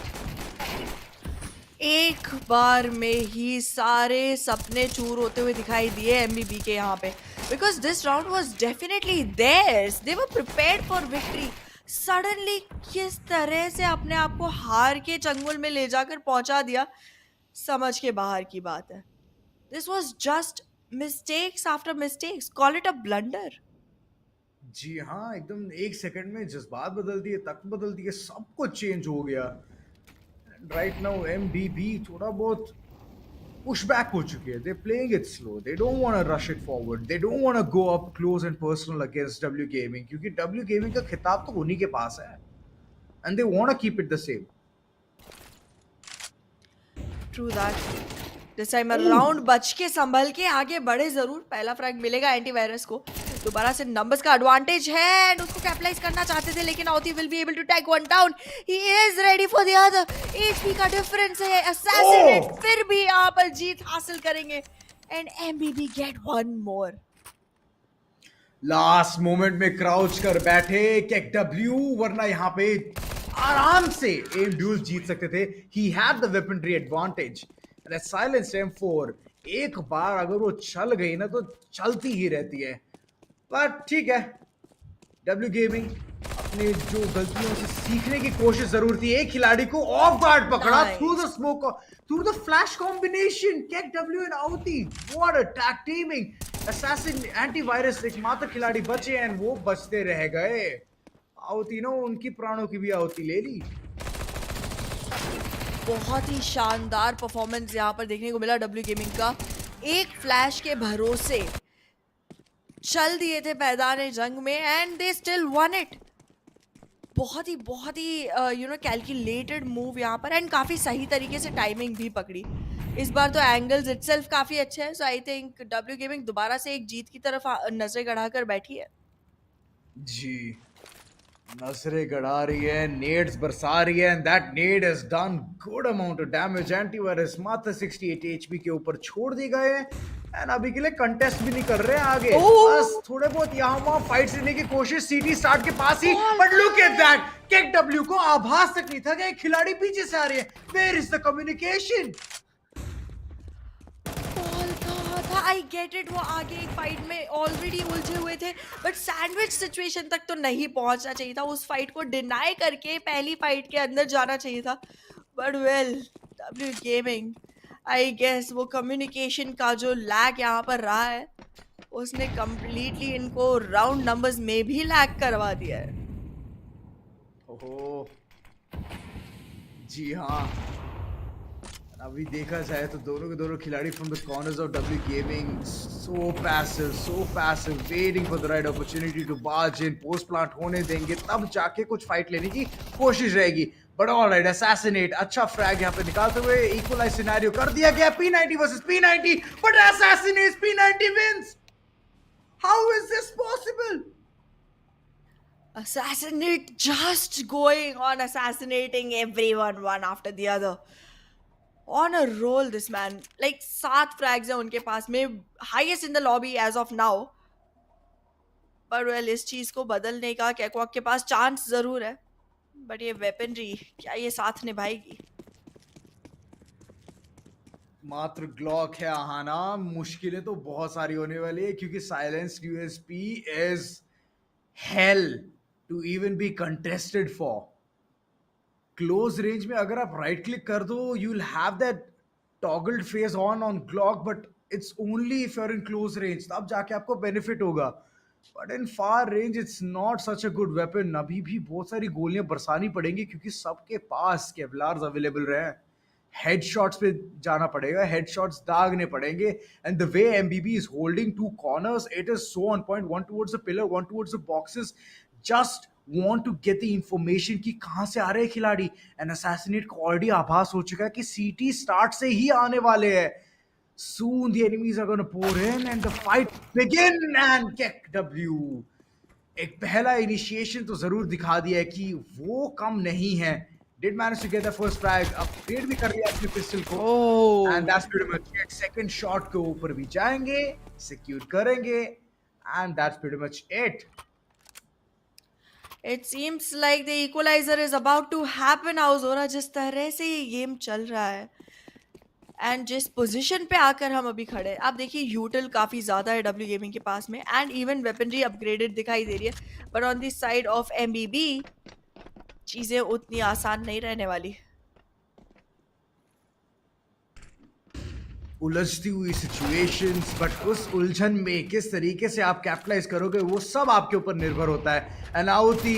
एक बार में ही सारे सपने चूर होते हुए दिखाई दिए एमबीबी के यहाँ पे, because this round was definitely theirs, they were prepared for victory. Suddenly किस तरह से अपने आप को हार के चंगुल में ले जाकर पहुंचा दिया, समझ के बाहर की बात है। This was just mistakes after mistakes, call it a blunder. जी हाँ, एकदम एक सेकंड में जज्बात बदल दिए, तख्त बदल दिए, सब कुछ चेंज हो गया। राइट नाउ एमबीबी थोड़ा बहुत पुश बैक हो चुके हैं, they playing it slow, they don't want to rush it forward, they don't want to go up close and personal against W gaming, क्योंकि डब्ल्यू गेमिंग का खिताब तो उन्हीं के पास है, and they want to keep it the same. True that. This time around बच के संभल के आगे बढ़े जरूर, पहला फ्रैग मिलेगा एंटीवायरस को, दोबारा से नंबर्स का एडवांटेज है एंड उसको कैपिटलाइज करना चाहते थे, लेकिन आउती will be able to take one down, he is ready for the other. HP का डिफरेंस है, असैसिनेट फिर भी यहाँ पर जीत हासिल करेंगे and MBB get one more. Last moment में क्राउच कर बैठे KW, वरना यहाँ पे आराम से एम ड्यूल जीत सकते थे। He had the weaponry advantage and silence M4, एक बार अगर वो चल गई ना तो चलती ही रहती है, बट ठीक है, डब्ल्यू गेमिंग अपने जो गलतियों से सीखने की कोशिश जरूर थी। एक खिलाड़ी को ऑफ गार्ड पकड़ा through the smoke, through the flash combination, KW and आउती, what a tag teaming. Assassin antivirus एकमात्र खिलाड़ी बचे एंड वो बचते रह गए। आउती नो उनकी प्राणों की भी आहुति ले ली। बहुत ही शानदार परफॉर्मेंस यहाँ पर देखने को मिला डब्ल्यू गेमिंग का, एक फ्लैश के भरोसे चल दिए थे मैदान जंग में and they still one it. बहुत ही कैलकुलेटेड मूव यहाँ पर, एंड काफी सही तरीके से टाइमिंग भी पकड़ी। इस बार तो एंगल्स इटसेल्फ काफी अच्छे हैं, सो आई थिंक डब्ल्यू गेमिंग दोबारा से एक जीत की तरफ नजरें गड़ाकर बैठी है। जी, नजरें गड़ा रही है, नेड्स बरसा रही है, and that nade has done good amount of damage. Antivirus मात्र 68 एचपी के ऊपर छोड़ दिए गए हैं एंड अभी के लिए कंटेस्ट भी नहीं कर रहे हैं आगे, बस थोड़े बहुत यहाँ वहाँ फाइट लेने की कोशिश सीटी स्टार्ट के पास ही, but look at that, KW को आभास तक नहीं था कि एक खिलाड़ी पीछे से आ रही है। Where is the communication? I get it, वो आगे एक फाइट में ऑलरेडी उलझे हुए थे, बट सैंडविच सिचुएशन तक तो नहीं पहुंचना चाहिए था, उस फाइट को डिनाई करके पहली फाइट के अंदर जाना चाहिए था। But well, W gaming I guess वो कम्युनिकेशन का जो लैग यहाँ पर रहा है, उसने कंप्लीटली इनको राउंड नंबर्स में भी लैग करवा दिया है। ओहो, जी हाँ, अभी देखा जाए तो दोनों के दोनों खिलाड़ी from the corners of W gaming so passive, waiting for the right opportunity to barge in. Post plant होने देंगे तब जाके कुछ फाइट लेने की कोशिश रहेगी, बट ऑलराइट, असैसिनेट अच्छा फ्रैग यहाँ पे निकालते हुए इक्वलाइज सिनेरियो कर दिया गया। P90 versus P90, but assassinate, P90 wins. How is this possible? Assassinate, just going on assassinating everyone one after the other. On a roll, this man. Like 7 frags है उनके पास में, highest in the lobby as of now. पर well इस चीज को बदलने का कैकवॉक के पास चांस जरूर है, बट ये वेपनरी क्या ये साथ निभाएगी? मात्र ग्लॉक है आहाना, मुश्किलें तो बहुत सारी होने वाली है क्योंकि silence USP is hell to even be contested for. Close range में अगर आप राइट क्लिक कर दो you will have that toggled face on Glock, but it's only if you are in close range, तब जाके आपको बेनिफिट होगा. But in far range it's not such a good weapon. अभी भी बहुत सारी गोलियां बरसानी पड़ेंगी क्योंकि सबके पास केवलार्स अवेलेबल रहे हैं. हेडशॉट्स पे जाना पड़ेगा, हेडशॉट्स दागने पड़ेंगे. And the way MBB is holding two corners, it is so on point. One towards the pillar, one towards the boxes. Just want to get the information कि कहां से आ रहे हैं खिलाड़ी. एंड असैसिनेट को ऑलरेडी आभास हो चुका है कि सीटी स्टार्ट से ही आने वाले हैं. Soon the enemies are going to pour in and the fight begin. And kick W. एक पहला इनिशिएशन तो जरूर दिखा दिया है कि वो कम नहीं है. Did manage to get the first frag, upgrade भी कर लिया अपने पिस्टल को. Oh. And that's pretty much it. Second shot के ऊपर भी जाएंगे, secure करेंगे, and that's pretty much it. It seems like the equalizer is about to happen. Auzora, जिस तरह से ये गेम चल रहा है एंड जिस पोजीशन पे आकर हम अभी खड़े हैं, आप देखिए यूटिल काफ़ी ज़्यादा है डब्ल्यू गेमिंग के पास में एंड इवन वेपनरी अपग्रेडेड दिखाई दे रही है, but on the side of MBB चीज़ें उतनी आसान नहीं रहने वाली. उलझती हुई सिचुएशंस, बट उस उलझन में किस तरीके से आप कैपिटलाइज करोगे वो सब आपके ऊपर निर्भर होता है. अनाउती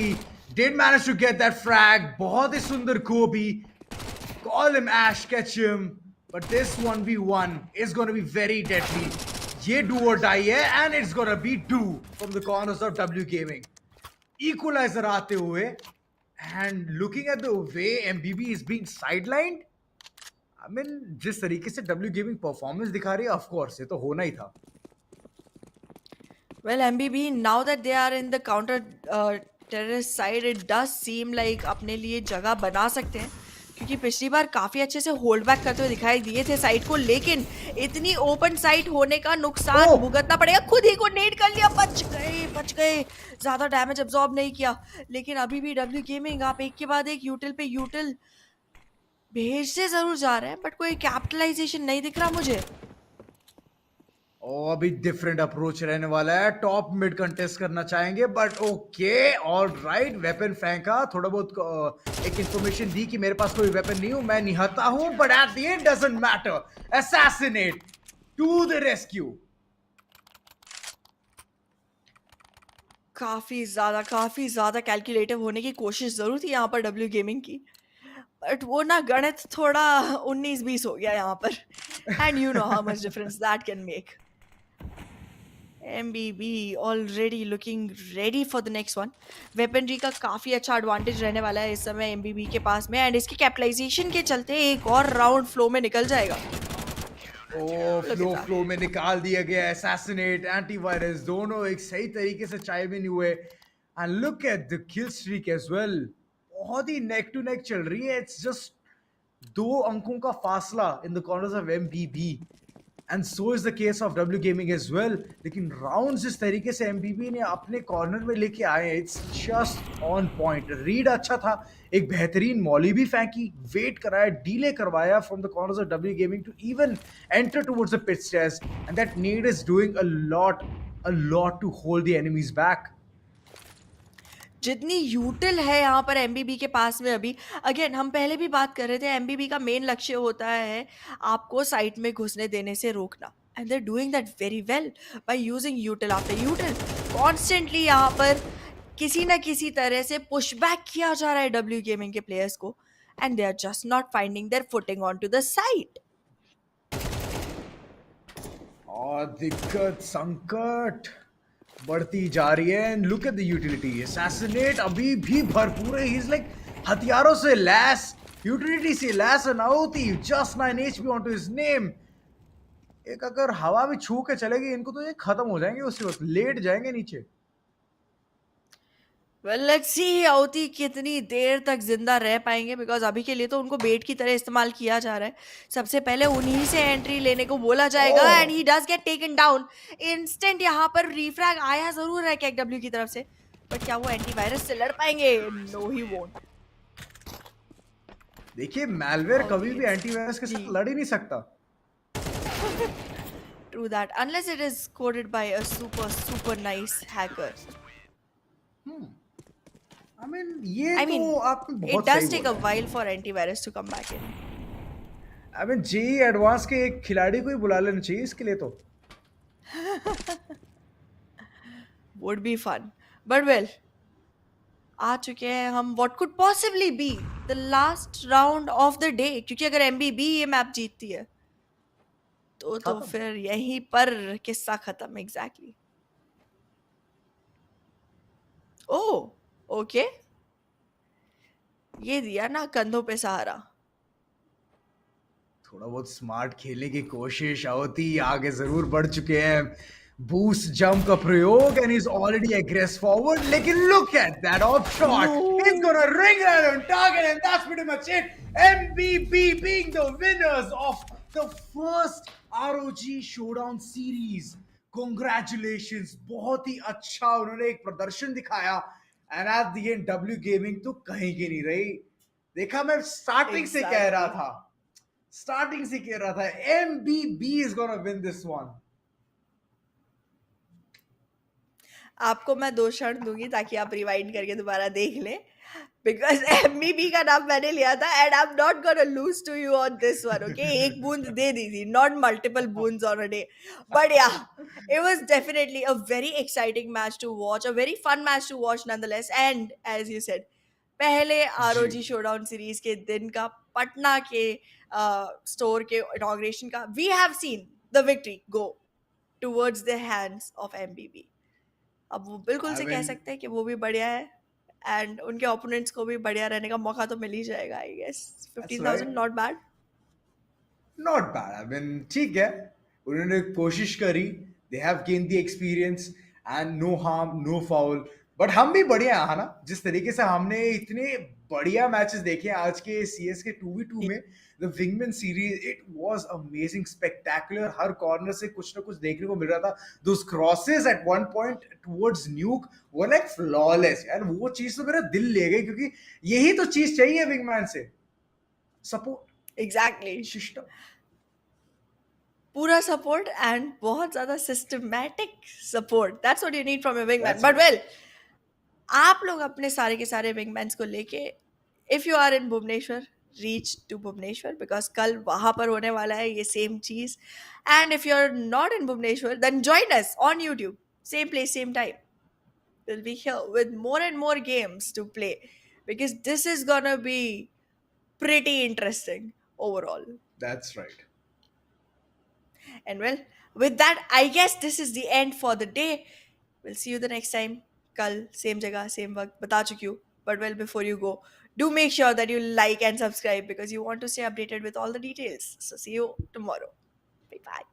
did manage to get that frag. बहुत ही सुंदर कोबी. Call him ash, catch him. But this 1v1 is gonna be very deadly. ये डू और डाई है and it's gonna be do from the corners of W gaming. Equalizer आते हुए and looking at the way MBB is being sidelined. I mean जिस तरीके से W gaming performance दिखा रही है, ऑफ कोर्स ये तो होना ही था. Well, MBB, now that they are in the counter terrorist side, it does seem like अपने लिए जगह बना सकते हैं, क्योंकि पिछली बार काफ़ी अच्छे से होल्ड बैक करते हुए दिखाई दिए थे साइड को, लेकिन इतनी ओपन साइड होने का नुकसान भुगतना पड़ेगा. खुद ही को नेट कर लिया, बच गए. ज़्यादा डैमेज अब्जॉर्ब नहीं किया, लेकिन अभी भी डब्ल्यू गेमिंग आप एक के बाद एक यूटिल पे यूटिल भेजते जरूर जा रहे हैं, बट कोई कैपिटलाइजेशन नहीं दिख रहा मुझे. अभी डिफरेंट अप्रोच रहने वाला है. टॉप मिड कंटेस्ट करना चाहेंगे, but okay all right. Weapon फेंका, थोड़ा बहुत एक इंफॉर्मेशन दी कि मेरे पास कोई वेपन नहीं हूं, मैं निहत्ता हूं, but at the end doesn't matter. Assassinate to the rescue. काफ़ी ज़्यादा कैलकुलेटिव होने की कोशिश ज़रूर थी यहाँ पर डब्ल्यू गेमिंग की, बट वो ना गणित थोड़ा 19-20 हो गया यहाँ पर. And you know how much difference that can make. MBB already looking ready for the next one. Weaponry का काफ़ी अच्छा एडवांटेज रहने वाला है इस समय MBB के पास में, एंड इसके कैपिटलाइजेशन के चलते एक और राउंड फ्लो में निकल जाएगा. फ्लो में निकाल दिया गया. असैसिनेट, एंटीवायरस दोनों एक सही तरीके से चाइम इन हुए. And look at the kill streak as well. बहुत ही नेक टू नेक चल रही है. इट्स जस्ट 2 अंकों का फासला in the corners of MBB, and so is the case of W gaming as well. लेकिन राउंड जिस तरीके से एमबीबी ने अपने कॉर्नर में लेके आए, it's just on point. Read अच्छा था, एक बेहतरीन मॉली भी फेंकी, वेट कराया, डीले करवाया from the corners of W gaming to even enter towards the pit stairs, and that need is doing a lot to hold the enemies back. जितनी util है यहाँ पर एमबीबी के पास में अभी, अगेन हम पहले भी बात कर रहे थे, एमबीबी का मेन लक्ष्य होता है आपको साइट में घुसने देने से रोकना, and they are doing that very well by using util after util. Constantly यहाँ पर किसी ना किसी तरह से पुशबैक किया जा रहा है डब्ल्यू गेमिंग के प्लेयर्स को, and they are just not finding their footing on to the site. और दिक्कत संकट बढ़ती जा रही है. And look at the utility. Assassinate अभी भी भरपूर है. ही इज लाइक हथियारों से लैस, यूटिलिटी से लैस. अनाउती just 9 HP onto his name. एक अगर हवा भी छू के चलेगी इनको तो ये खत्म हो जाएंगे उसी वक्त, लेट जाएंगे नीचे। वेल लेट्स सी अवती कितनी देर तक जिंदा रह पाएंगे, बिकॉज अभी के लिए तो उनको बेट की तरह इस्तेमाल किया जा रहा है। सबसे पहले उन्हीं से एंट्री लेने को बोला जाएगा oh, and he does get taken down instant. यहाँ पर रीफ्रैग आया जरूर है केडब्ल्यू की तरफ से, बट क्या वो एंटीवायरस से लड़ पाएंगे? No he won't. देखिए मैलवेयर कभी अवती भी इट्स एंटीवायरस के साथ जी। लड़ ही नहीं सकता। True that, unless it is coded by a super nice hacker. I mean ये I तो mean, आपने it बहुत सही does take a बोला। while for antivirus to come back in. I mean G advance के एक खिलाड़ी को ही बुला लेना चाहिए इसके लिए तो। Would be fun. But well, आ चुके हैं हम what could possibly be the last round of the day, क्योंकि अगर एमबीबी ये मैप जीतती है तो खत्म। फिर यहीं पर किस्सा खत्म। एग्जैक्टली। ओह, ओके, ये दिया ना कंधों पे सहारा। थोड़ा बहुत स्मार्ट खेलने की कोशिश, अवती आगे जरूर बढ़ चुके हैं। बूस्ट जंप का प्रयोग and is already aggress forward, लेकिन look at that off shot, it's No. Gonna ring it on target and that's pretty much it. MBB being the winners of the first ROG showdown series. Congratulations, बहुत ही अच्छा उन्होंने एक प्रदर्शन दिखाया and at the end W gaming तो कहीं की नहीं रही। देखा, मैं स्टार्टिंग से कह रहा Exactly. था, स्टार्टिंग से कह रहा था MBB is gonna win this one. आपको मैं 2 क्षण दूँगी ताकि आप रिवाइंड करके दोबारा देख लें, बिकॉज़ एमवीपी का नाम मैंने लिया था and I am not gonna lose to you on this one, okay? 1 बूंद दे दी थी, नॉट मल्टिपल बूंद्स on a day. But yeah, it was definitely a very exciting match to watch, a very fun match to watch nonetheless, and as you said, पहले जी, ROG showdown series के दिन का, पटना के स्टोर के inauguration का, we have seen the victory go towards the hands of MBB. अब वो बिल्कुल आई से कह मीन सकते हैं कि वो भी बढ़िया है एंड उनके ओपोनेंट्स को भी बढ़िया रहने का मौका तो मिल ही जाएगा, I guess. That's 15,000 right, not bad. Not bad. I mean ठीक है, उन्होंने कोशिश करी, they have gain the experience and no harm no foul. But हम भी बढ़िया है ना, जिस तरीके से हमने इतने बढ़िया मैचेस देखे हैं आज के सीएस के 2v2 में, the wingman series, it was amazing, spectacular. हर कॉर्नर से कुछ ना कुछ देखने को मिल रहा था। Those crosses at one point towards Nuke were like flawless यार, वो चीज तो मेरा दिल ले गई, क्योंकि यही तो चीज चाहिए विंगमैन से, सपोर्ट, एग्जैक्टली। सिस्टम। पूरा सपोर्ट एंड बहुत ज्यादा systematic support, that's what you need from your wingman. That's but right. Well, आप लोग अपने सारे के सारे विंगमैन्स को लेके, if you are in Bhubaneswar, reach to Bhubaneswar, because कल वहां पर होने वाला है ये सेम चीज। And if you are not in Bhubaneswar, then join us on YouTube, same place same time. We'll be here with more and more games to play, because this is gonna be pretty interesting overall. That's right. And well, with that, I guess this is the end for the day. We'll see you the next time. Kal, same jagah, same waqt, bata chuki hu. But well, before you go, do make sure that you like and subscribe because you want to stay updated with all the details. So see you tomorrow. Bye bye.